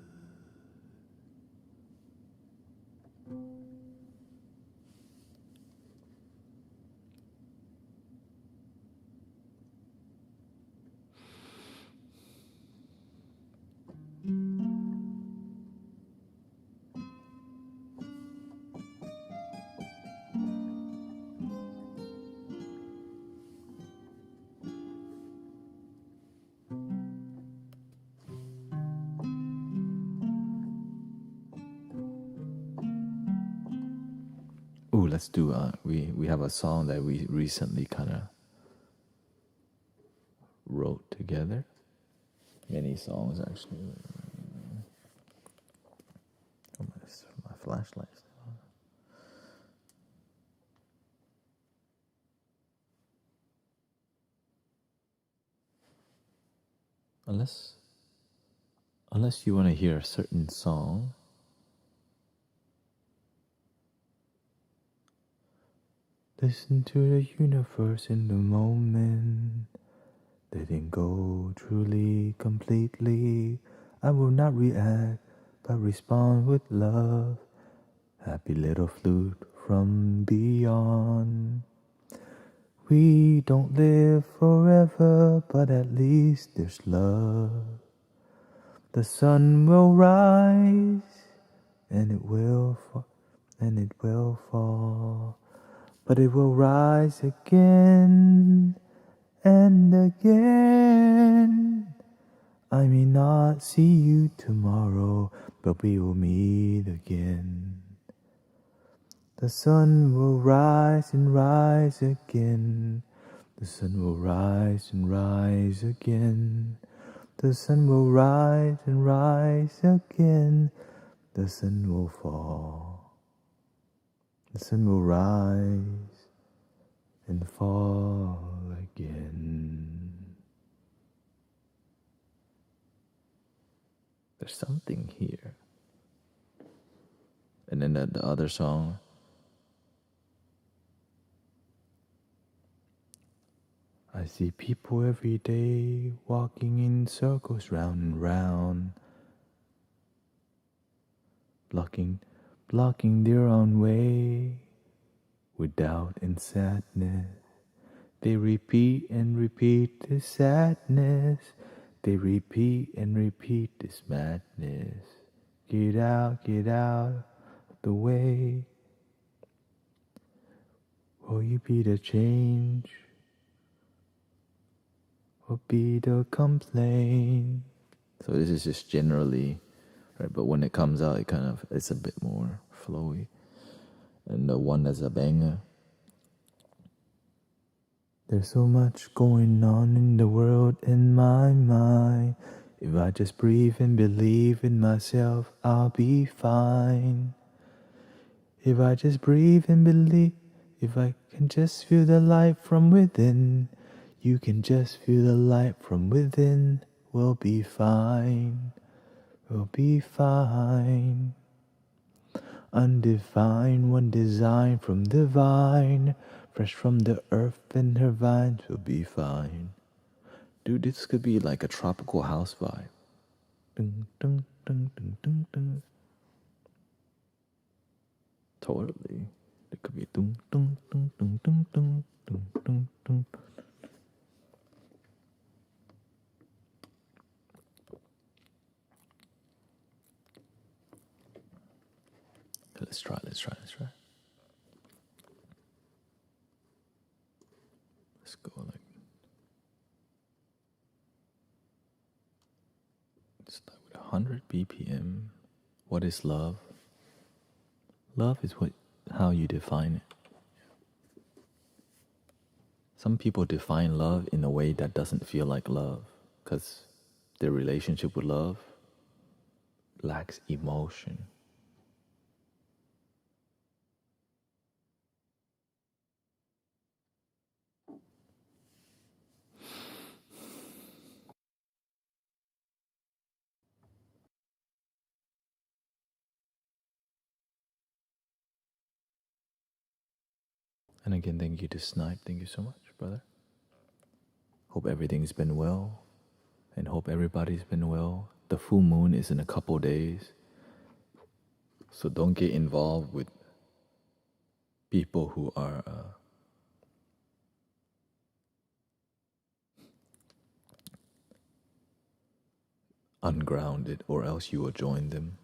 let's do. We have a song that we recently kind of wrote together. Many songs actually. Oh, my flashlights. Unless you want to hear a certain song. Listen to the universe in the moment. Letting go truly, completely. I will not react, but respond with love. Happy little flute from beyond. We don't live forever, but at least there's love. The sun will rise, and it will fall, and it will fall. But it will rise again and again. I may not see you tomorrow, but we will meet again. The sun will rise and rise again. The sun will rise and rise again. The sun will rise and rise again. The sun will fall. The sun will rise and fall again. There's something here. And then the other song. I see people every day walking in circles round and round, blocking their own way with doubt and sadness. They repeat and repeat this sadness. They repeat and repeat this madness. Get out of the way. Will you be the change? Or be the complaint? So this is just generally, right? But when it comes out, it's a bit more flowy. And the one that's a banger. There's so much going on in the world in my mind. If I just breathe and believe in myself, I'll be fine. If I just breathe and believe, if I can just feel the light from within, you can just feel the light from within, we'll be fine. We'll be fine. Undefined, one design from divine, fresh from the earth and her vines, will be fine. Dude, this could be like a tropical house vibe. Dun, dun, dun, dun, dun, dun. Totally. It could be dum dum dum dum dum dum dum dum dum. Let's try. Let's go like start with 100 BPM. What is love? Love is how you define it. Some people define love in a way that doesn't feel like love because their relationship with love lacks emotion. And again, thank you to Snipe. Thank you so much, brother. Hope everything's been well, and hope everybody's been well. The full moon is in a couple days, so don't get involved with people who are ungrounded, or else you will join them.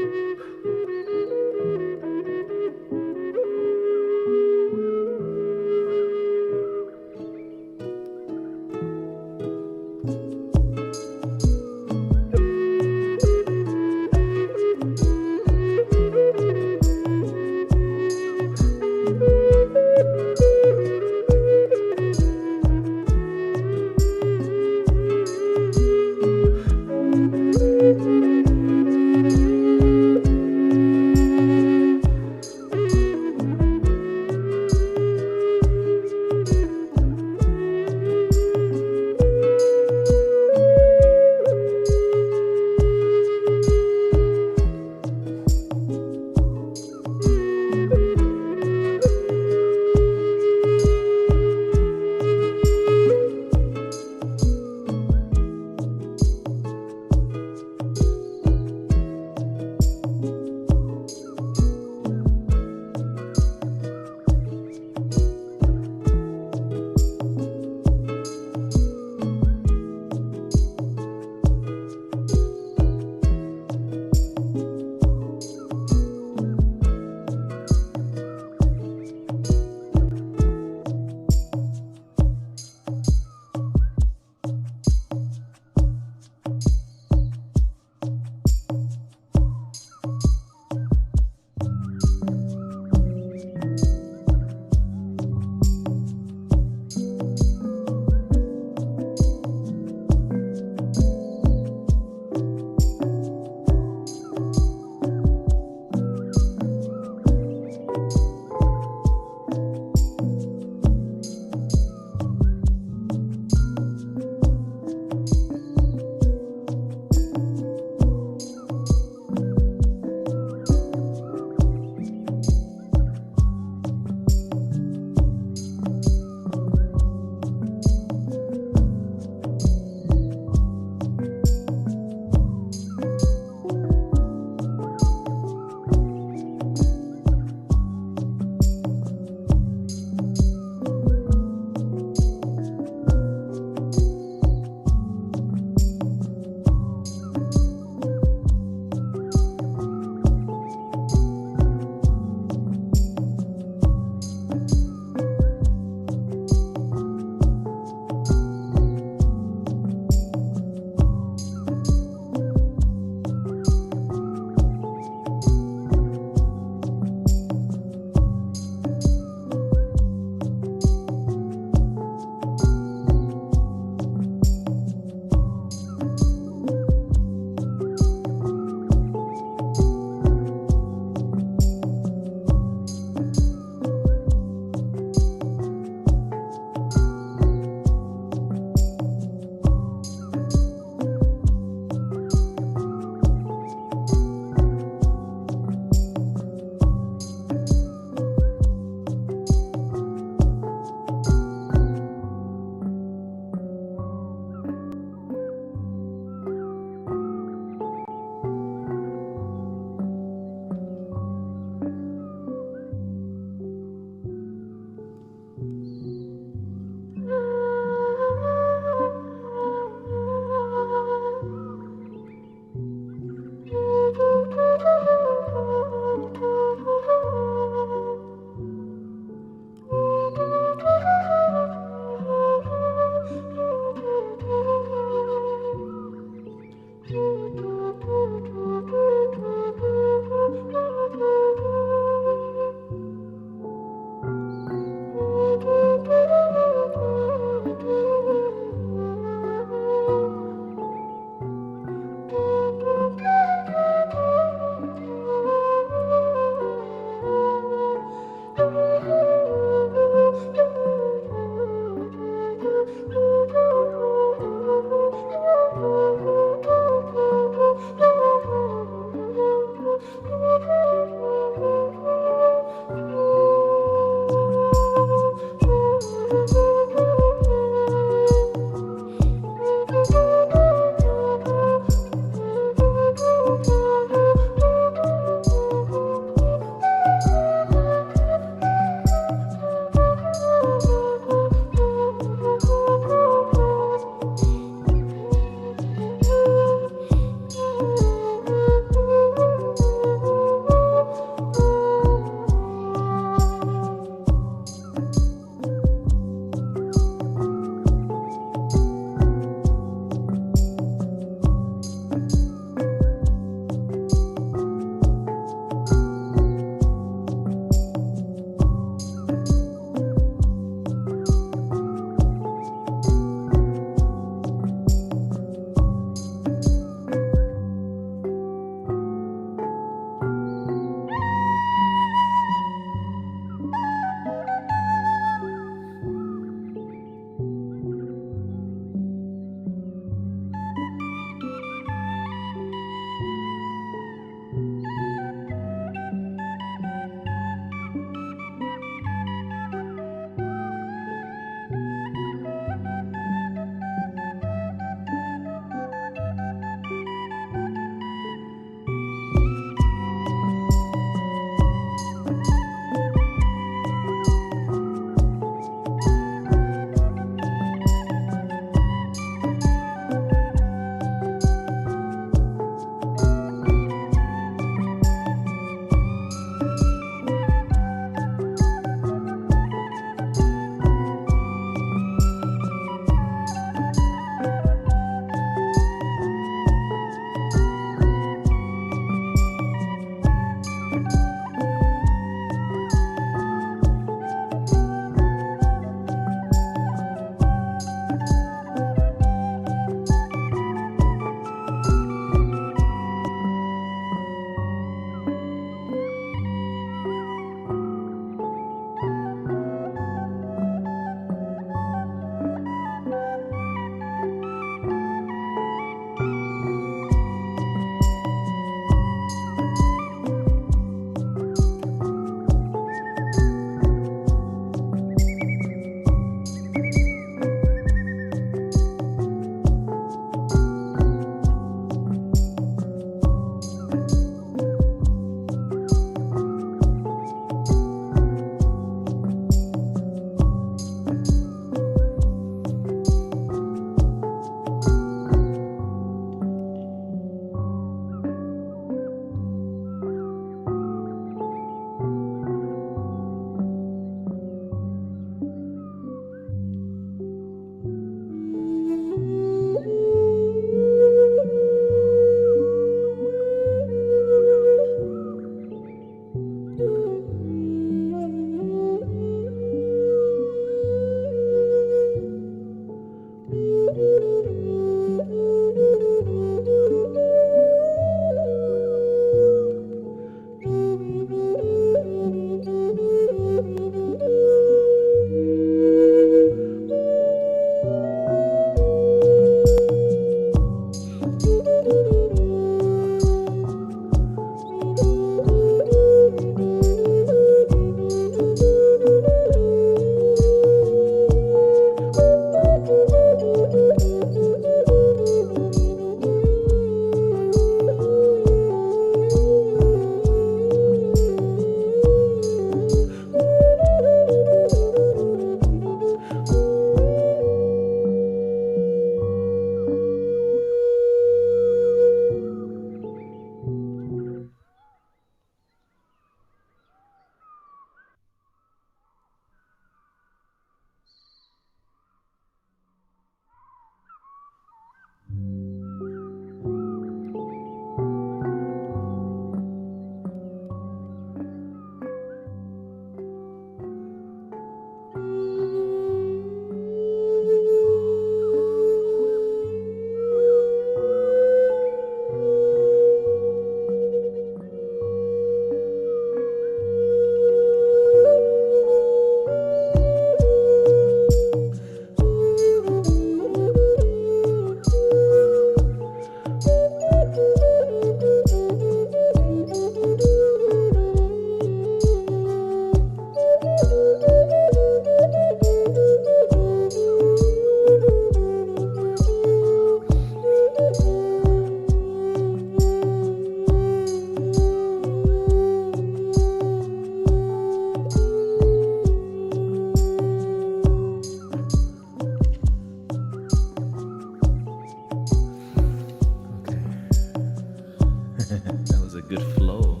That was a good flow.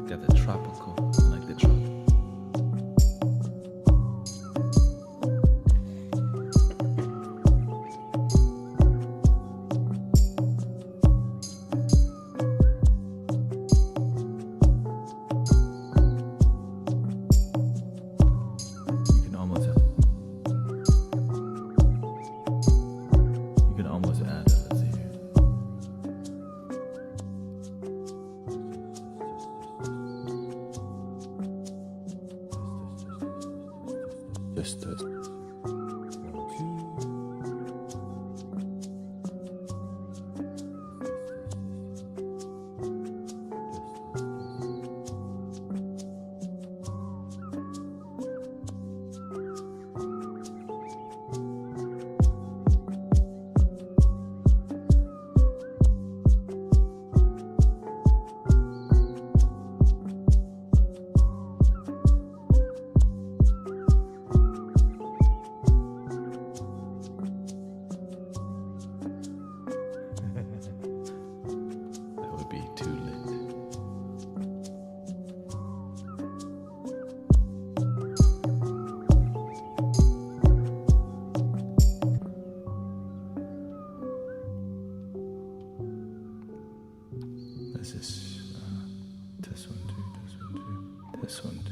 Got the tropical, I like the tropical. You can almost add it. Let's see here. Just this. That would be too lit. This is test 1 2, test 1 2, test 1 2,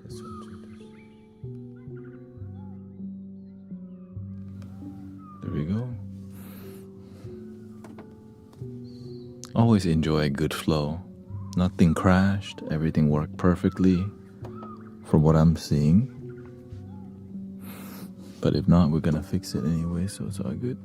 test 1 2, test. There we go. Always enjoy a good flow. Nothing crashed, everything worked perfectly from what I'm seeing. But if not, we're gonna fix it anyway, so it's all good.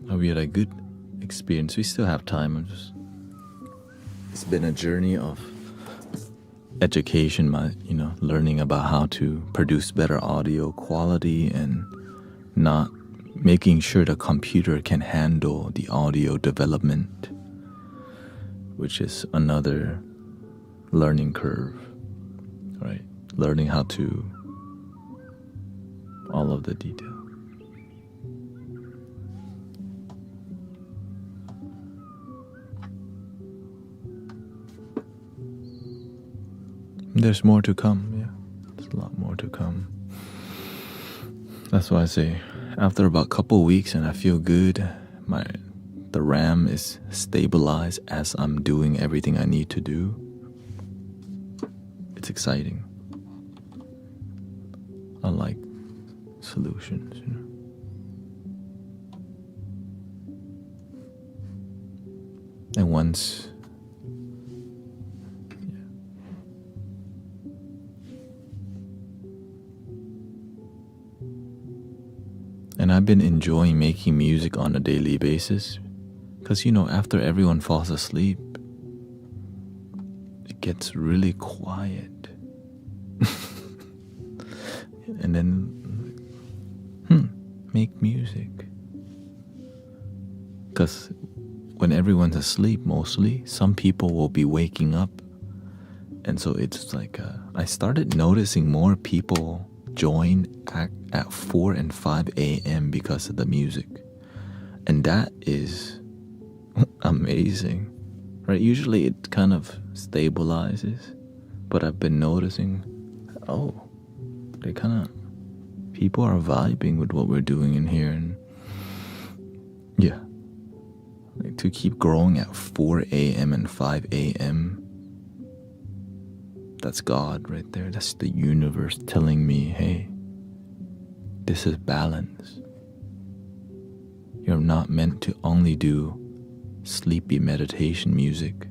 Hope you had a good experience. We still have time. It's been a journey of education, learning about how to produce better audio quality and not making sure the computer can handle the audio development, which is another learning curve, right? Learning how to all of the detail. There's more to come, yeah. There's a lot more to come. That's why I say, after about a couple weeks and I feel good, my the RAM is stabilized as I'm doing everything I need to do. It's exciting. I like solutions, you know. And once, yeah. And I've been enjoying making music on a daily basis because, you know, after everyone falls asleep, it gets really quiet. And then, make music. Because when everyone's asleep, mostly, some people will be waking up. And so it's like, I started noticing more people join at 4 and 5 a.m. because of the music. And that is amazing, right? Usually it kind of stabilizes, but I've been noticing, people are vibing with what we're doing in here. And yeah, like to keep growing at 4 a.m. and 5 a.m., that's God right there. That's the universe telling me, hey, this is balance. You're not meant to only do sleepy meditation music.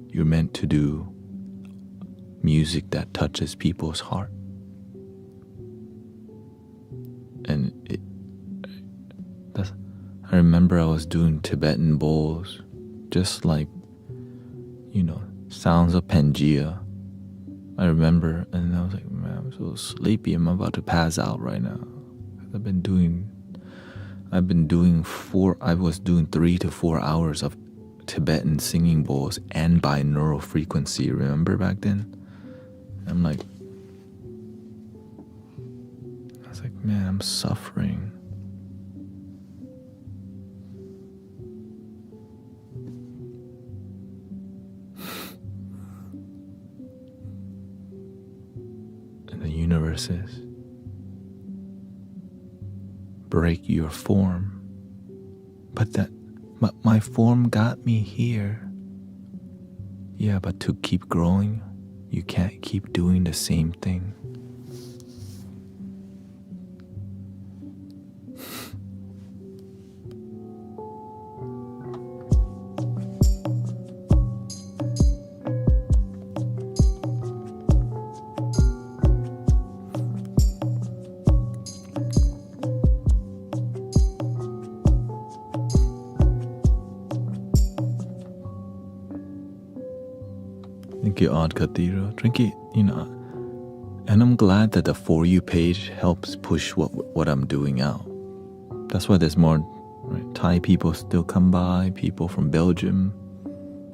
You're meant to do music that touches people's heart. And I remember I was doing Tibetan bowls, just like, you know, sounds of Pangea. I remember, and I was like, man, I'm so sleepy. I'm about to pass out right now. I was doing 3 to 4 hours of Tibetan singing bowls and binaural frequency. Remember back then? I'm like, man, I'm suffering. And the universe says, break your form. But my form got me here. Yeah, but to keep growing, you can't keep doing the same thing. Thank you, Odd Cathedral. Drink it, you know. And I'm glad that the For You page helps push what I'm doing out. That's why there's more, right? Thai people still come by, people from Belgium,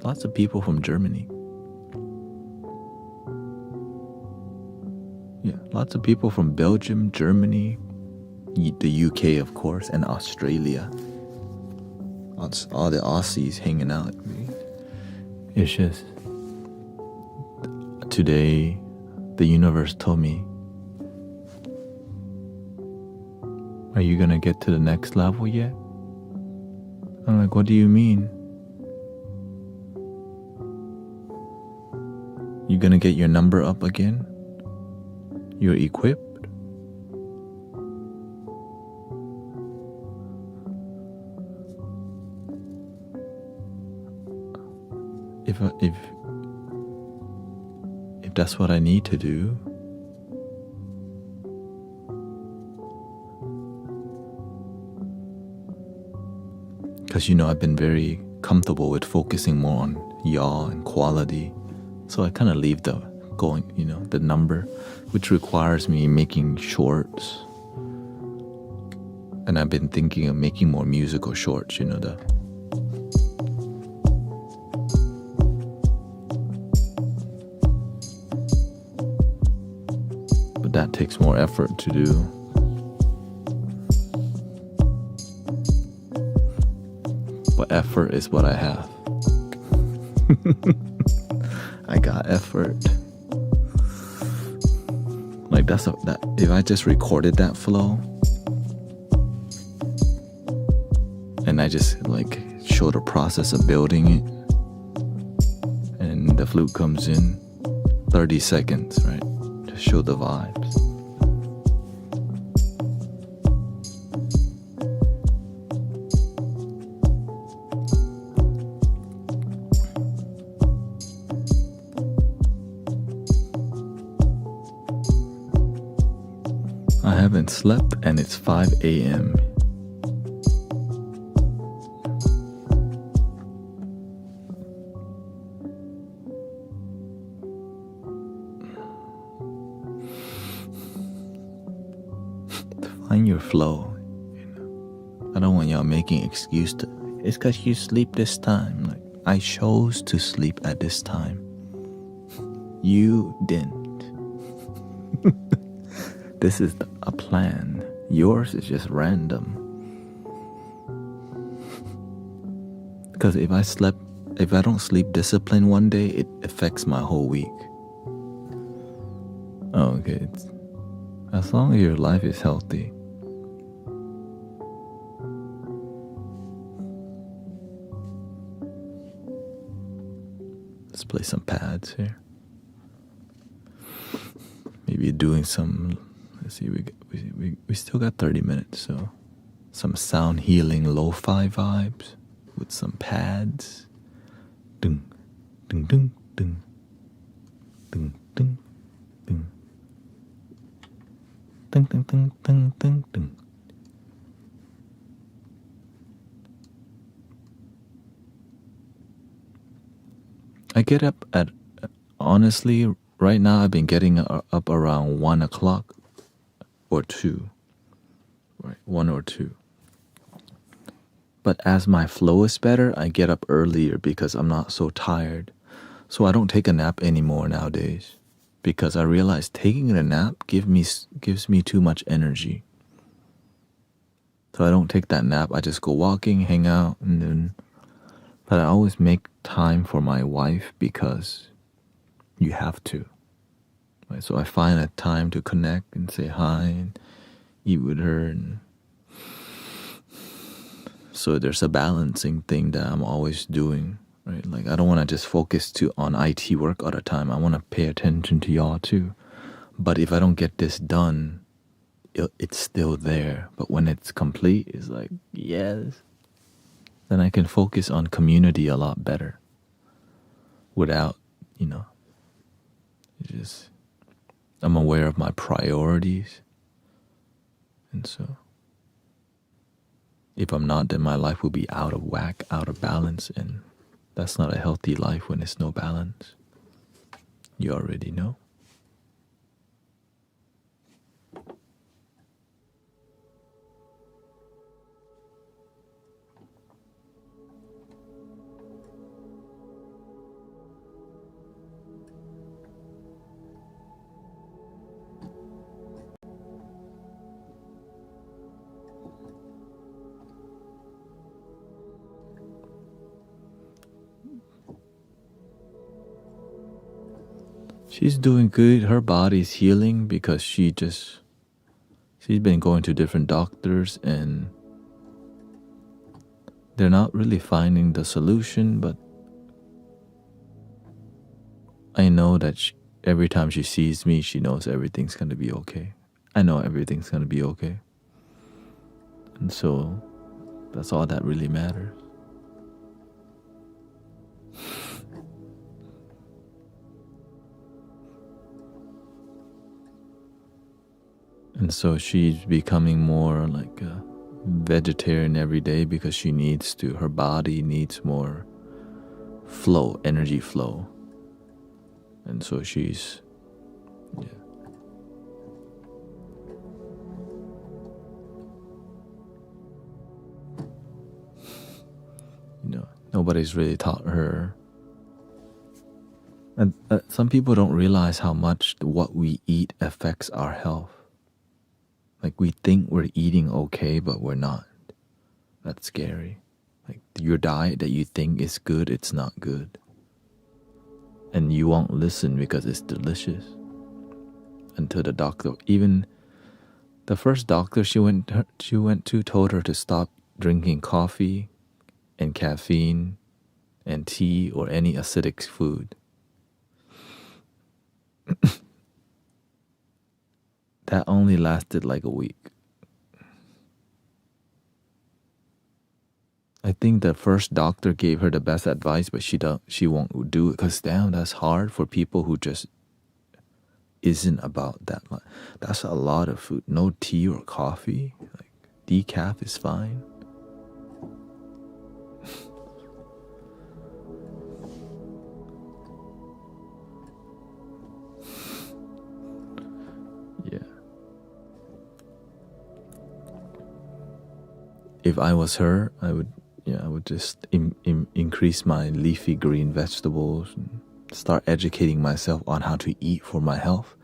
lots of people from Germany. Yeah, lots of people from Belgium, Germany, the UK, of course, and Australia. All the Aussies hanging out. It's just, today, the universe told me, are you gonna get to the next level yet? I'm like, what do you mean? You gonna get your number up again? You're equipped? If that's what I need to do, because, you know, I've been very comfortable with focusing more on yaw and quality, so I kind of leave the number, which requires me making shorts. And I've been thinking of making more musical shorts, you know, but that takes more effort to do. But effort is what I have. I got effort. Like that if I just recorded that flow, and I just like show the process of building it, and the flute comes in 30 seconds, right? To show the vibes. I haven't slept and it's 5 a.m. Find your flow. I don't want y'all making excuse to, it's because you sleep this time. Like, I chose to sleep at this time. You didn't. This is a plan. Yours is just random. Because if I don't sleep disciplined one day, it affects my whole week. Oh, okay. As long as your life is healthy. Let's play some pads here. Maybe doing some, let's see, we still got 30 minutes, so some sound healing lo-fi vibes with some pads. Ding, ding, ding, ding, ding, ding, ding, ding, ding, ding, ding, ding, ding. I get up at, honestly, right now I've been getting up around 1 o'clock or 2. Right, 1 or 2. But as my flow is better, I get up earlier because I'm not so tired. So I don't take a nap anymore nowadays because I realize taking a nap gives me too much energy. So I don't take that nap. I just go walking, hang out, and then. But I always make time for my wife because you have to. Right? So I find a time to connect and say hi and eat with her. And so there's a balancing thing that I'm always doing. Right? Like I don't want to just focus on IT work all the time. I want to pay attention to y'all too. But if I don't get this done, it's still there. But when it's complete, it's like, yes. Then I can focus on community a lot better without, just, I'm aware of my priorities. And so if I'm not, then my life will be out of whack, out of balance. And that's not a healthy life when there's no balance. You already know. She's doing good. Her body's healing because she's been going to different doctors and they're not really finding the solution, but I know that every time she sees me, she knows everything's going to be okay. I know everything's going to be okay. And so that's all that really matters. And so she's becoming more like a vegetarian every day because her body needs more flow, energy flow. And so she's, nobody's really taught her. And some people don't realize how much what we eat affects our health. Like we think we're eating okay, but we're not. That's scary. Like your diet that you think is good, it's not good. And you won't listen because it's delicious. Until the doctor, even the first doctor she went to told her to stop drinking coffee and caffeine and tea or any acidic food. That only lasted like a week. I think the first doctor gave her the best advice, but she won't do it because damn, that's hard for people who just isn't about that much. That's a lot of food. No tea or coffee. Like decaf is fine. Yeah. If I was her, I would just increase my leafy green vegetables and start educating myself on how to eat for my health.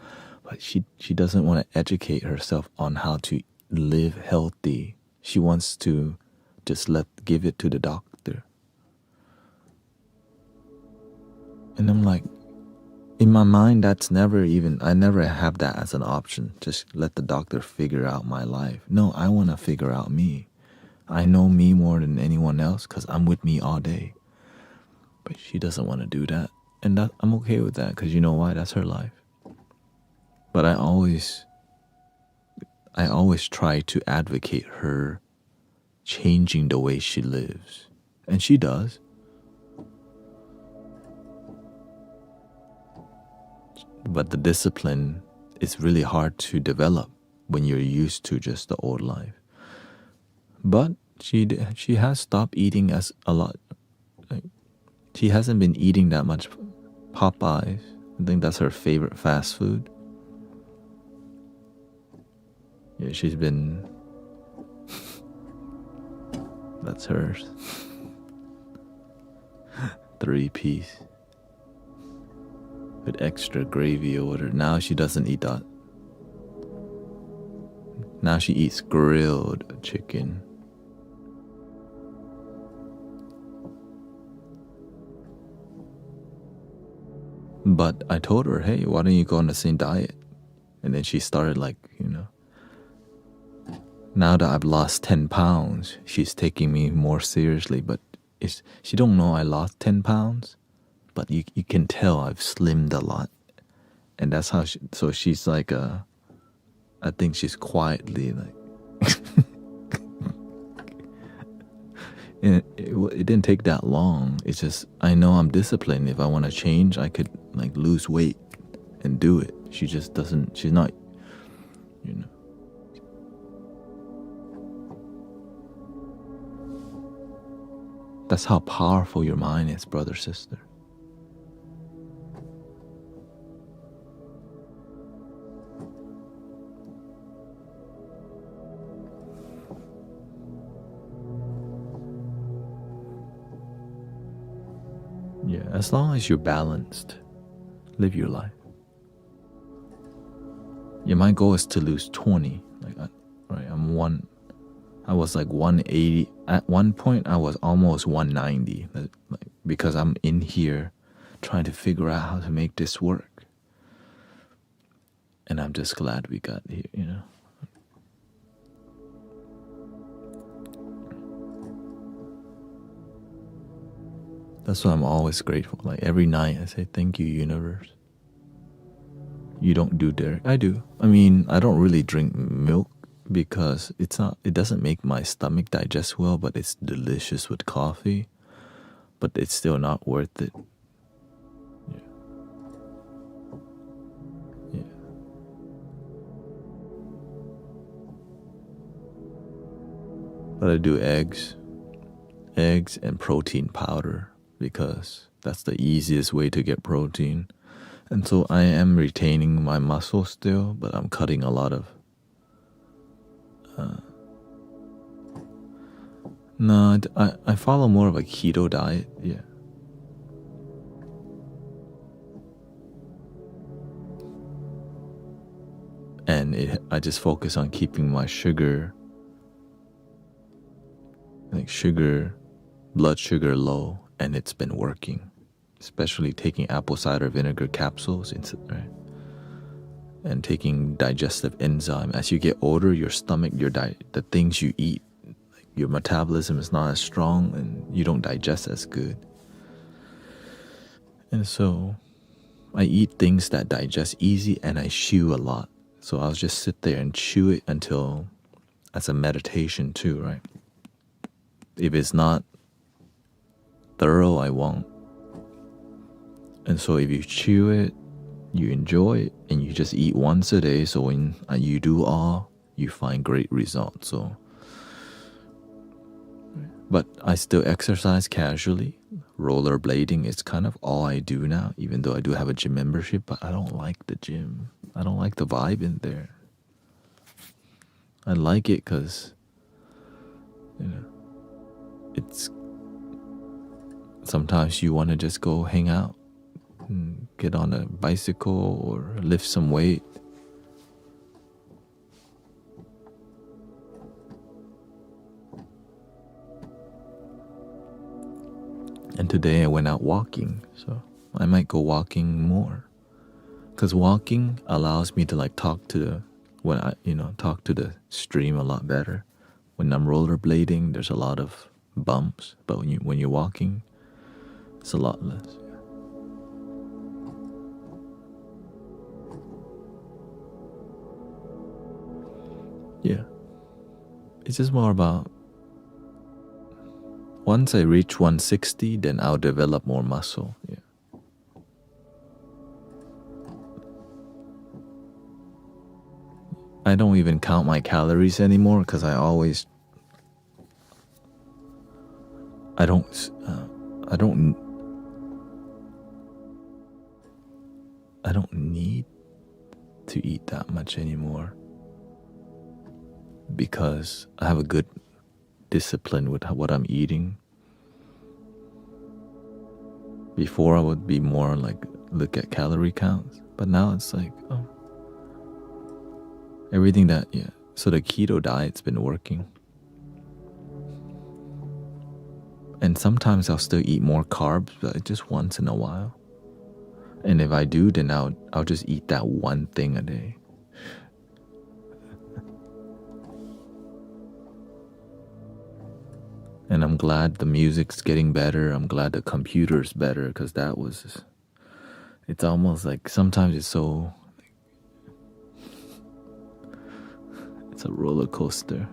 But she doesn't want to educate herself on how to live healthy. She wants to just give it to the doctor. And I'm like, in my mind, I never have that as an option. Just let the doctor figure out my life. No, I want to figure out me. I know me more than anyone else because I'm with me all day. But she doesn't want to do that. And I'm okay with that because you know why? That's her life. But I always try to advocate her changing the way she lives. And she does. But the discipline is really hard to develop when you're used to just the old life. But she has stopped eating as a lot. Like, she hasn't been eating that much Popeyes. I think that's her favorite fast food. Yeah, she's been. That's hers. 3-piece with extra gravy or whatever. Now she doesn't eat that. Now she eats grilled chicken. But I told her, hey, why don't you go on the same diet? And then she started now that I've lost 10 pounds, she's taking me more seriously. But she don't know I lost 10 pounds. But you can tell I've slimmed a lot. And that's how so she's like, I think she's quietly like, and it didn't take that long. It's just, I know I'm disciplined. If I want to change, I could like lose weight and do it. She just doesn't, she's not, That's how powerful your mind is, brother, sister. Yeah, as long as you're balanced, live your life. Yeah, my goal is to lose 20. I was like 180. At one point, I was almost 190. Because I'm in here trying to figure out how to make this work. And I'm just glad we got here, That's why I'm always grateful. Like every night I say, thank you, universe. You don't do dairy. I do. I mean, I don't really drink milk because it doesn't make my stomach digest well, but it's delicious with coffee. But it's still not worth it. Yeah. But I do eggs and protein powder because that's the easiest way to get protein. And so I am retaining my muscle still, but I'm cutting a lot of no, I follow more of a keto diet, yeah. And I just focus on keeping my blood sugar low, and it's been working. Especially taking apple cider vinegar capsules, right? And taking digestive enzyme. As you get older, your stomach, the things you eat, like your metabolism is not as strong and you don't digest as good. And so I eat things that digest easy and I chew a lot. So I'll just sit there and chew it until, as a meditation too, right? If it's not thorough, I won't. And so if you chew it, you enjoy it, and you just eat once a day, so when you do all, you find great results. So, but I still exercise casually. Rollerblading is kind of all I do now, even though I do have a gym membership, but I don't like the gym. I don't like the vibe in there. I like it because, it's sometimes you want to just go hang out and get on a bicycle or lift some weight. And today I went out walking, so I might go walking more. Because walking allows me to like talk to the stream a lot better. When I'm rollerblading, there's a lot of bumps, but when you're walking, it's a lot less. Yeah. It's just more about, once I reach 160, then I'll develop more muscle. Yeah. I don't even count my calories anymore because I don't need to eat that much anymore because I have a good discipline with what I'm eating. Before I would be more like look at calorie counts, but now it's like, oh, everything that, yeah. So the keto diet's been working. And sometimes I'll still eat more carbs, but just once in a while. And if I do, then I'll just eat that one thing a day. And I'm glad the music's getting better. I'm glad the computer's better because it's almost like sometimes it's a roller coaster.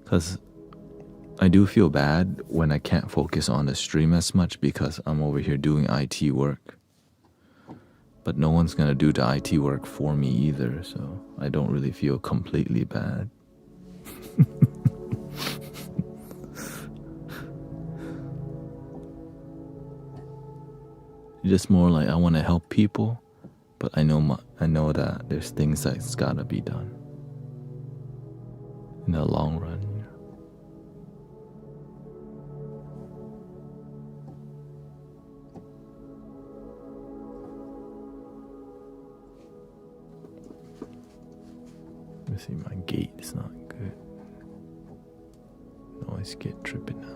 Because I do feel bad when I can't focus on the stream as much because I'm over here doing IT work. But no one's going to do the IT work for me either, so I don't really feel completely bad. Just more like I want to help people, but I know that there's things that's got to be done in the long run. Let me see, my gate is not good. Noise get tripping out.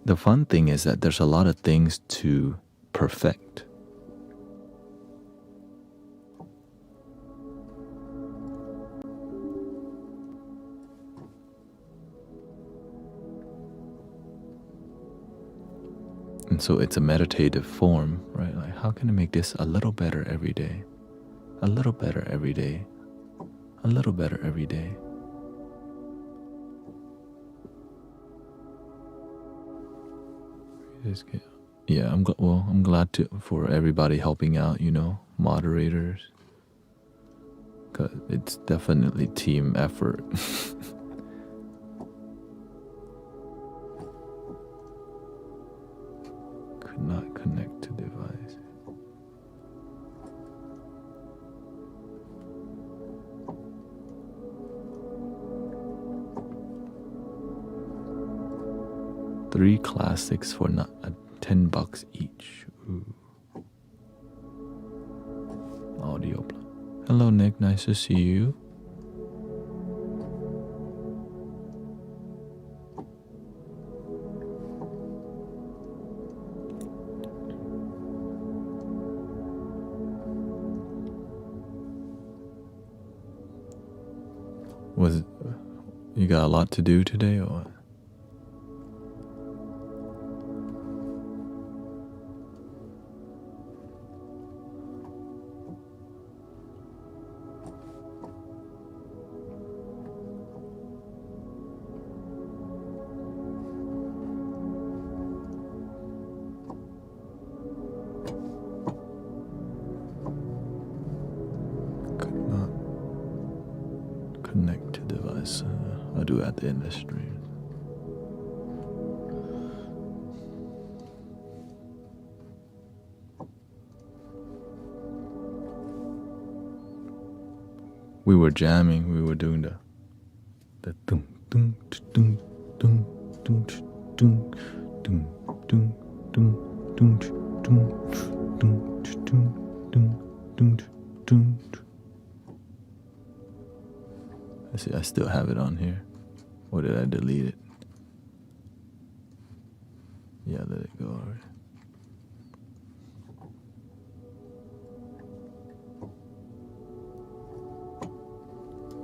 The fun thing is that there's a lot of things to perfect. And so it's a meditative form, right? Like, how can I make this a little better every day? A little better every day. A little better every day. Yeah, I'm glad for everybody helping out, moderators. Cause it's definitely team effort. Could not connect to device. Three classics for not $10 each. Ooh. Audio. Hello, Nick. Nice to see you. Was it, you got a lot to do today, or what? Could not connect to device. I'll do it at the end of the stream. We were jamming. We were doing the dum dum dum dum dum dum dum dum dum dum dum dum dum. I see. I still have it on here. Or did I delete it? Yeah, let it go already.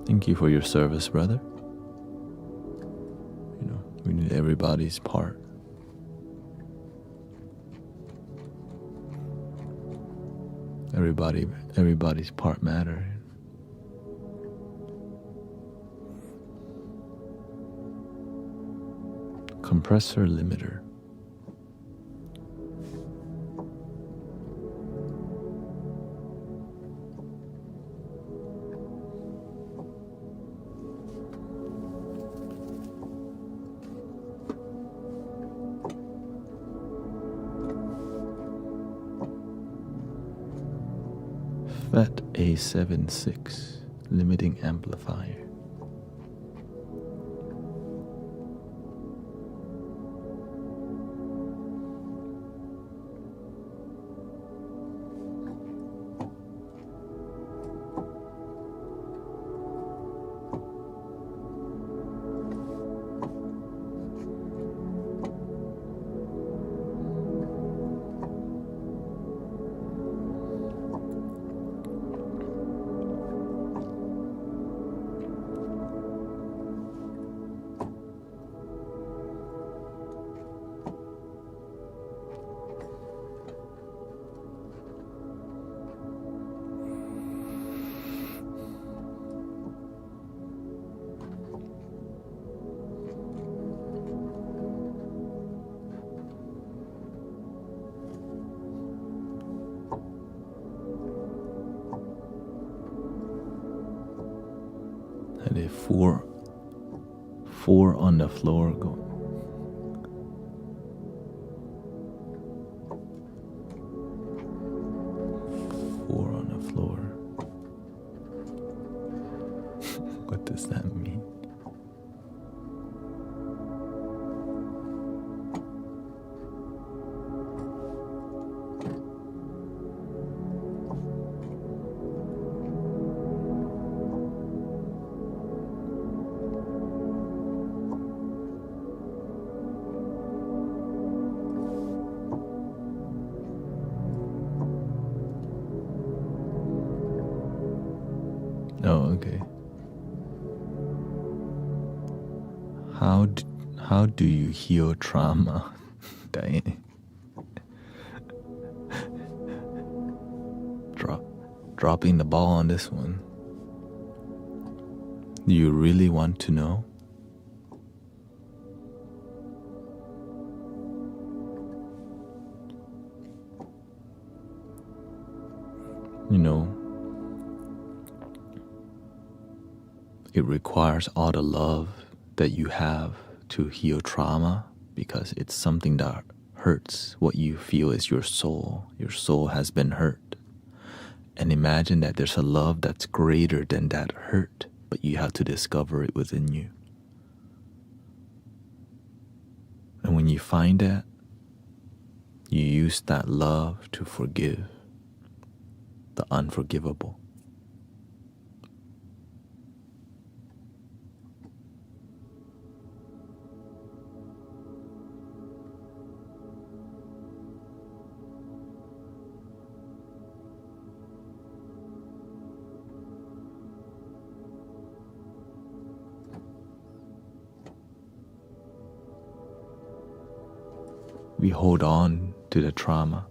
Thank you for your service, brother. You know, we need everybody's part. Everybody's part matter. Compressor limiter. FET A76 limiting amplifier. And a four on the floor go. Four on the floor. What does that mean? Oh, okay. How do you heal trauma? Dang. Dropping the ball on this one. Do you really want to know? You know, it requires all the love that you have to heal trauma because it's something that hurts what you feel is your soul. Your soul has been hurt. And imagine that there's a love that's greater than that hurt, but you have to discover it within you. And when you find that, you use that love to forgive the unforgivable. we hold on to the trauma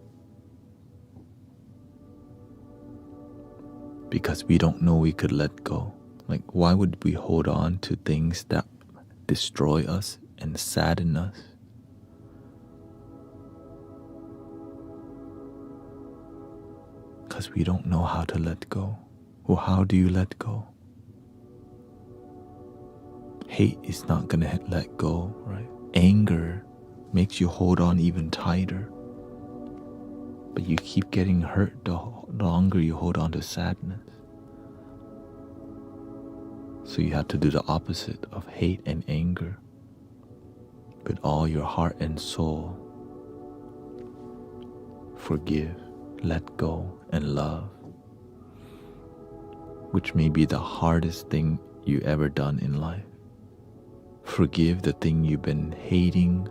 because we don't know we could let go. Like, why would we hold on to things that destroy us and sadden us? Because we don't know how to let go. Well, how do you let go? Hate is not gonna let go, right? Anger makes you hold on even tighter. But you keep getting hurt the longer you hold on to sadness. So you have to do the opposite of hate and anger. With all your heart and soul, forgive, let go, and love, which may be the hardest thing you ever done in life. Forgive the thing you've been hating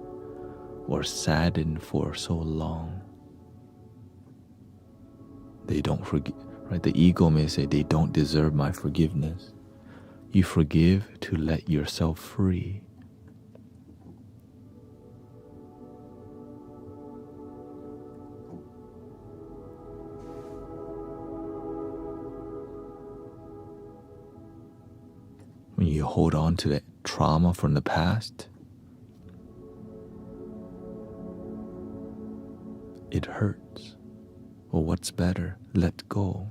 or saddened for so long. They don't forgive, right? The ego may say they don't deserve my forgiveness. You forgive to let yourself free. When you hold on to that trauma from the past, it hurts. Well, what's better? Let go.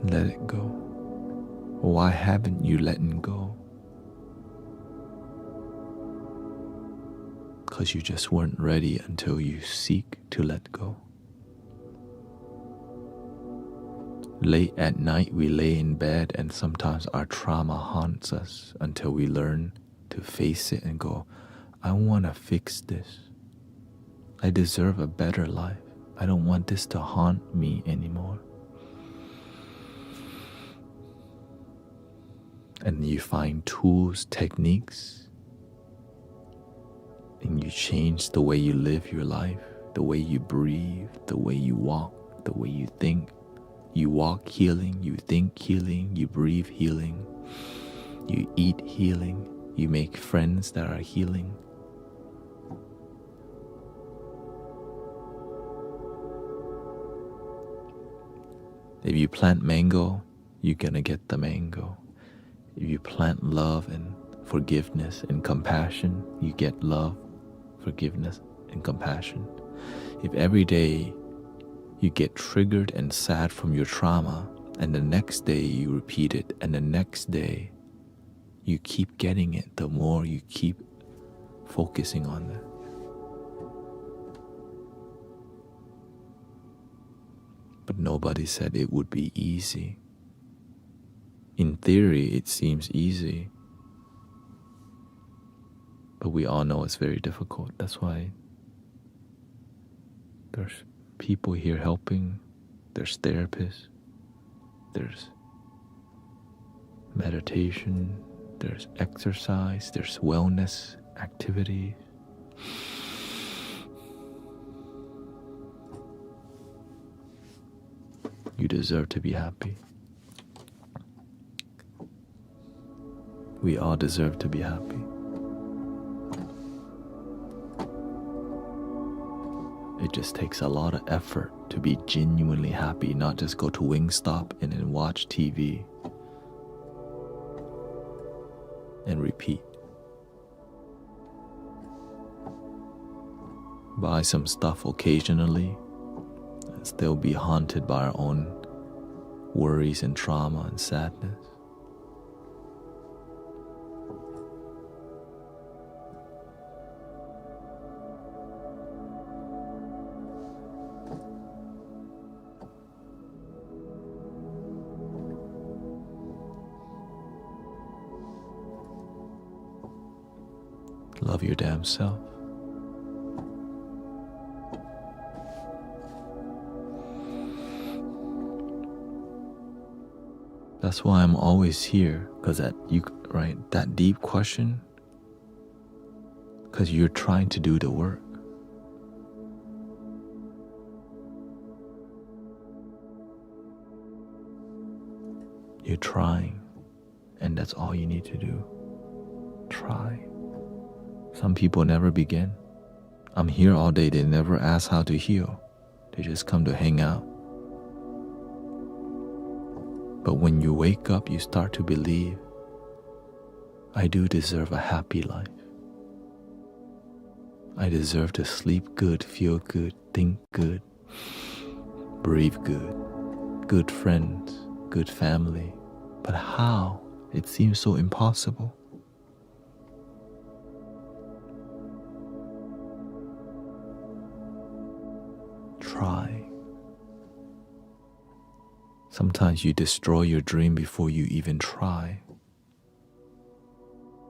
Let it go. Why haven't you let go? Because you just weren't ready until you seek to let go. Late at night, we lay in bed, and sometimes our trauma haunts us until we learn to face it and go, I want to fix this. I deserve a better life. I don't want this to haunt me anymore. And you find tools, techniques, and you change the way you live your life, the way you breathe, the way you walk, the way you think. You walk healing, you think healing, you breathe healing, you eat healing, you make friends that are healing. If you plant mango, you're gonna get the mango. If you plant love and forgiveness and compassion, you get love, forgiveness, and compassion. If every day you get triggered and sad from your trauma, and the next day you repeat it, and the next day you keep getting it, the more you keep focusing on that. But nobody said it would be easy. In theory, it seems easy, but we all know it's very difficult. That's why there's people here helping, there's therapists, there's meditation, there's exercise, there's wellness activities. You deserve to be happy. We all deserve to be happy. It just takes a lot of effort to be genuinely happy, not just go to Wingstop and then watch TV and repeat. Buy some stuff occasionally and still be haunted by our own worries and trauma and sadness. Love your damn self. That's why I'm always here, because that deep question, because you're trying to do the work. You're trying, and that's all you need to do. Try. Some people never begin. I'm here all day. They never ask how to heal. They just come to hang out. But when you wake up, you start to believe, I do deserve a happy life. I deserve to sleep good, feel good, think good, breathe good, good friends, good family. But how? It seems so impossible. Try. Sometimes you destroy your dream before you even try.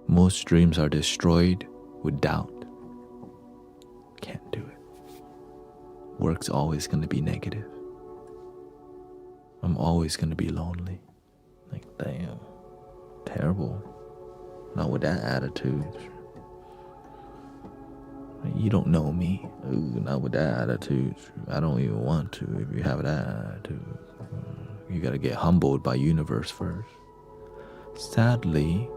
Most dreams are destroyed with doubt. Can't do it. Work's always going to be negative. I'm always going to be lonely. Like, damn, terrible. Not with that attitude. You don't know me. Ooh, not with that attitude. I don't even want to if you have that attitude. You gotta get humbled by universe first. Sadly,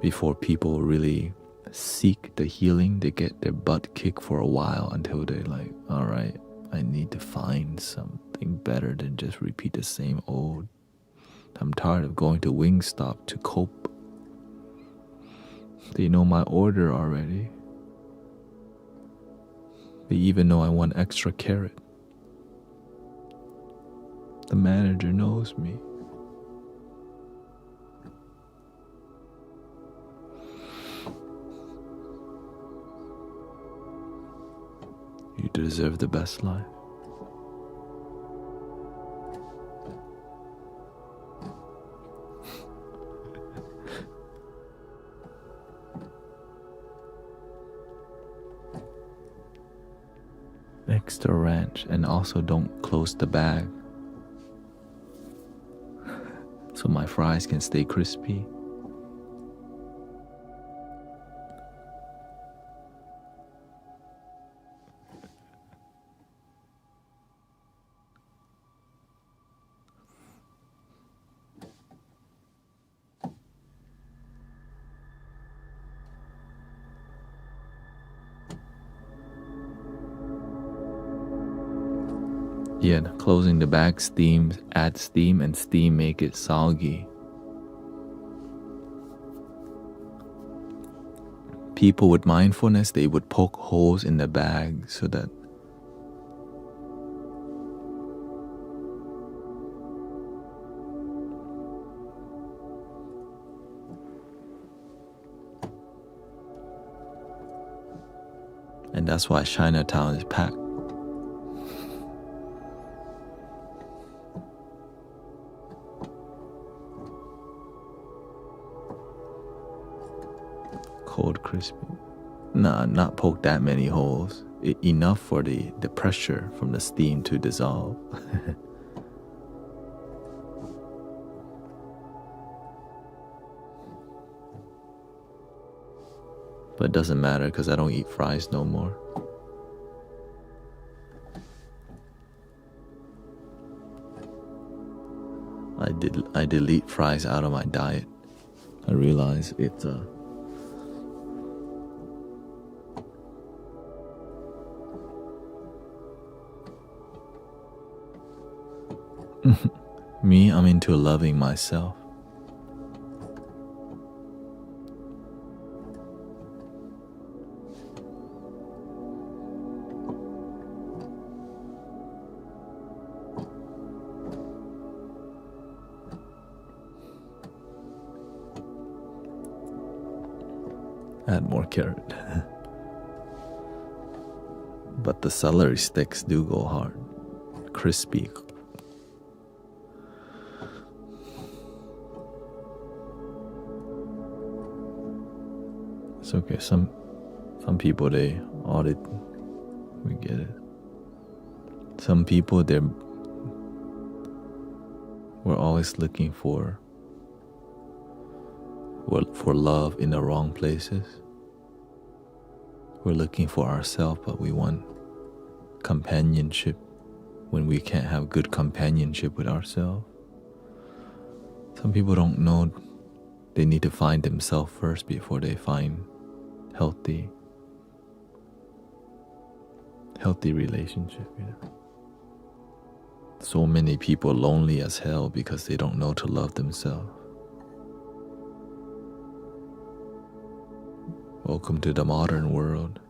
before people really seek the healing, they get their butt kicked for a while until they're like, all right, I need to find something better than just repeat the same old. I'm tired of going to Wingstop to cope. They know my order already. They even know I want extra carrot. The manager knows me. You deserve the best life. Extra ranch, and also don't close the bag so my fries can stay crispy. Yeah, closing the bag adds steam, and steam make it soggy. People with mindfulness, they would poke holes in the bag so that and that's why Chinatown is packed. Cold crispy. Nah, not poke that many holes. Enough for the pressure from the steam to dissolve. But it doesn't matter because I don't eat fries no more. I delete fries out of my diet. I realize it's me, I'm into loving myself. Add more carrot. But the celery sticks do go hard. Crispy. It's okay. Some people we get it. Some people we're always looking for love in the wrong places. We're looking for ourselves, but we want companionship when we can't have good companionship with ourselves. Some people don't know they need to find themselves first before they find healthy healthy relationship, you know. So many people lonely as hell because they don't know to love themselves. Welcome to the modern world.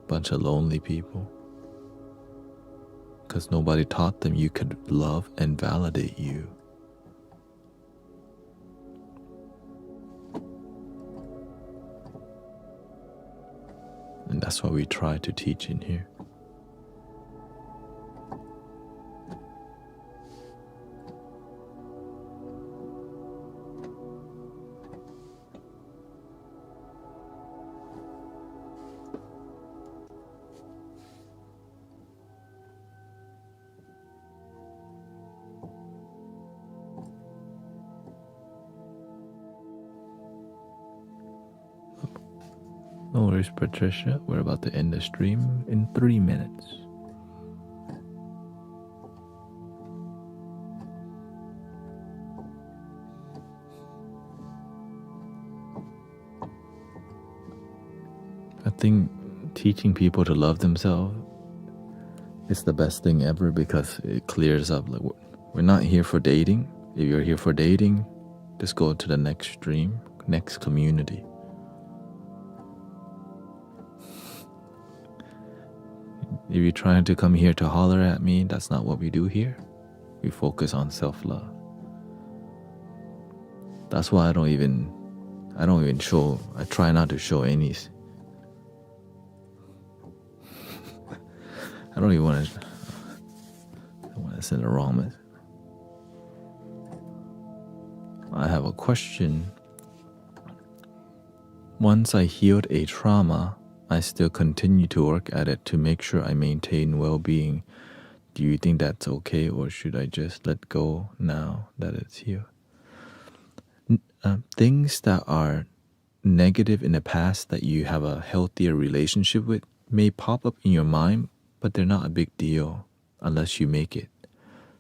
Bunch of lonely people. Because nobody taught them you could love and validate you. And that's what we try to teach in here. No worries, Patricia. We're about to end the stream in 3 minutes. I think teaching people to love themselves is the best thing ever because it clears up. Like, we're not here for dating. If you're here for dating, just go to the next stream, next community. If you're trying to come here to holler at me, that's not what we do here. We focus on self-love. That's why I don't even show, I try not to show any. I don't even want to send a wrong message. I have a question. Once I healed a trauma, I still continue to work at it to make sure I maintain well-being. Do you think that's okay, or should I just let go now that it's healed? Things that are negative in the past that you have a healthier relationship with may pop up in your mind, but they're not a big deal unless you make it.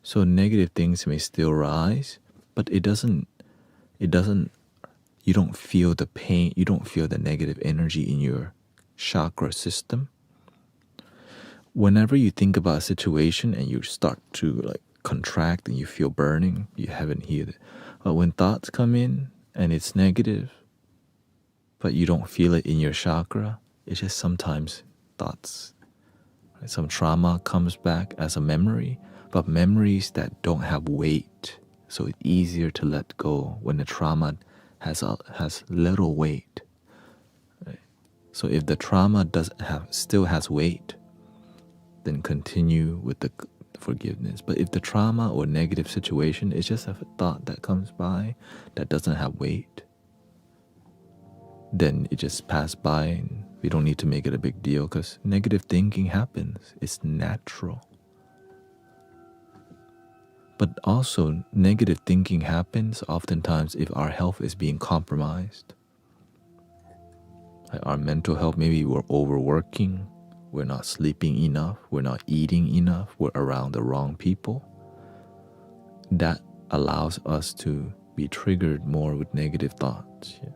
So negative things may still rise, but it doesn't, you don't feel the pain, you don't feel the negative energy in your chakra system. Whenever you think about a situation and you start to like contract and you feel burning, you haven't healed it. But when thoughts come in and it's negative, but you don't feel it in your chakra, it's just sometimes thoughts. Right? Some trauma comes back as a memory, but memories that don't have weight, so it's easier to let go when the trauma has little weight. Right? So if the trauma still has weight, then continue with the forgiveness. But if the trauma or negative situation is just a thought that comes by that doesn't have weight, then it just passed by and we don't need to make it a big deal because negative thinking happens. It's natural. But also, negative thinking happens oftentimes if our health is being compromised. Like our mental health, maybe we're overworking, we're not sleeping enough, we're not eating enough, we're around the wrong people. That allows us to be triggered more with negative thoughts. Yeah.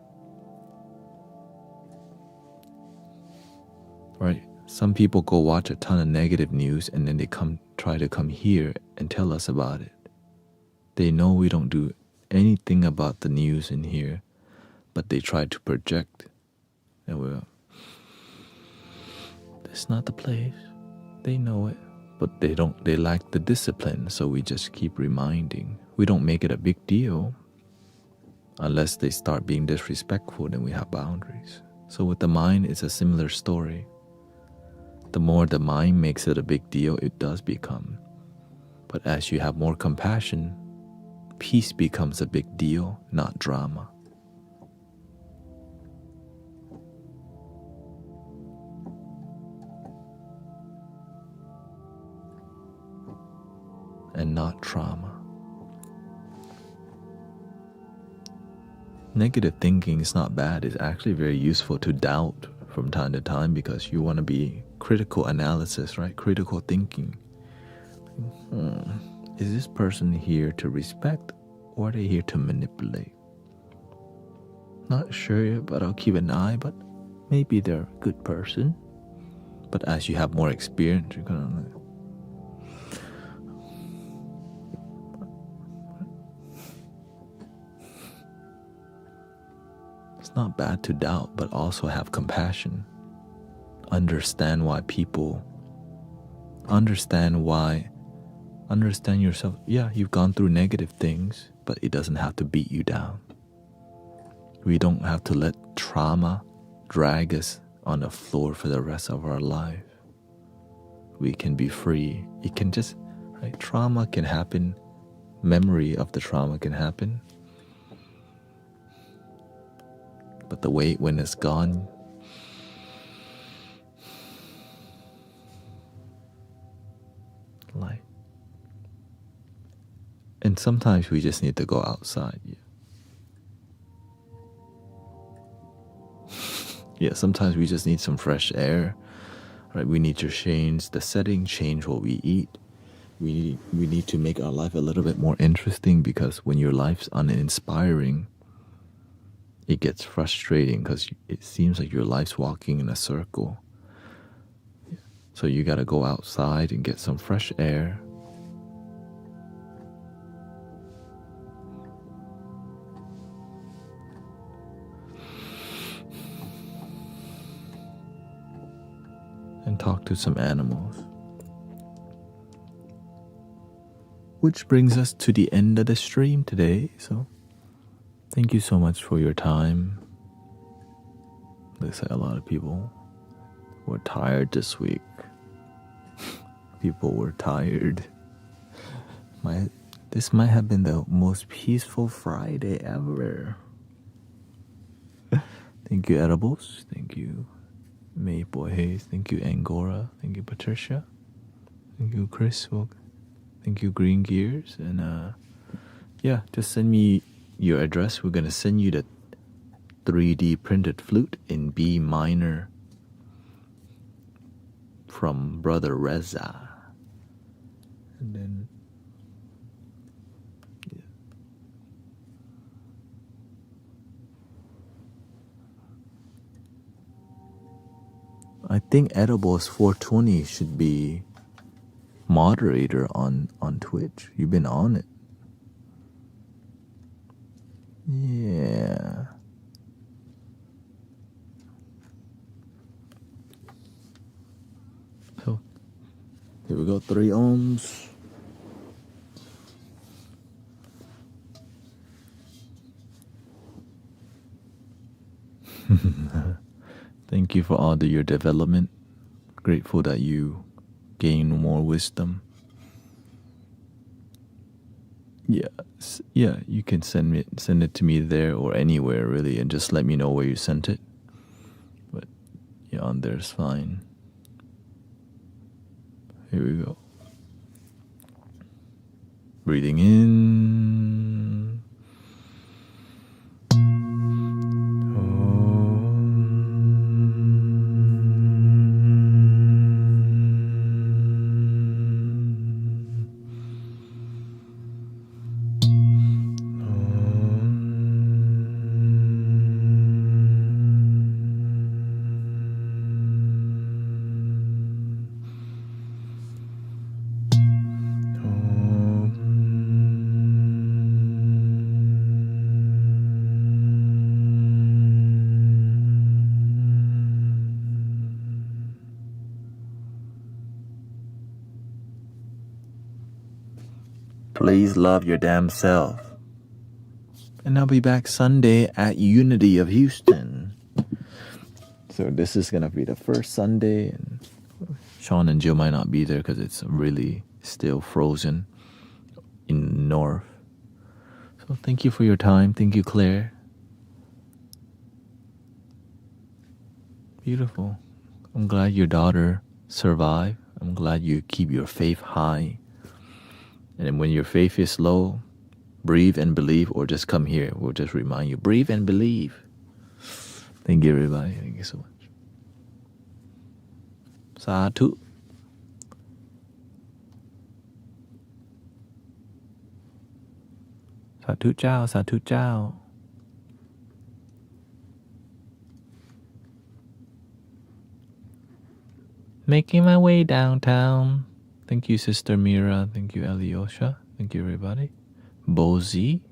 Right? Some people go watch a ton of negative news and then they try to come here and tell us about it. They know we don't do anything about the news in here, but they try to project. And it's not the place. They know it, but they lack the discipline, so we just keep reminding. We don't make it a big deal. Unless they start being disrespectful, then we have boundaries. So with the mind, it's a similar story. The more the mind makes it a big deal, it does become. But as you have more compassion, peace becomes a big deal, not drama. And not trauma. Negative thinking is not bad. It's actually very useful to doubt from time to time because you want to be critical analysis, right? Critical thinking. Is this person here to respect or are they here to manipulate? Not sure yet, but I'll keep an eye, but maybe they're a good person. But as you have more experience, you're gonna. It's not bad to doubt, but also have compassion. Understand why people. Understand yourself. Yeah, you've gone through negative things, but it doesn't have to beat you down. We don't have to let trauma drag us on the floor for the rest of our life. We can be free. It can just, right? Trauma can happen. Memory of the trauma can happen. But the weight, when it's gone, light. And sometimes we just need to go outside. Yeah, sometimes we just need some fresh air. Right? We need to change the setting, change what we eat. We need to make our life a little bit more interesting, because when your life's uninspiring, it gets frustrating because it seems like your life's walking in a circle. So you gotta go outside and get some fresh air. And talk to some animals. Which brings us to the end of the stream today. So thank you so much for your time. Looks like a lot of people were tired this week. People were tired. This might have been the most peaceful Friday ever. Thank you, Edibles. Thank you, Maple Haze. Thank you, Angora. Thank you, Patricia. Thank you, Chris. Thank you, Green Gears. And yeah, just send me your address. We're gonna send you the 3D printed flute in B minor from Brother Reza. And then yeah. I think Edibles 420 should be moderator on Twitch. You've been on it. Yeah. So here we go, 3 ohms. Thank you for all your development. Grateful that you gain more wisdom. Yeah, you can send it to me there or anywhere really, and just let me know where you sent it. But yeah, on there's fine. Here we go. Breathing in. Please love your damn self. And I'll be back Sunday at Unity of Houston. So this is gonna be the first Sunday, and Sean and Jill might not be there because it's really still frozen in north. So thank you for your time. Thank you, Claire. Beautiful. I'm glad your daughter survived. I'm glad you keep your faith high. And when your faith is low, breathe and believe, or just come here. We'll just remind you, breathe and believe. Thank you, everybody. Thank you so much. Sadhu. Sadhu chao, sadhu chao. Making my way downtown. Thank you, Sister Mira. Thank you, Alyosha. Thank you, everybody. Bozy.